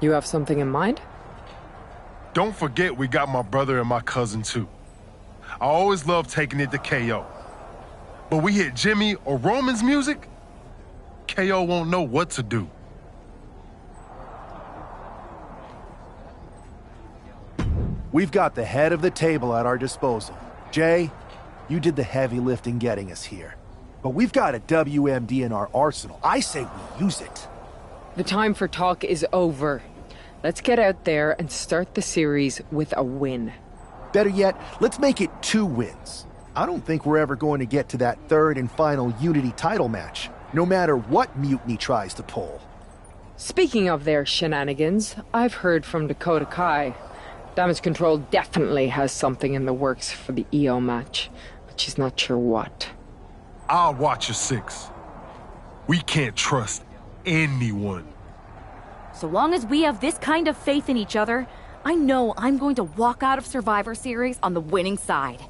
You have something in mind? Don't forget we got my brother and my cousin, too. I always love taking it to KO. But we hit Jimmy or Roman's music, KO won't know what to do. We've got the head of the table at our disposal. Jay, you did the heavy lifting getting us here. But we've got a WMD in our arsenal. I say we use it. The time for talk is over. Let's get out there and start the series with a win. Better yet, let's make it 2 wins. I don't think we're ever going to get to that third and final Unity title match, no matter what Mutiny tries to pull. Speaking of their shenanigans, I've heard from Dakota Kai. Damage Control definitely has something in the works for the EO match, but she's not sure what. I'll watch your 6. We can't trust anyone. So long as we have this kind of faith in each other, I know I'm going to walk out of Survivor Series on the winning side.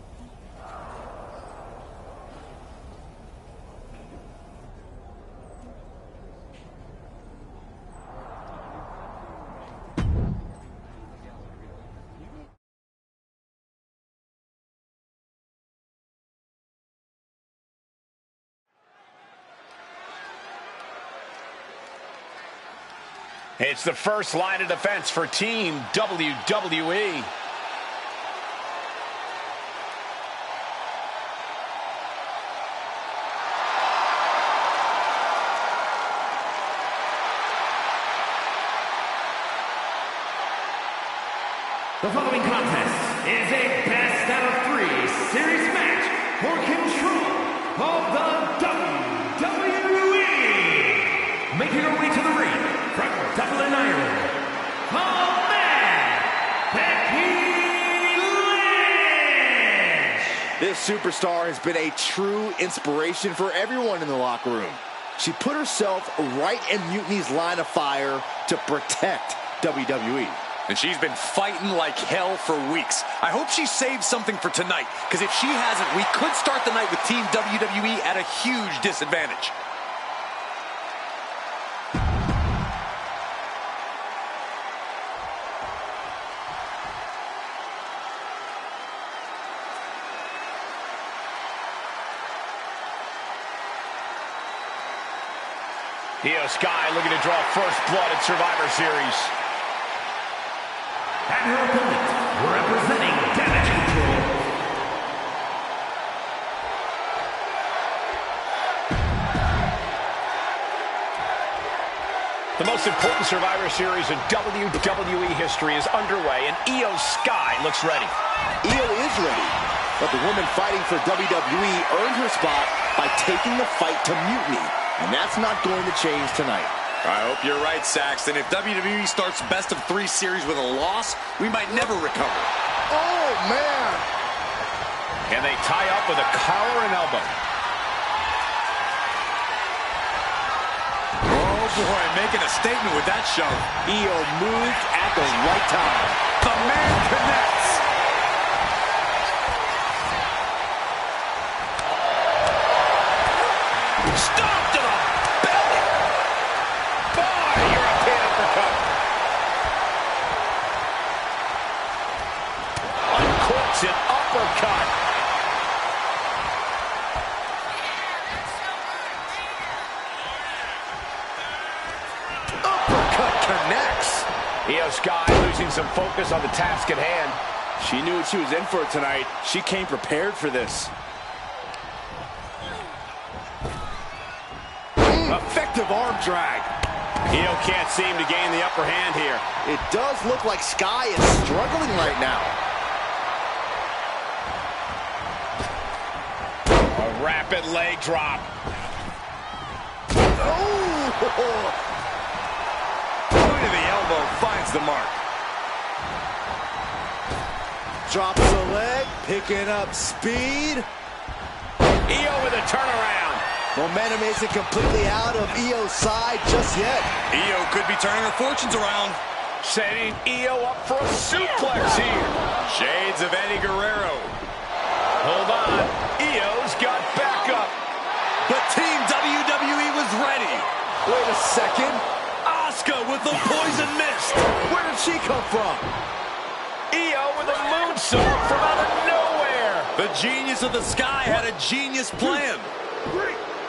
It's the first line of defense for Team WWE. The following contest is a best out of 3 series match for control of the WWE. Making her way to the ring from Dublin, Ireland, Becky Lynch. This superstar has been a true inspiration for everyone in the locker room. She put herself right in Mutiny's line of fire to protect WWE. And she's been fighting like hell for weeks. I hope she saved something for tonight, because if she hasn't, we could start the night with Team WWE at a huge disadvantage. Io Sky looking to draw first blood at Survivor Series. And her opponent, representing Damage Control. The most important Survivor Series in WWE history is underway, and Io Sky looks ready. Io is ready, but the woman fighting for WWE earned her spot by taking the fight to Mutiny, and that's not going to change tonight. I hope you're right, Saxton. If WWE starts best of 3 series with a loss, we might never recover. Oh, man! And they tie up with a collar and elbow. Oh, boy, making a statement with that shove. Io moved at the right time. The man connects. Stop to the belly. Boy, European uppercut. Uncorks it, uppercut. Uppercut connects. Io Sky losing some focus on the task at hand. She knew what she was in for tonight. She came prepared for this. Effective arm drag. Io can't seem to gain the upper hand here. It does look like Sky is struggling right now. A rapid leg drop. Oh! Point of the elbow finds the mark. Drops the leg, picking up speed. Io with a turnaround. Momentum isn't completely out of Io's side just yet. Io could be turning her fortunes around. Setting Io up for a suplex here. Shades of Eddie Guerrero. Hold on. Io's got backup. But Team WWE was ready. Wait a second. Asuka with the poison mist. Where did she come from? Io with a moonsault from out of nowhere. The genius of the Sky had a genius plan.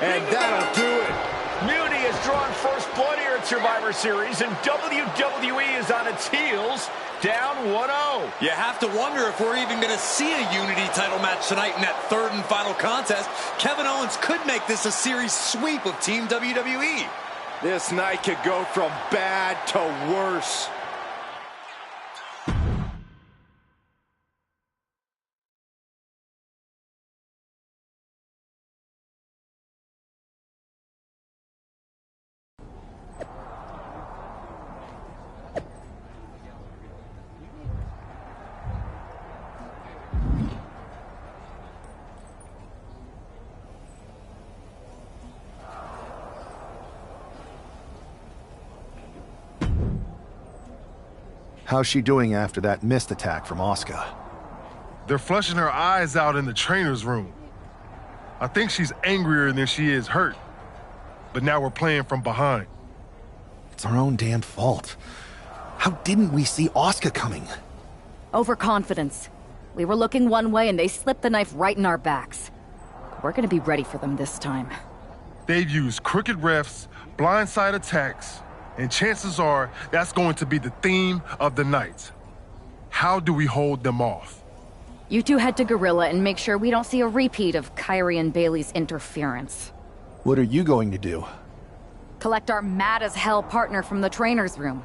And that'll do it. Mutiny has drawn first blood here at Survivor Series, and WWE is on its heels, down 1-0. You have to wonder if we're even going to see a Unity title match tonight in that third and final contest. Kevin Owens could make this a series sweep of Team WWE. This night could go from bad to worse. How's she doing after that missed attack from Asuka? They're flushing her eyes out in the trainer's room. I think she's angrier than she is hurt. But now we're playing from behind. It's our own damn fault. How didn't we see Asuka coming? Overconfidence. We were looking one way and they slipped the knife right in our backs. We're gonna be ready for them this time. They've used crooked refs, blindside attacks, and chances are that's going to be the theme of the night. How do we hold them off? You two head to Gorilla and make sure we don't see a repeat of Kyrie and Bailey's interference. What are you going to do? Collect our mad-as-hell partner from the trainer's room.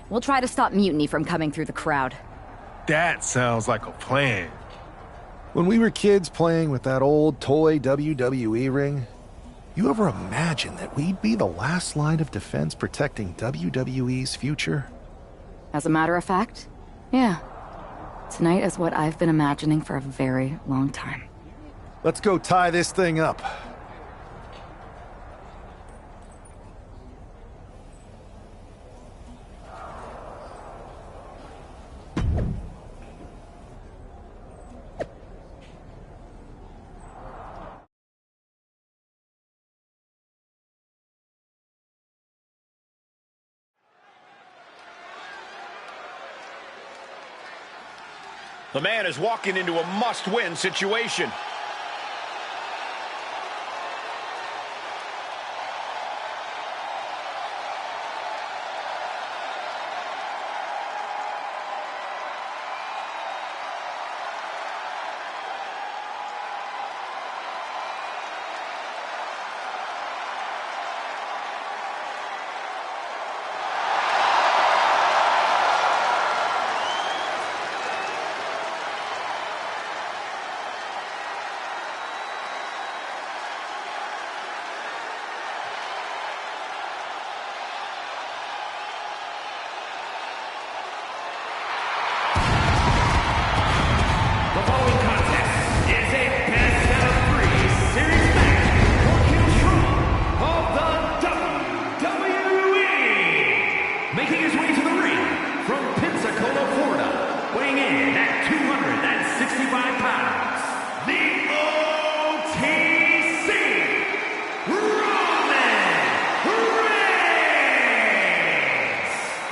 We'll try to stop Mutiny from coming through the crowd. That sounds like a plan. When we were kids playing with that old toy WWE ring, you ever imagine that we'd be the last line of defense protecting WWE's future? As a matter of fact, yeah. Tonight is what I've been imagining for a very long time. Let's go tie this thing up. The man is walking into a must-win situation.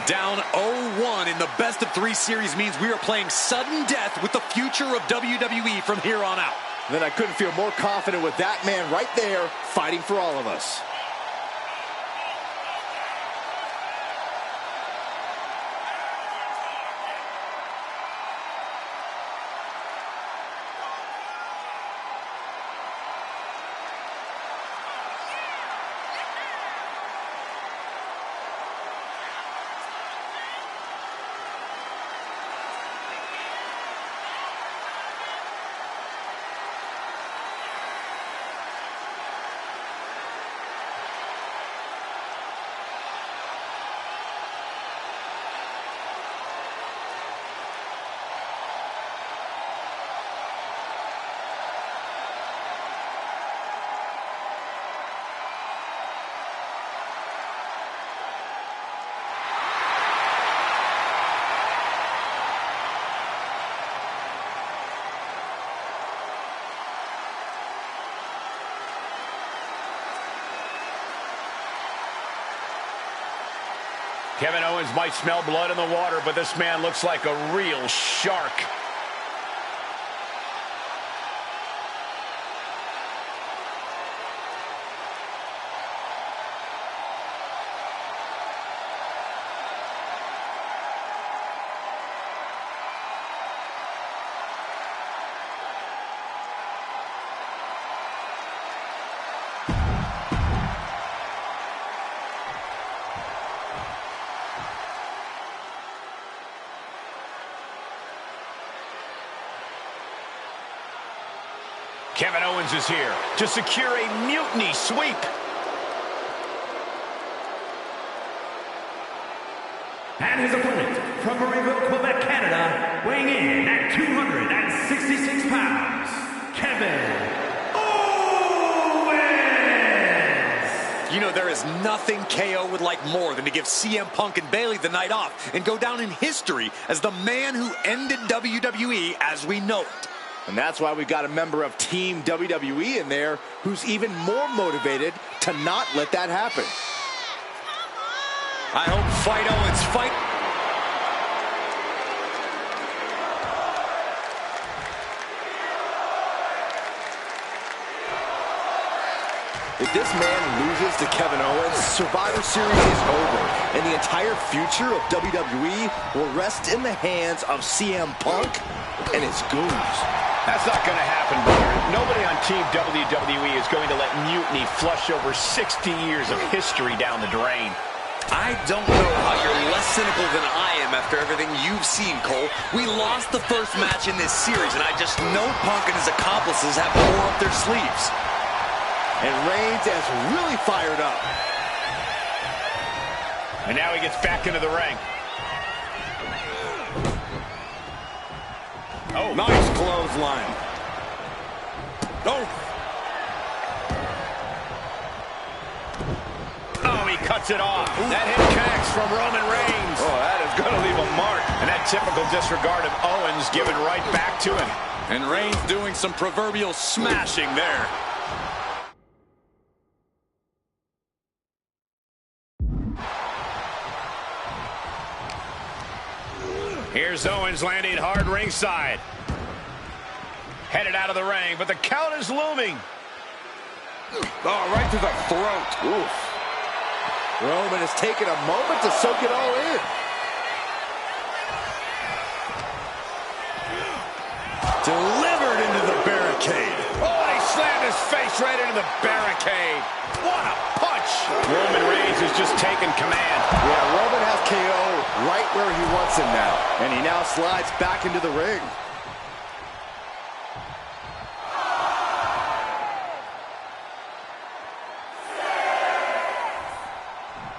Down 0-1 in the best-of-3 series means we are playing sudden death with the future of WWE from here on out. Then I couldn't feel more confident with that man right there fighting for all of us. Kevin Owens might smell blood in the water, but this man looks like a real shark. Kevin Owens is here to secure a mutiny sweep. And his opponent from Marieville, Quebec, Canada, weighing in at 266 pounds, Kevin Owens! You know, there is nothing KO would like more than to give CM Punk and Bayley the night off and go down in history as the man who ended WWE as we know it. And that's why we got a member of Team WWE in there who's even more motivated to not let that happen. I hope Fight Owens fight. If this man loses to Kevin Owens, Survivor Series is over, and the entire future of WWE will rest in the hands of CM Punk and his goons. That's not going to happen, Byron. Nobody on Team WWE is going to let mutiny flush over 60 years of history down the drain. I don't know how you're less cynical than I am after everything you've seen, Cole. We lost the first match in this series, and I just know Punk and his accomplices have more up their sleeves. And Reigns is really fired up. And now he gets back into the ring. Oh, nice clothesline. Oh. Oh, he cuts it off. Ooh. That hit connects from Roman Reigns. Oh, that is going to leave a mark. And that typical disregard of Owens given right back to him. And Reigns doing some proverbial smashing there. Here's Owens landing hard ringside. Headed out of the ring, but the count is looming. Oh, right to the throat. Oof. Roman has taken a moment to soak it all in. Delivered into the barricade. Oh, he slammed his face right into the barricade. What a punch. Roman Reigns is just taking command. Yeah, Roman has KO right where he wants him now. And he now slides back into the ring.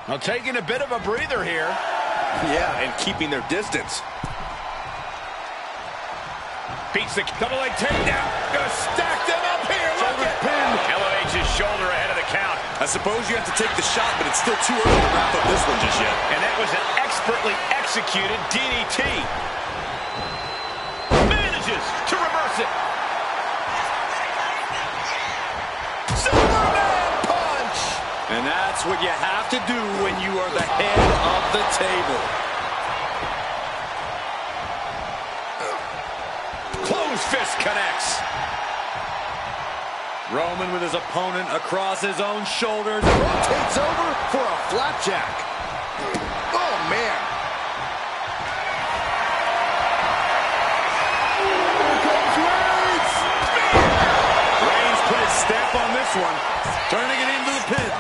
Now taking a bit of a breather here. Yeah, and keeping their distance. Beats the double leg takedown. Gonna stack them up here. Look at pin. LOH's shoulder ahead of the count. I suppose you have to take the shot, but it's still too early to wrap up this one just yet. And that was an expertly executed DDT. Manages to reverse it. Superman punch. And that's what you have to do when you are the head of the table. Closed fist connects. Roman with his opponent across his own shoulders. Rotates over for a flapjack. Oh, man. Here comes Reigns. Reigns put his stamp on this one. Turning it into the pin.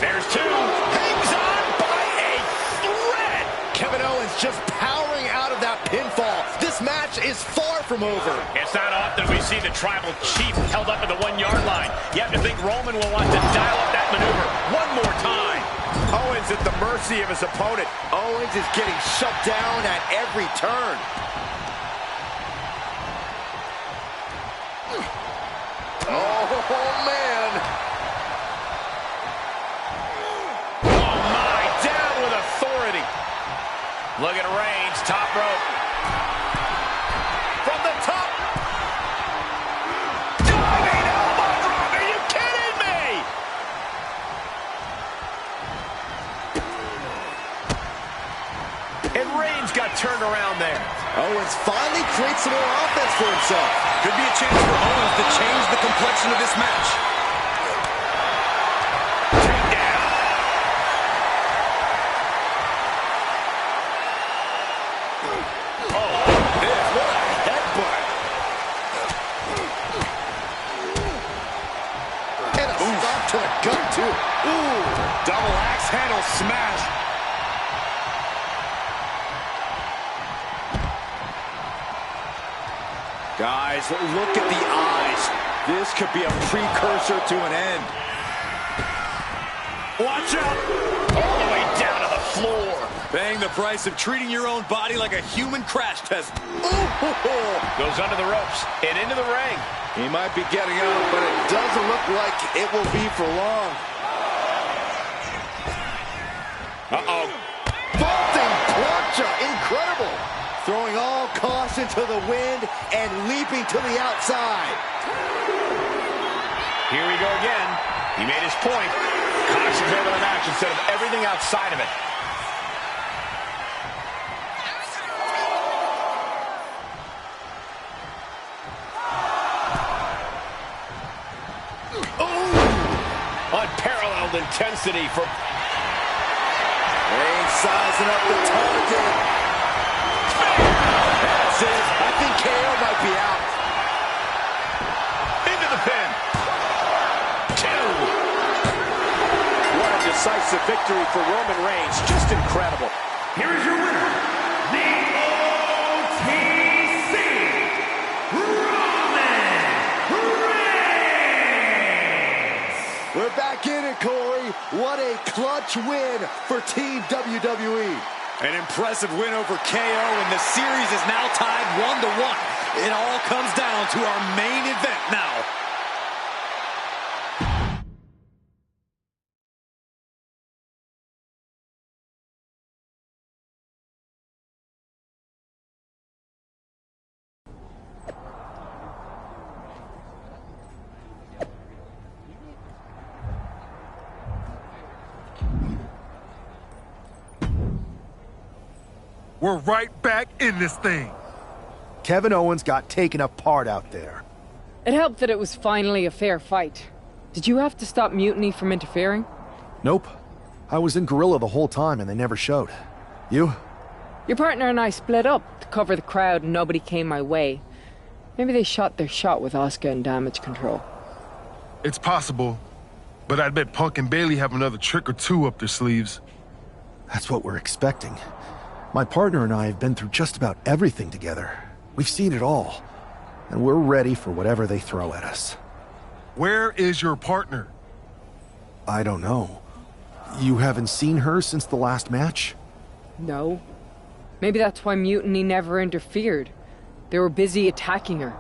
There's two. Hangs on by a thread. Kevin Owens just powering out of that pinfall. This match is far from over. It's not often we see the tribal chief held up at the 1 yard line. You have to think Roman will want to dial up that maneuver one more time. Owens at the mercy of his opponent. Owens is getting shut down at every turn. Oh, man. Oh, my. Down with authority. Look at Reigns, top rope. From the top. Diving elbow drop. Are you kidding me? And Reigns got turned around there. Owens finally creates some more offense for himself. Could be a chance for Owens to change the complexion of this match. Takedown. Oh, this, what a headbutt. And a stop to the gut, too. Ooh, double axe handle smash. Guys, look at the eyes. This could be a precursor to an end. Watch out. All the way down to the floor. Paying the price of treating your own body like a human crash test. Goes under the ropes and into the ring. He might be getting out, but it doesn't look like it will be for long. Uh-oh. Vaulting plancha, incredible. Throwing all caution to the wind and leaping to the outside. Here we go again. He made his point. Concentrate on the match instead of everything outside of it. Oh! Unparalleled intensity for... Reigns sizing up the target. That's it. I think KO might be out. Into the pin. 2. What a decisive victory for Roman Reigns. Just incredible. Here is your winner, the OTC, Roman Reigns! We're back in it, Corey. What a clutch win for Team WWE. An impressive win over KO, and the series is now tied 1-1. It all comes down to our main event now. We're right back in this thing. Kevin Owens got taken apart out there. It helped that it was finally a fair fight. Did you have to stop Mutiny from interfering? Nope. I was in Gorilla the whole time and they never showed. You? Your partner and I split up to cover the crowd and nobody came my way. Maybe they shot their shot with Asuka and Damage Control. It's possible, but I bet Punk and Bailey have another trick or two up their sleeves. That's what we're expecting. My partner and I have been through just about everything together. We've seen it all. And we're ready for whatever they throw at us. Where is your partner? I don't know. You haven't seen her since the last match? No. Maybe that's why Mutiny never interfered. They were busy attacking her.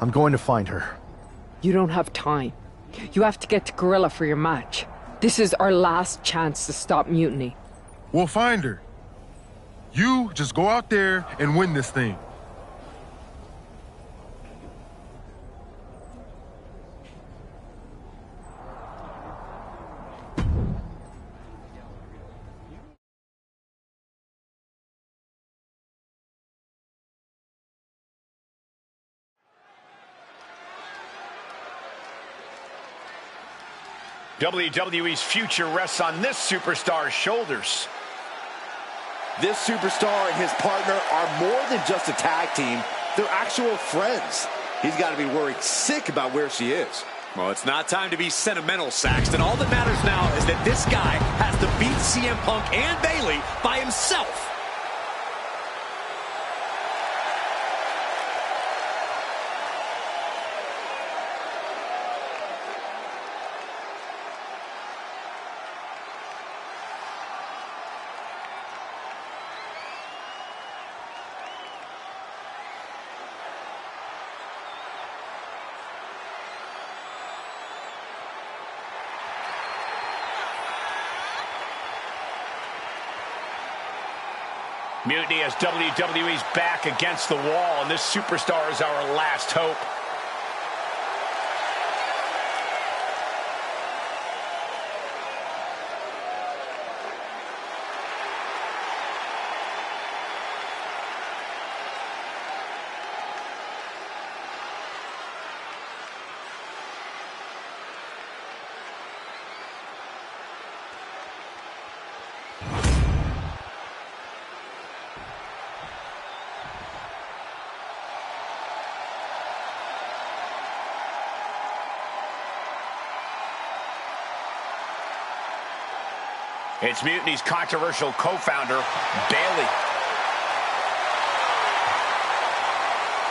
I'm going to find her. You don't have time. You have to get to Gorilla for your match. This is our last chance to stop Mutiny. We'll find her. You just go out there and win this thing. WWE's future rests on this superstar's shoulders. This superstar and his partner are more than just a tag team. They're actual friends. He's got to be worried sick about where she is. Well, it's not time to be sentimental, Saxton. All that matters now is that this guy has to beat CM Punk and Bailey by himself. Mutiny as WWE's back against the wall, and this superstar is our last hope. It's Mutiny's controversial co-founder, Bailey.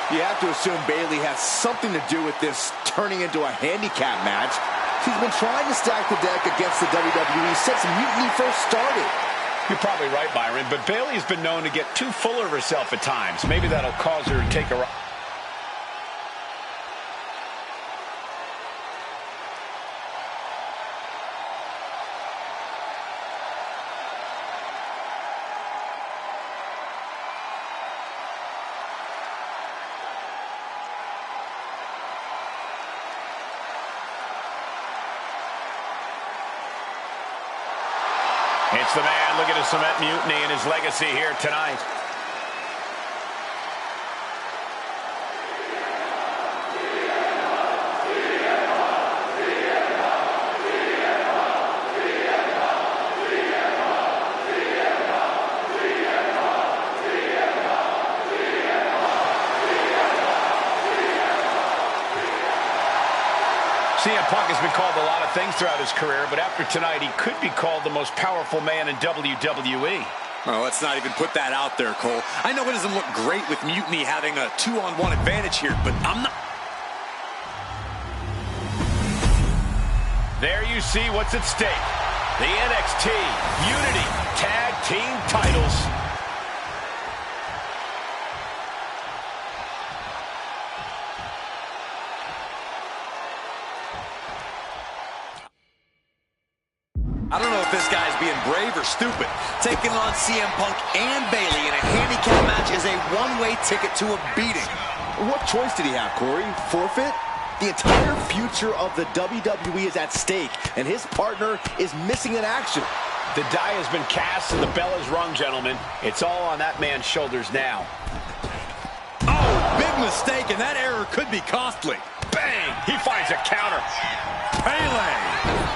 You have to assume Bailey has something to do with this turning into a handicap match. She's been trying to stack the deck against the WWE since Mutiny first started. You're probably right, Byron, but Bailey has been known to get too full of herself at times. Maybe that'll cause her to take a... It's the man looking to cement Mutiny and his legacy here tonight. CM Punk has been called a lot of things throughout his career, but after tonight, he could be called the most powerful man in WWE. Oh, let's not even put that out there, Cole. I know it doesn't look great with Mutiny having a 2-on-1 advantage here, but I'm not... There you see what's at stake. The NXT Unity Tag Team titles. I don't know if this guy's being brave or stupid. Taking on CM Punk and Bayley in a handicap match is a one-way ticket to a beating. What choice did he have, Corey? Forfeit? The entire future of the WWE is at stake, and his partner is missing in action. The die has been cast and the bell is rung, gentlemen. It's all on that man's shoulders now. Oh, big mistake, and that error could be costly. Bang! He finds a counter. Pele!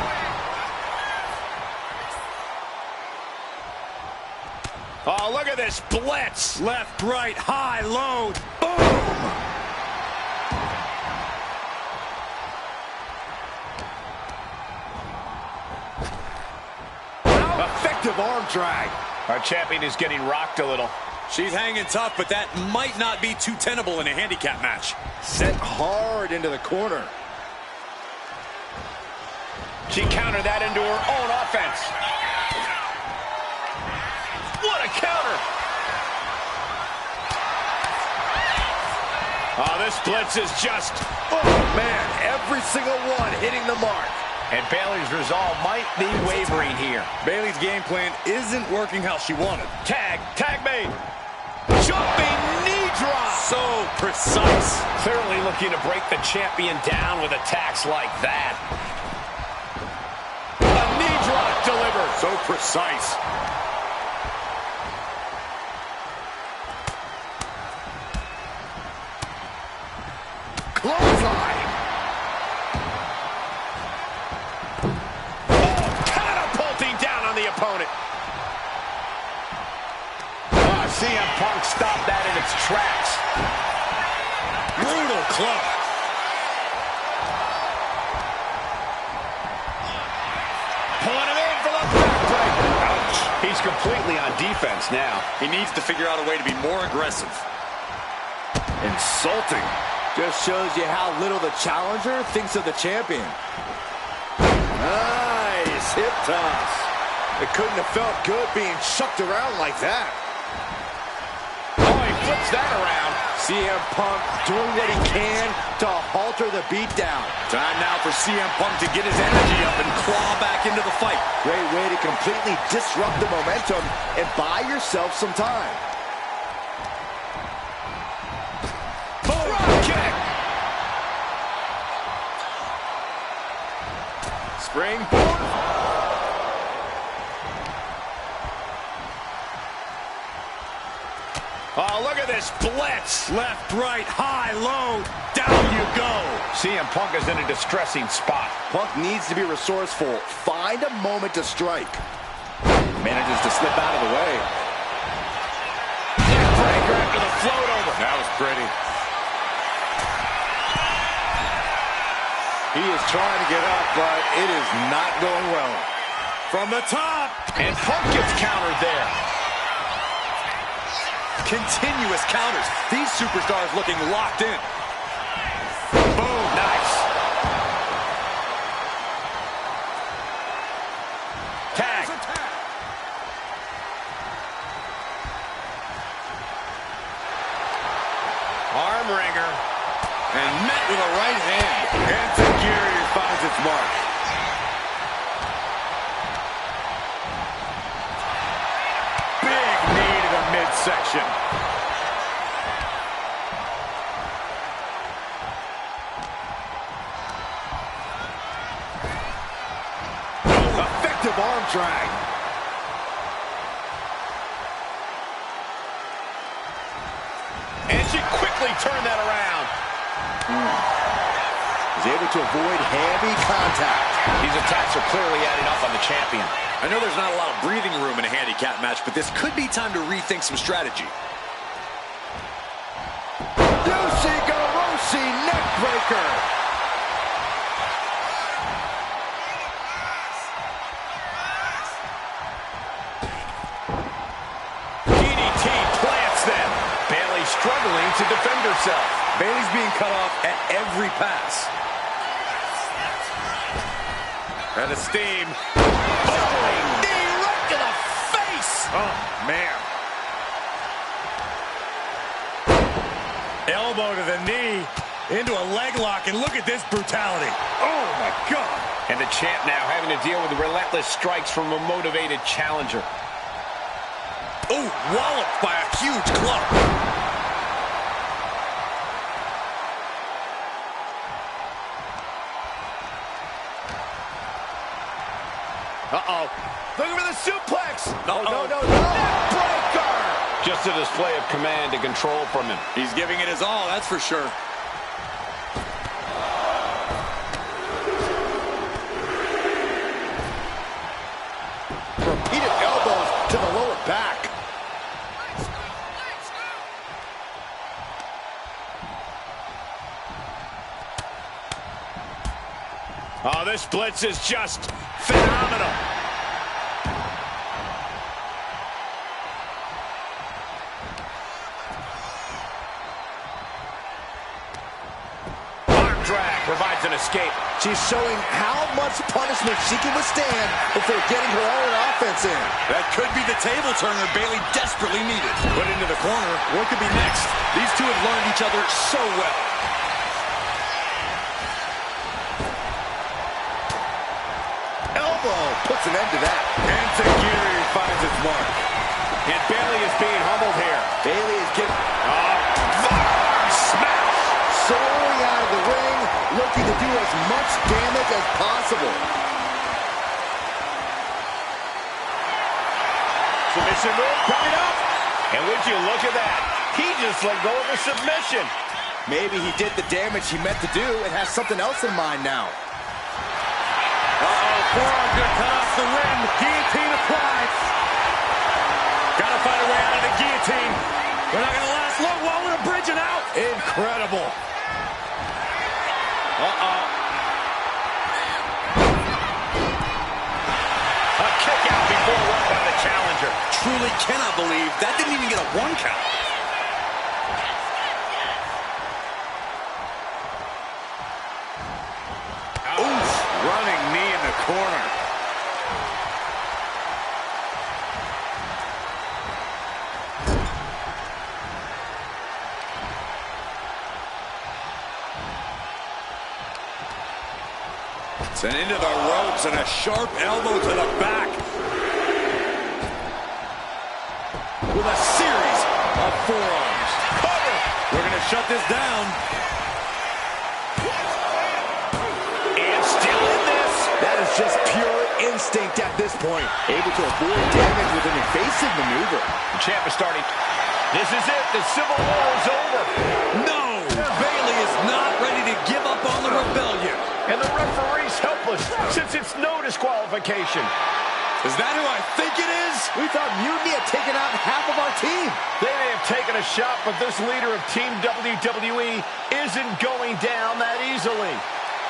Oh, look at this blitz. Left, right, high, low, boom! Effective arm drag. Our champion is getting rocked a little. She's hanging tough, but that might not be too tenable in a handicap match. Sent hard into the corner. She countered that into her own offense. What a counter! Oh, this blitz is just... Oh, man, every single one hitting the mark. And Bayley's resolve might be wavering here. Bayley's game plan isn't working how she wanted. Tag made. Jumping knee drop. So precise. Clearly looking to break the champion down with attacks like that. A knee drop delivered. So precise. Clothesline. Catapulting down on the opponent. CM Punk stopped that in its tracks. Brutal club. Pulling him in for the backbreaker. Ouch. He's completely on defense now. He needs to figure out a way to be more aggressive. Insulting. Just shows you how little the challenger thinks of the champion. Nice hip toss. It couldn't have felt good being chucked around like that. Oh, he flips that around. CM Punk doing what he can to halter the beatdown. Time now for CM Punk to get his energy up and claw back into the fight. Great way to completely disrupt the momentum and buy yourself some time. Springboard. Oh, look at this blitz. Left, right, high, low, down you go. CM Punk is in a distressing spot. Punk needs to be resourceful. Find a moment to strike. Manages to slip out of the way. Breaker after the float over. That was pretty. He is trying to get up, but it is not going well. From the top. And Punk gets countered there. Continuous counters. These superstars looking locked in. Boom. Nice. Tag. Arm wringer. And met with a right hand. Enziguri finds its mark. Big knee to the midsection. Effective arm drag. And she quickly turned that around. Is able to avoid heavy contact. These attacks are clearly adding up on the champion. I know there's not a lot of breathing room in a handicap match, but this could be time to rethink some strategy. Ushigoroshi neckbreaker. to defend herself. Bayley's being cut off at every pass. And a steam. Oh, knee right to the face. Oh, man. Elbow to the knee, into a leg lock, and look at this brutality. Oh, my God. And the champ now having to deal with the relentless strikes from a motivated challenger. Oh, walloped by a huge club. Uh-oh. Looking for the suplex. No, no. Neckbreaker. Just a display of command and control from him. He's giving it his all, that's for sure. Repeated elbows to the lower back. Oh, this blitz is just phenomenal. Arm drag provides an escape. She's showing how much punishment she can withstand before getting her own offense in. That could be the table turner Bayley desperately needed. Put into the corner. What could be next? These two have learned each other so well. Elbow puts an end to that. And Tajiri finds its mark. And Bayley is being humbled here. Bayley is getting... Smash! Soaring out of the ring, looking to do as much damage as possible. Submission move coming up. And would you look at that? He just let go of the submission. Maybe he did the damage he meant to do and has something else in mind now. Uh-oh, forearm good cut off the rim. Guillotine applied. Gotta find a way out of the guillotine. We're not gonna last long. Wall with a bridge and out. Incredible. Uh-oh. A kick out before one by the challenger. Truly cannot believe that didn't even get a 1 count. Oof, running knee in the corner. Sent into the ropes and a sharp elbow to the back. With a series of forearms. Cover! We're going to shut this down. And still in this. That is just pure instinct at this point. Able to avoid damage with an evasive maneuver. The champ is starting. This is it. The Civil War is over. No! Bayley is not ready to give up on the rebellion. And the referee's helpless since it's no disqualification. Is that who I think it is? We thought Mutiny had taken out half of our team. They may have taken a shot, but this leader of Team WWE isn't going down that easily.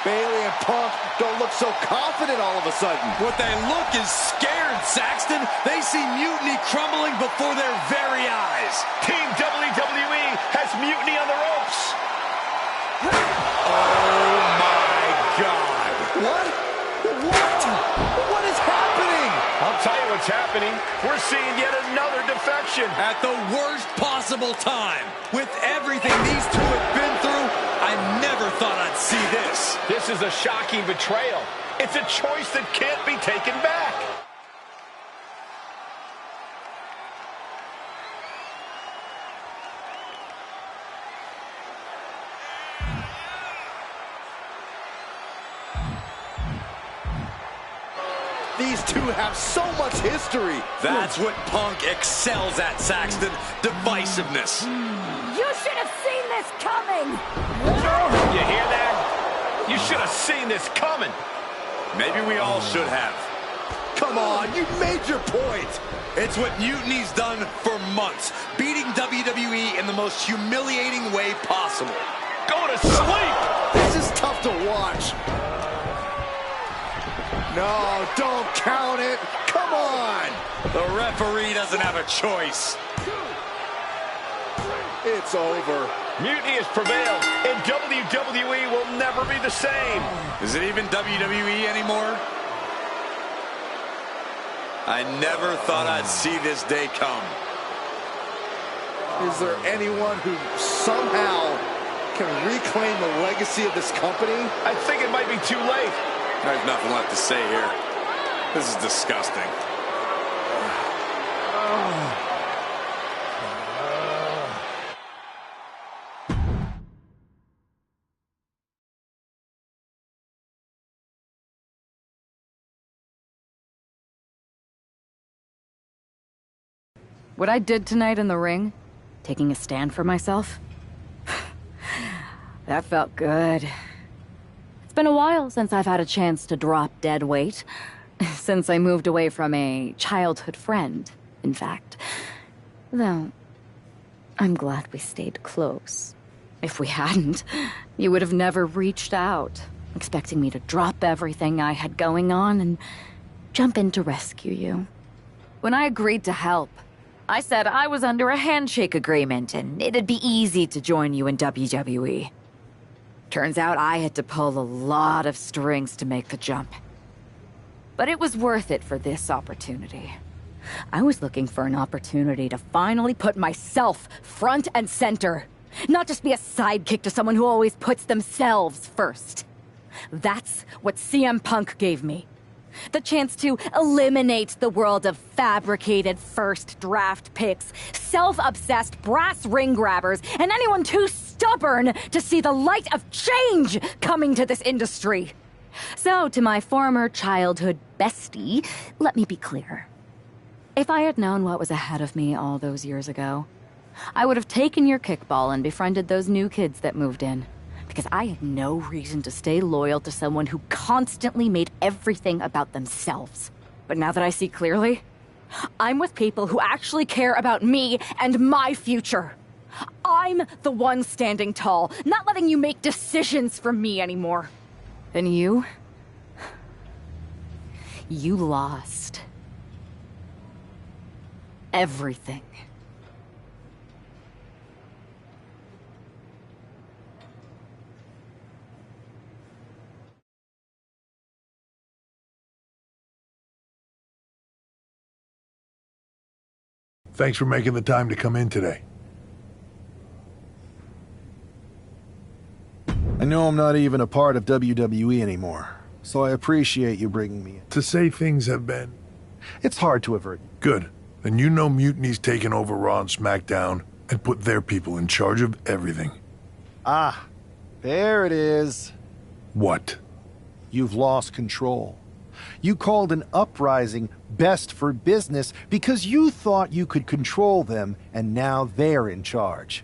Bayley and Punk don't look so confident all of a sudden. What they look is scared, Saxton. They see Mutiny crumbling before their very eyes. Team WWE has Mutiny on the ropes. Oh, my God. What? What is happening? I'll tell you what's happening. We're seeing yet another defection. At the worst possible time. With everything these two have been through, I never thought I'd see this. This is a shocking betrayal. It's a choice that can't be taken back. These two have so much history. That's what Punk excels at, Saxton. Divisiveness. You should have seen this coming! You hear that? You should have seen this coming. Maybe we all should have. Come on, you made your point. It's what Mutiny's done for months, beating WWE in the most humiliating way possible. Go to sleep! This is tough to watch. No, don't count it. Come on. The referee doesn't have a choice. It's over. Mutiny has prevailed, and WWE will never be the same. Is it even WWE anymore? I never thought I'd see this day come. Is there anyone who somehow can reclaim the legacy of this company? I think it might be too late. I have nothing left to say here. This is disgusting. What I did tonight in the ring, taking a stand for myself, that felt good. It's been a while since I've had a chance to drop dead weight. Since I moved away from a childhood friend, in fact. Though, I'm glad we stayed close. If we hadn't, you would have never reached out, expecting me to drop everything I had going on and jump in to rescue you. When I agreed to help, I said I was under a handshake agreement and it'd be easy to join you in WWE. Turns out I had to pull a lot of strings to make the jump. But it was worth it for this opportunity. I was looking for an opportunity to finally put myself front and center. Not just be a sidekick to someone who always puts themselves first. That's what CM Punk gave me. The chance to eliminate the world of fabricated first draft picks, self-obsessed brass ring grabbers, and anyone too stubborn to see the light of change coming to this industry. So, to my former childhood bestie, let me be clear. If I had known what was ahead of me all those years ago, I would have taken your kickball and befriended those new kids that moved in. Because I had no reason to stay loyal to someone who constantly made everything about themselves. But now that I see clearly, I'm with people who actually care about me and my future. I'm the one standing tall, not letting you make decisions for me anymore. And you lost everything. Thanks for making the time to come in today. I know I'm not even a part of WWE anymore, so I appreciate you bringing me in. To say things have been... It's hard to avert. Good. Then you know Mutiny's taken over Raw and SmackDown and put their people in charge of everything. Ah, there it is. What? You've lost control. You called an uprising best for business because you thought you could control them, and now they're in charge.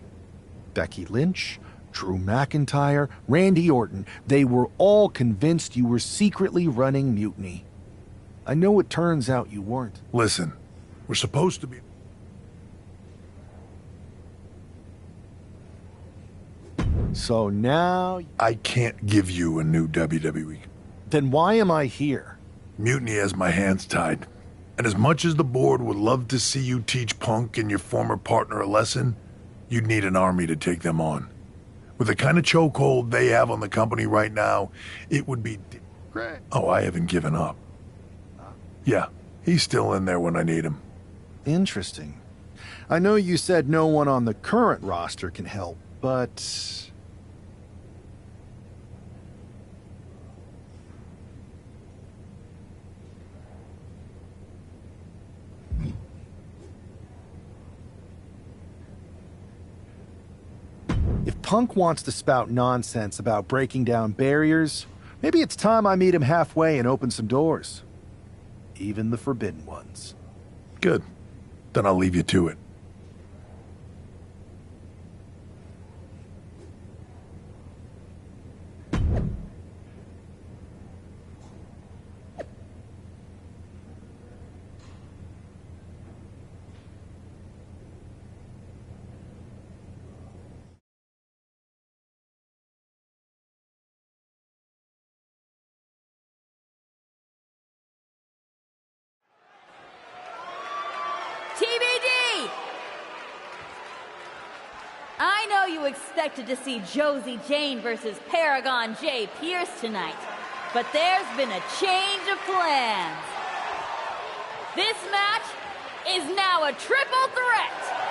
Becky Lynch, Drew McIntyre, Randy Orton, they were all convinced you were secretly running Mutiny. I know it turns out you weren't. Listen, we're supposed to be... So now... I can't give you a new WWE. Then why am I here? Mutiny has my hands tied. And as much as the board would love to see you teach Punk and your former partner a lesson, you'd need an army to take them on. With the kind of chokehold they have on the company right now, it would be... Oh, I haven't given up. Yeah, he's still in there when I need him. Interesting. I know you said no one on the current roster can help, but... If Punk wants to spout nonsense about breaking down barriers, maybe it's time I meet him halfway and open some doors. Even the forbidden ones. Good. Then I'll leave you to it. TBD! you expected to see Josie Jane versus Paragon J. Pierce tonight, but there's been a change of plans. This match is now a triple threat.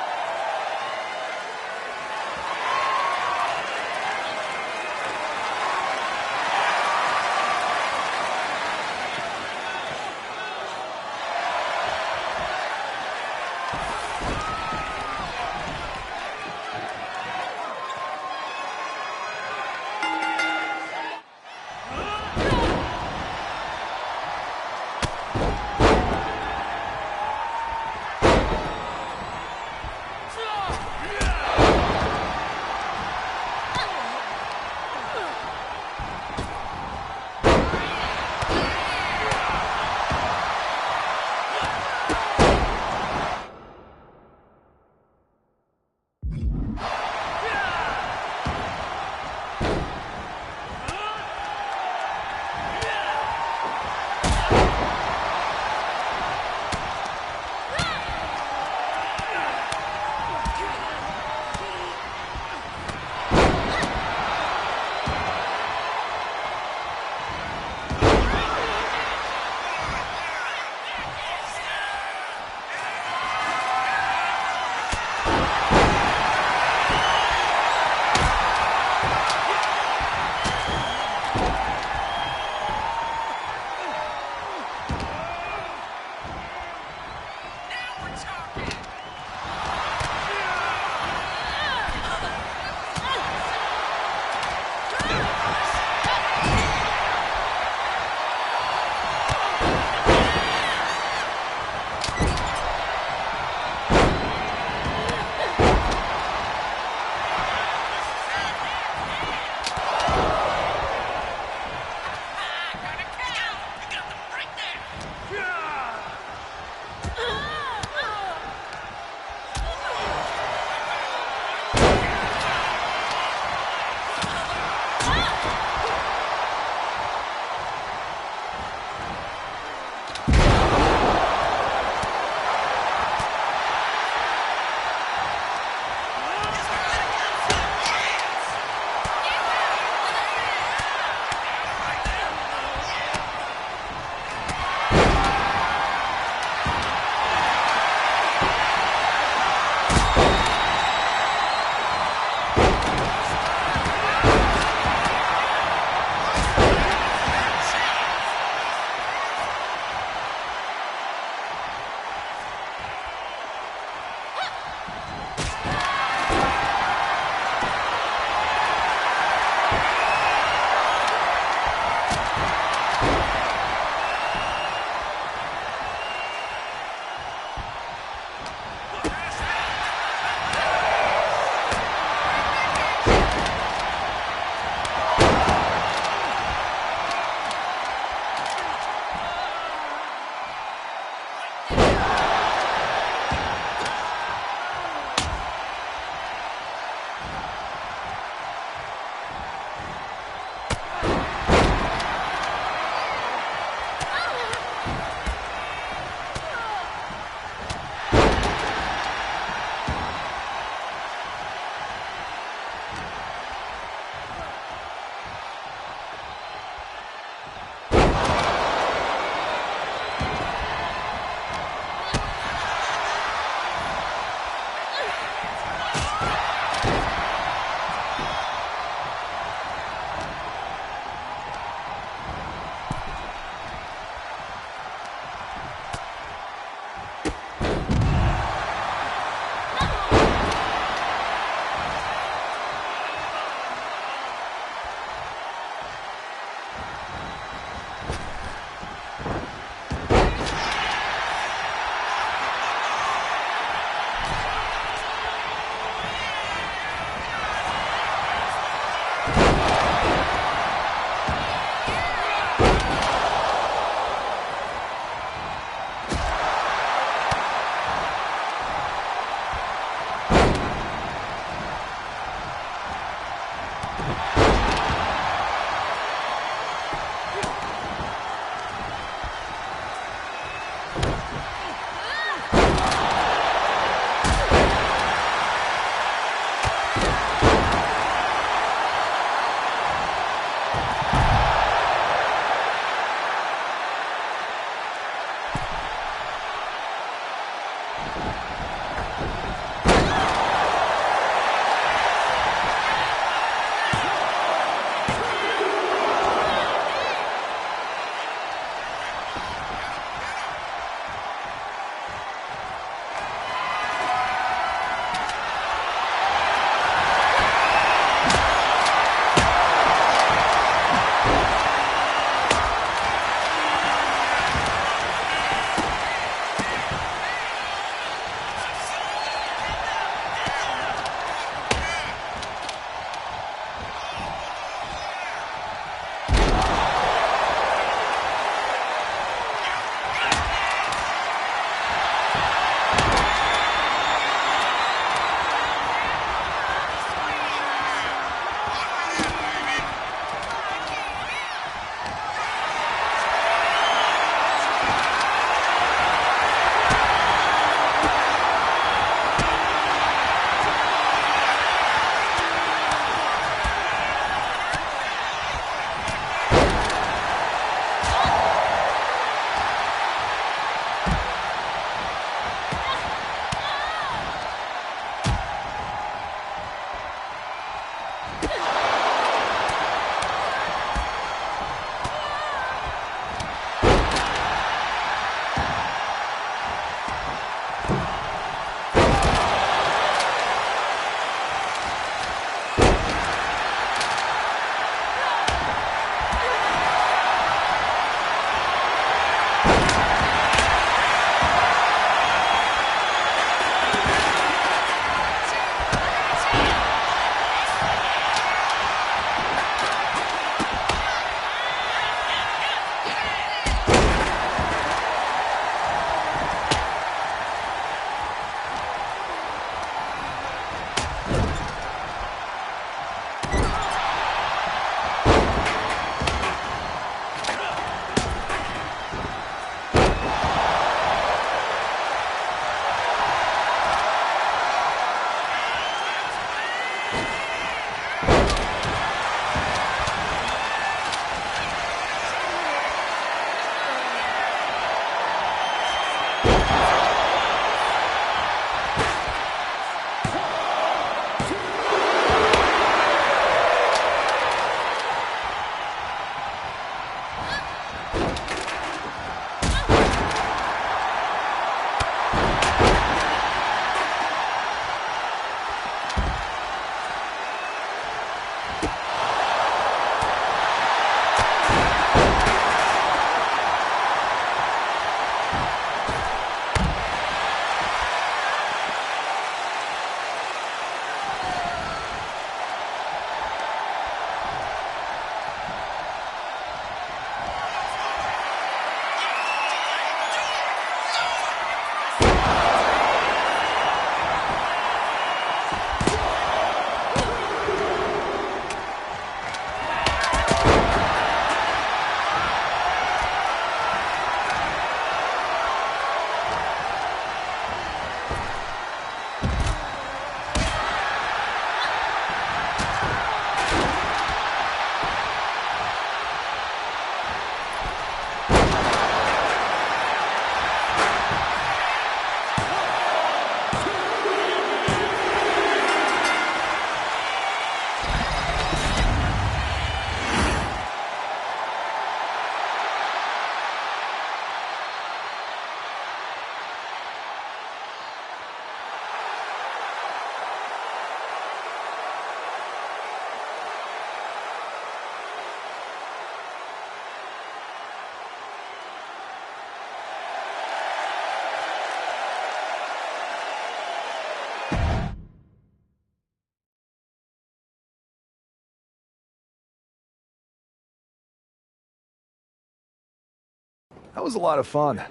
That was a lot of fun.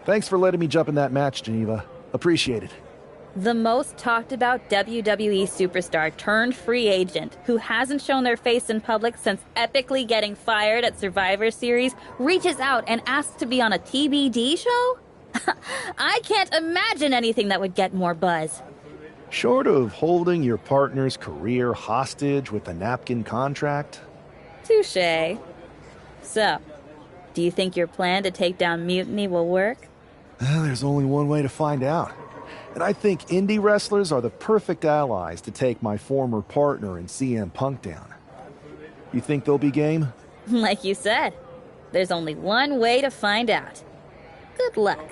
Thanks for letting me jump in that match, Geneva. Appreciate it. The most talked about WWE superstar turned free agent who hasn't shown their face in public since epically getting fired at Survivor Series reaches out and asks to be on a TBD show? I can't imagine anything that would get more buzz. Short of holding your partner's career hostage with a napkin contract? Touché. So, do you think your plan to take down Mutiny will work? There's only one way to find out. And I think indie wrestlers are the perfect allies to take my former partner in CM Punk down. You think they'll be game? Like you said, there's only one way to find out. Good luck.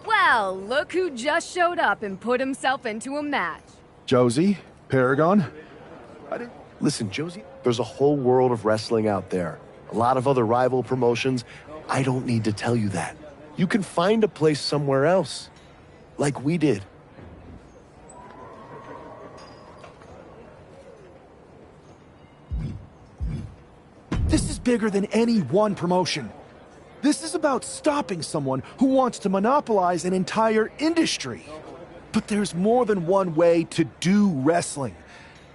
Well, look who just showed up and put himself into a match. Josie? Paragon? Listen, Josie, there's a whole world of wrestling out there. A lot of other rival promotions. I don't need to tell you that. You can find a place somewhere else. Like we did. This is bigger than any one promotion. This is about stopping someone who wants to monopolize an entire industry. But there's more than one way to do wrestling.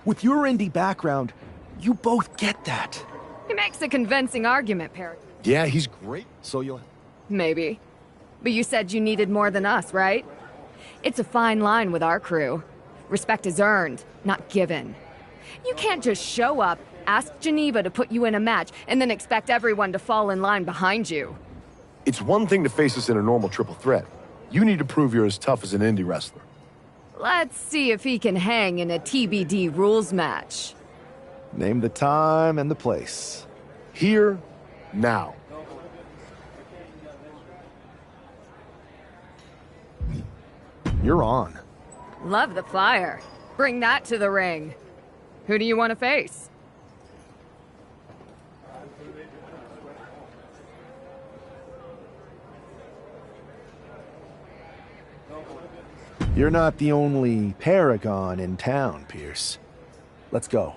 With your indie background, you both get that. He makes a convincing argument, Perry. Yeah, he's great. So you'll... Maybe. But you said you needed more than us, right? It's a fine line with our crew. Respect is earned, not given. You can't just show up, ask Geneva to put you in a match, and then expect everyone to fall in line behind you. It's one thing to face us in a normal triple threat. You need to prove you're as tough as an indie wrestler. Let's see if he can hang in a TBD rules match. Name the time and the place. Here, now. You're on. Love the fire. Bring that to the ring. Who do you want to face? You're not the only Paragon in town, Pierce. Let's go.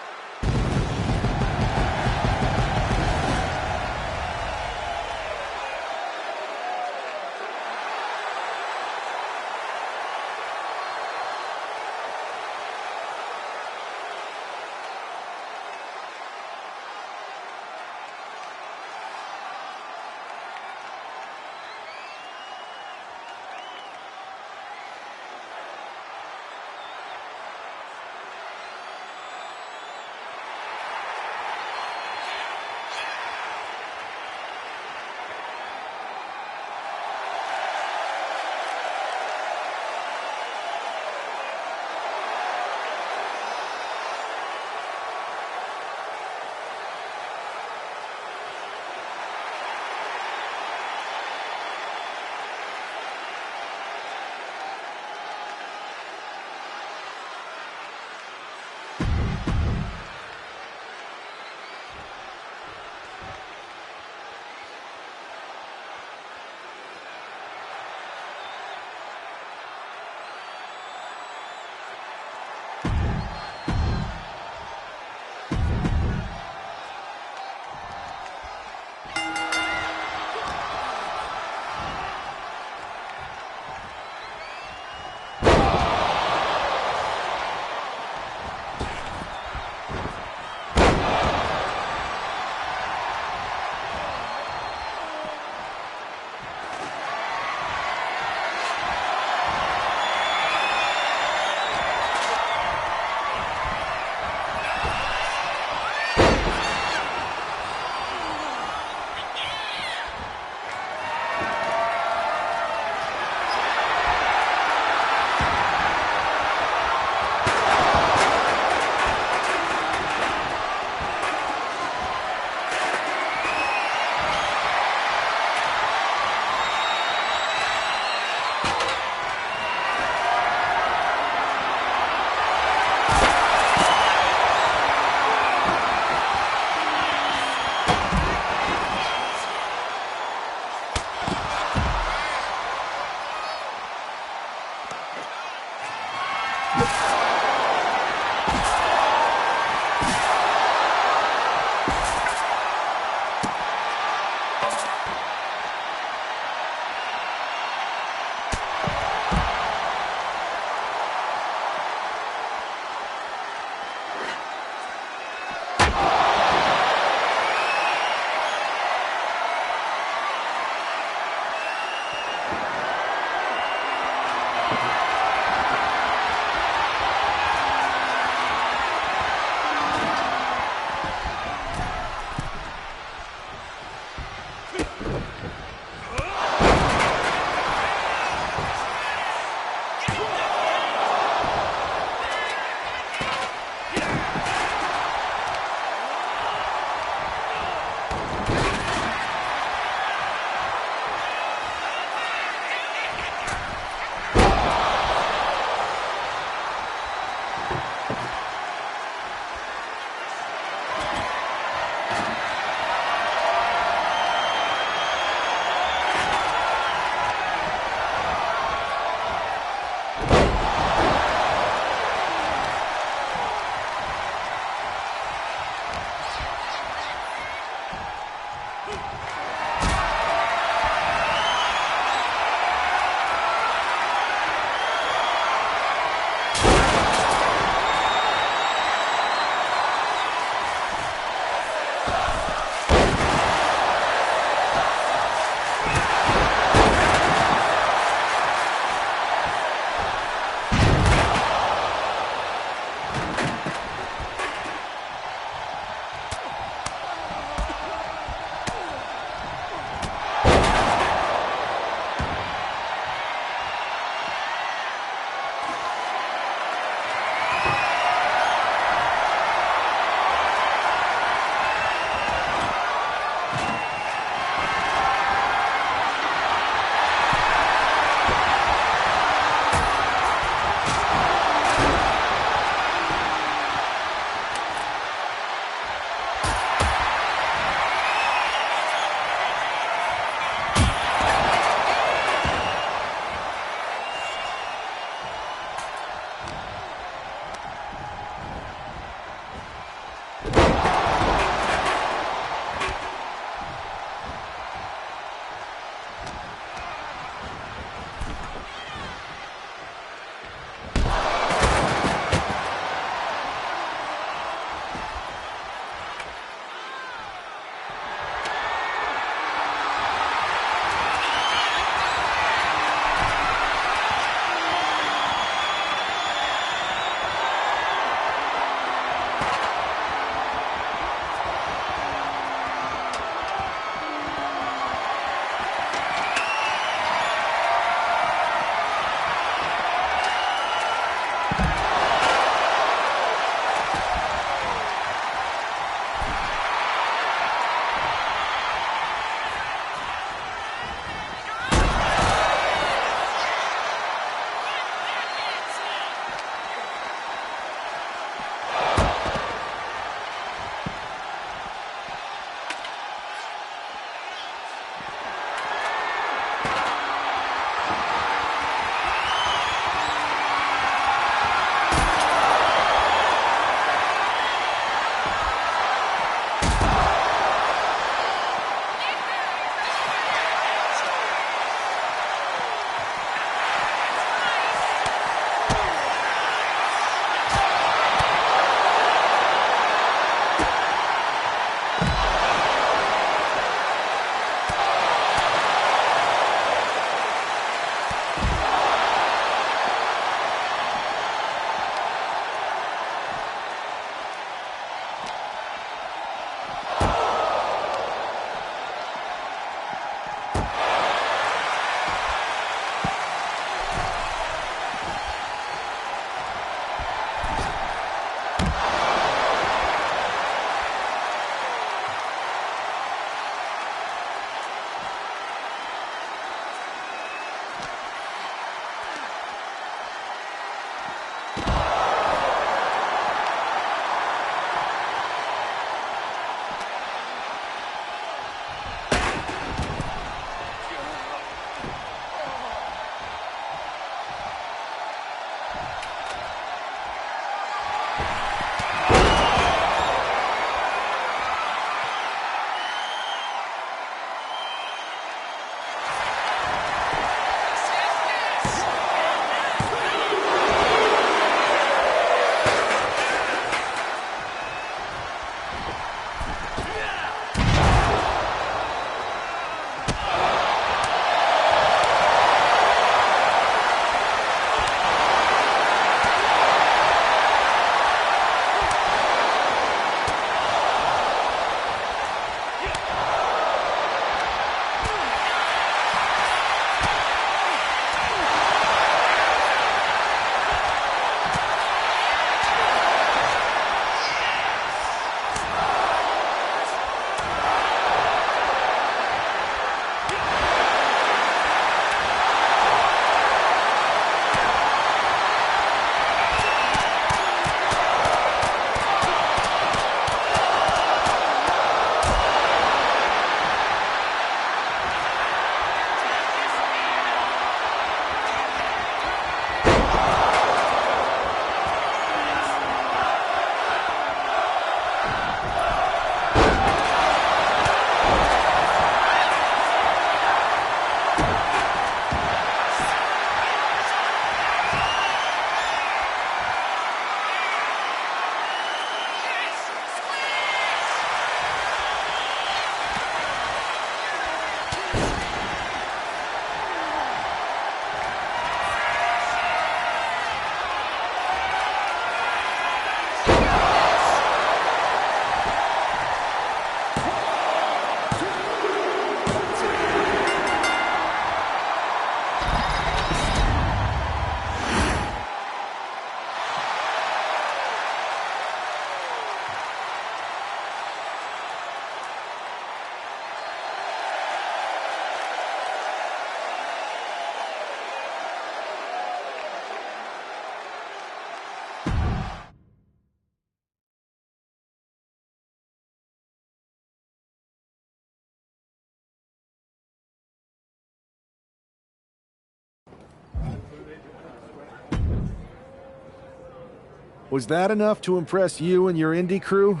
Was that enough to impress you and your indie crew?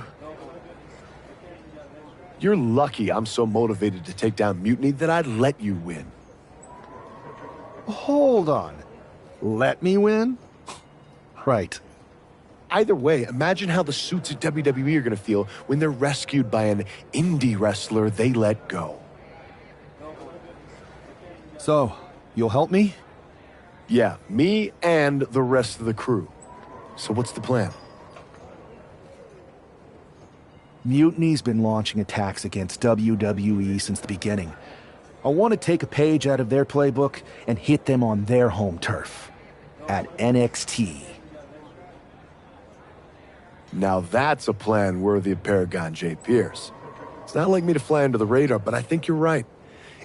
You're lucky I'm so motivated to take down Mutiny that I'd let you win. Hold on. Let me win? Right. Either way, imagine how the suits at WWE are going to feel when they're rescued by an indie wrestler they let go. So, you'll help me? Yeah, me and the rest of the crew. So what's the plan? Mutiny's been launching attacks against WWE since the beginning. I want to take a page out of their playbook and hit them on their home turf. At NXT. Now that's a plan worthy of Paragon J. Pierce. It's not like me to fly under the radar, but I think you're right.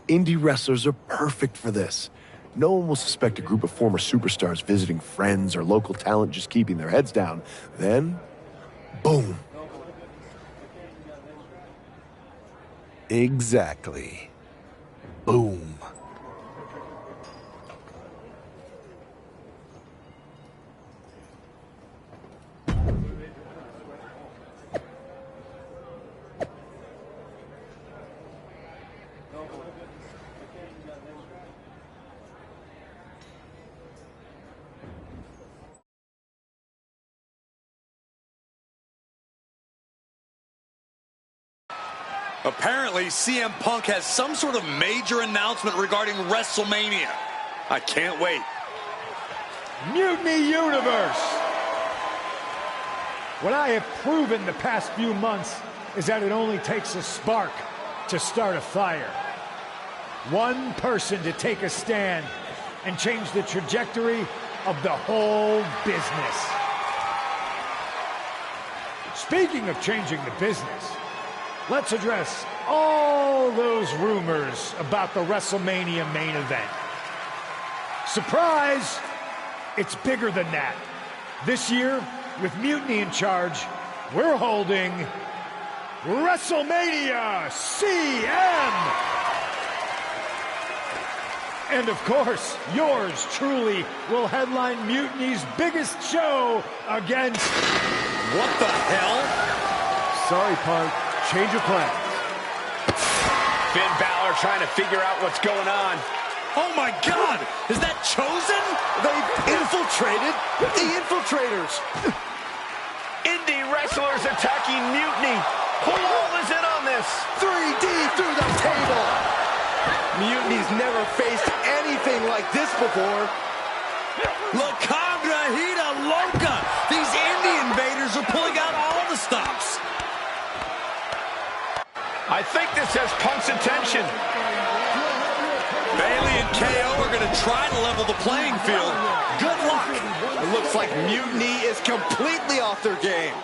Indie wrestlers are perfect for this. No one will suspect a group of former superstars visiting friends or local talent just keeping their heads down. Then, boom. Exactly. Boom. Apparently, CM Punk has some sort of major announcement regarding WrestleMania. I can't wait. Mutiny Universe! What I have proven the past few months is that it only takes a spark to start a fire. One person to take a stand and change the trajectory of the whole business. Speaking of changing the business, let's address all those rumors about the WrestleMania main event. Surprise! It's bigger than that. This year, with Mutiny in charge, we're holding WrestleMania CM! And of course, yours truly will headline Mutiny's biggest show against... What the hell? Sorry, Punk. Change of plans. Finn Balor trying to figure out what's going on. Oh my God! Is that Chosen? They've infiltrated the Infiltrators. Indie wrestlers attacking Mutiny. Who all is in on this? 3D through the table. Mutiny's never faced anything like this before. La Cabra Hida Loca! These indie invaders are pulling out all the stops. I think this has Punk's attention. Bayley and KO are going to try to level the playing field. Good luck. It looks like Mutiny is completely off their game.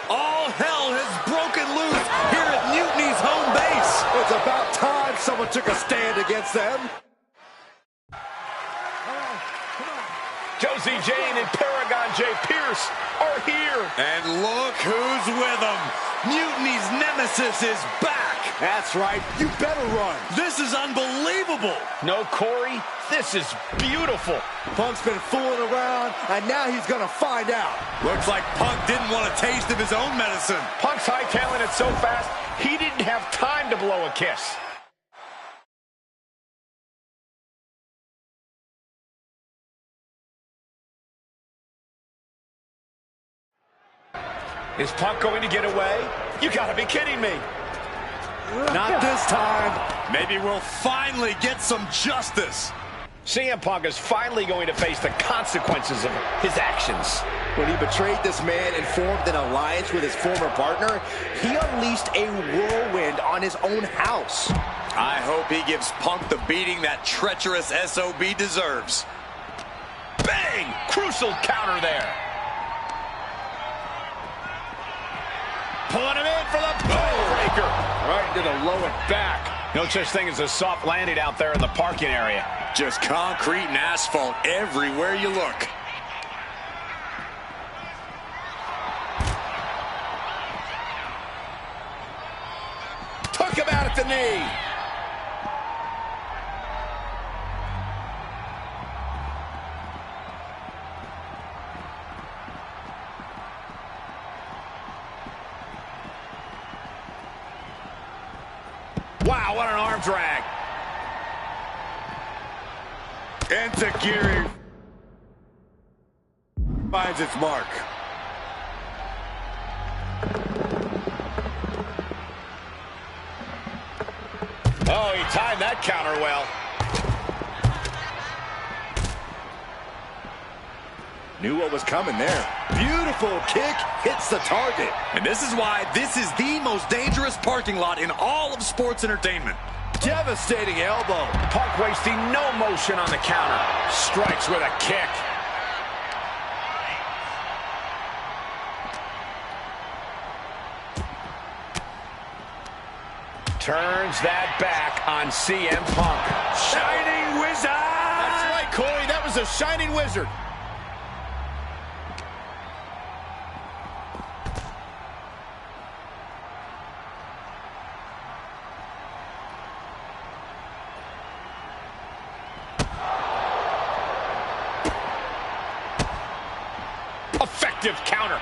All hell has broken loose here at Mutiny's home base. It's about time someone took a stand against them. Josie Jane and Paragon J. Pierce are here. And look who's with them. Mutiny's nemesis is back. That's right. You better run. This is unbelievable. No, Corey, this is beautiful. Punk's been fooling around, and now he's going to find out. Looks like Punk didn't want a taste of his own medicine. Punk's hightailing it so fast, he didn't have time to blow a kiss. Is Punk going to get away? You gotta be kidding me. Not this time. Maybe we'll finally get some justice. CM Punk is finally going to face the consequences of his actions. When he betrayed this man and formed an alliance with his former partner, he unleashed a whirlwind on his own house. I hope he gives Punk the beating that treacherous SOB deserves. Bang! Crucial counter there. Pulling him in for the breaker. Right into the lower back. No such thing as a soft landing out there in the parking area. Just concrete and asphalt everywhere you look. Took him out at the knee. Wow, what an arm drag. Enziguri finds its mark. Oh, he timed that counter well. Knew what was coming there. Beautiful kick hits the target. And this is why this is the most dangerous parking lot in all of sports entertainment. Devastating elbow. Punk wasting no motion on the counter. Strikes with a kick. Turns that back on CM Punk. Shining Wizard! That's right, Corey. That was a Shining Wizard. Effective counter.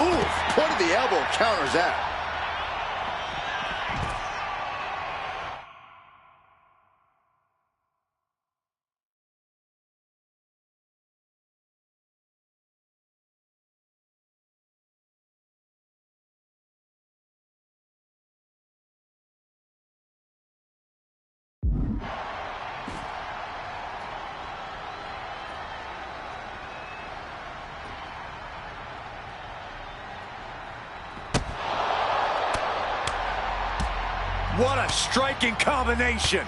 Oof, point of the elbow counters that. What a striking combination.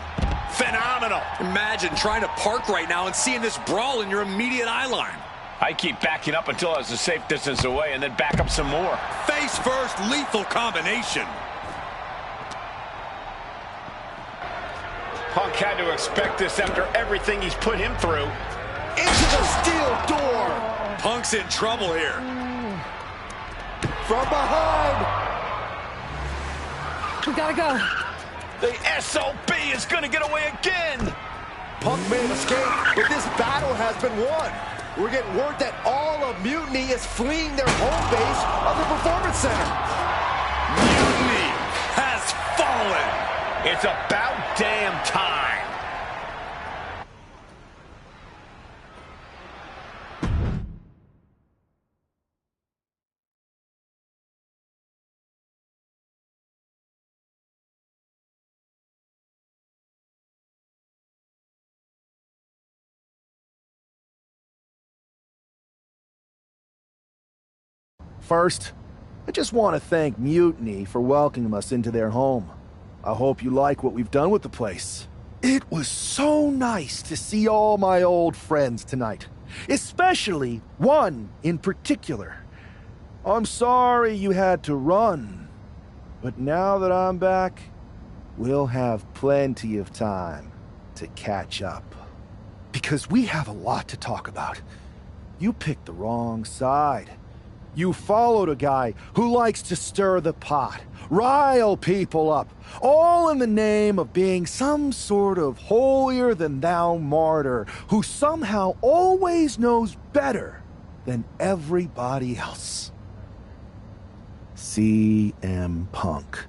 Phenomenal. Imagine trying to park right now and seeing this brawl in your immediate eye line. I keep backing up until I was a safe distance away and then back up some more. Face first, lethal combination. Punk had to expect this after everything he's put him through. Into the steel door. Punk's in trouble here. From behind. We gotta go. The SOB is gonna get away again. Punk may have escaped, but this battle has been won. We're getting word that all of Mutiny is fleeing their home base of the Performance Center. Mutiny has fallen. It's about damn time. First, I just want to thank Mutiny for welcoming us into their home. I hope you like what we've done with the place. It was so nice to see all my old friends tonight, especially one in particular. I'm sorry you had to run, but now that I'm back, we'll have plenty of time to catch up. Because we have a lot to talk about. You picked the wrong side. You followed a guy who likes to stir the pot, rile people up, all in the name of being some sort of holier-than-thou martyr who somehow always knows better than everybody else. CM Punk.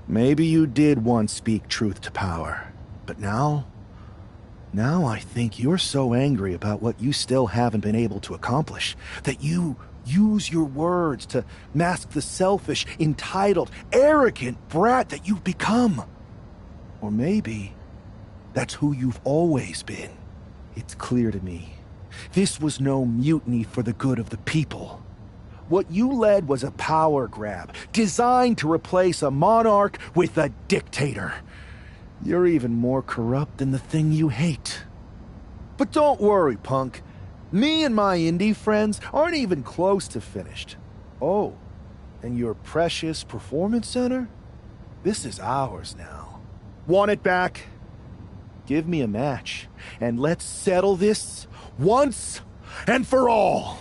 Maybe you did once speak truth to power, but now I think you're so angry about what you still haven't been able to accomplish that you use your words to mask the selfish, entitled, arrogant brat that you've become. Or maybe that's who you've always been. It's clear to me. This was no mutiny for the good of the people. What you led was a power grab, designed to replace a monarch with a dictator. You're even more corrupt than the thing you hate. But don't worry, Punk. Me and my indie friends aren't even close to finished. Oh, and your precious Performance Center? This is ours now. Want it back? Give me a match, and let's settle this once and for all.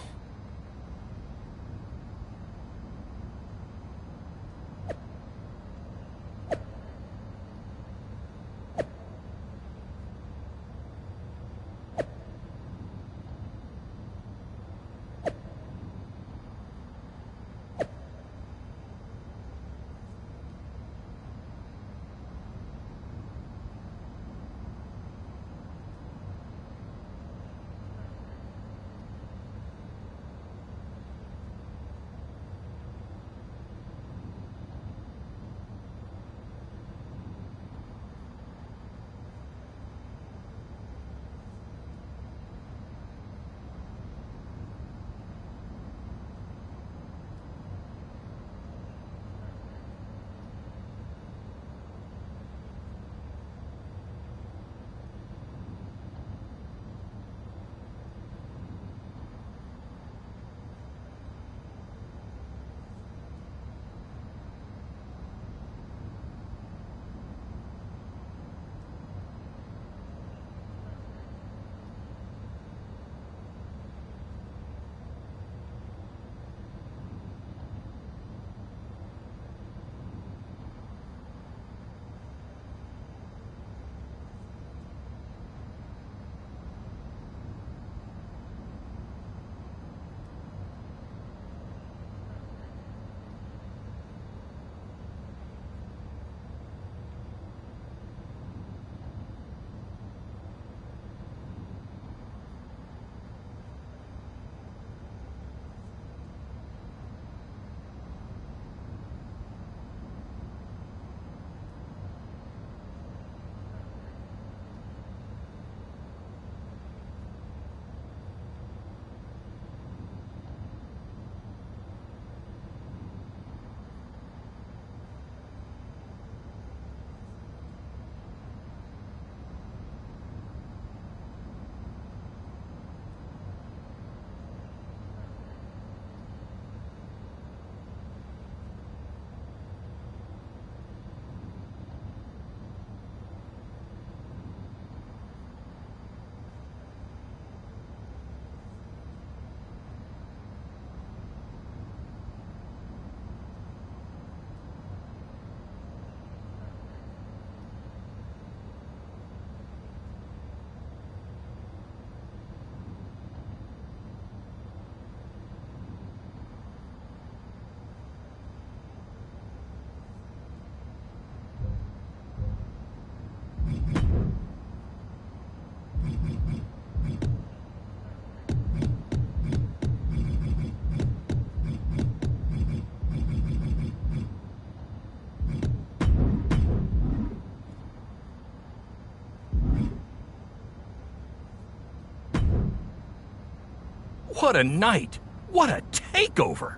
What a night! What a takeover!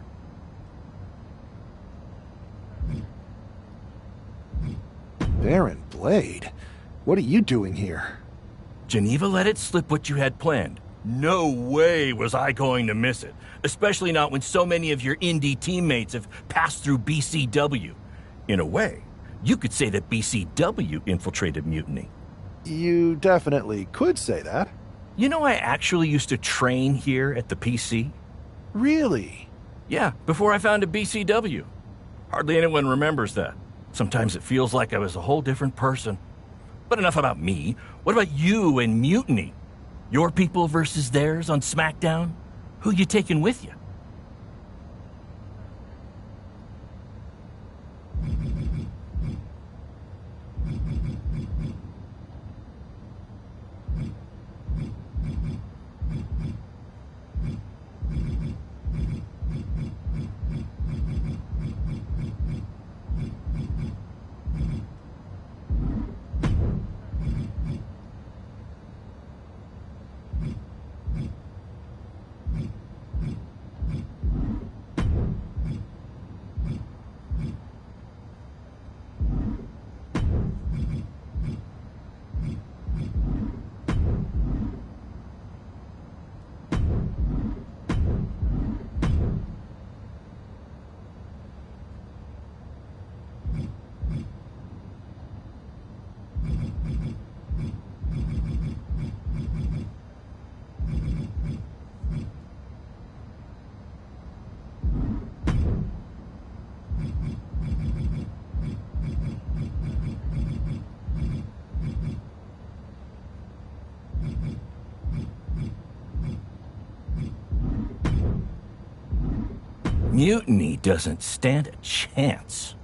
Baron Blade, what are you doing here? Geneva let it slip what you had planned. No way was I going to miss it, especially not when so many of your indie teammates have passed through BCW. In a way, you could say that BCW infiltrated Mutiny. You definitely could say that. You know, I actually used to train here at the PC. Really? Yeah, before I founded BCW. Hardly anyone remembers that. Sometimes it feels like I was a whole different person. But enough about me. What about you and Mutiny? Your people versus theirs on SmackDown? Who you taking with you? Mutiny doesn't stand a chance.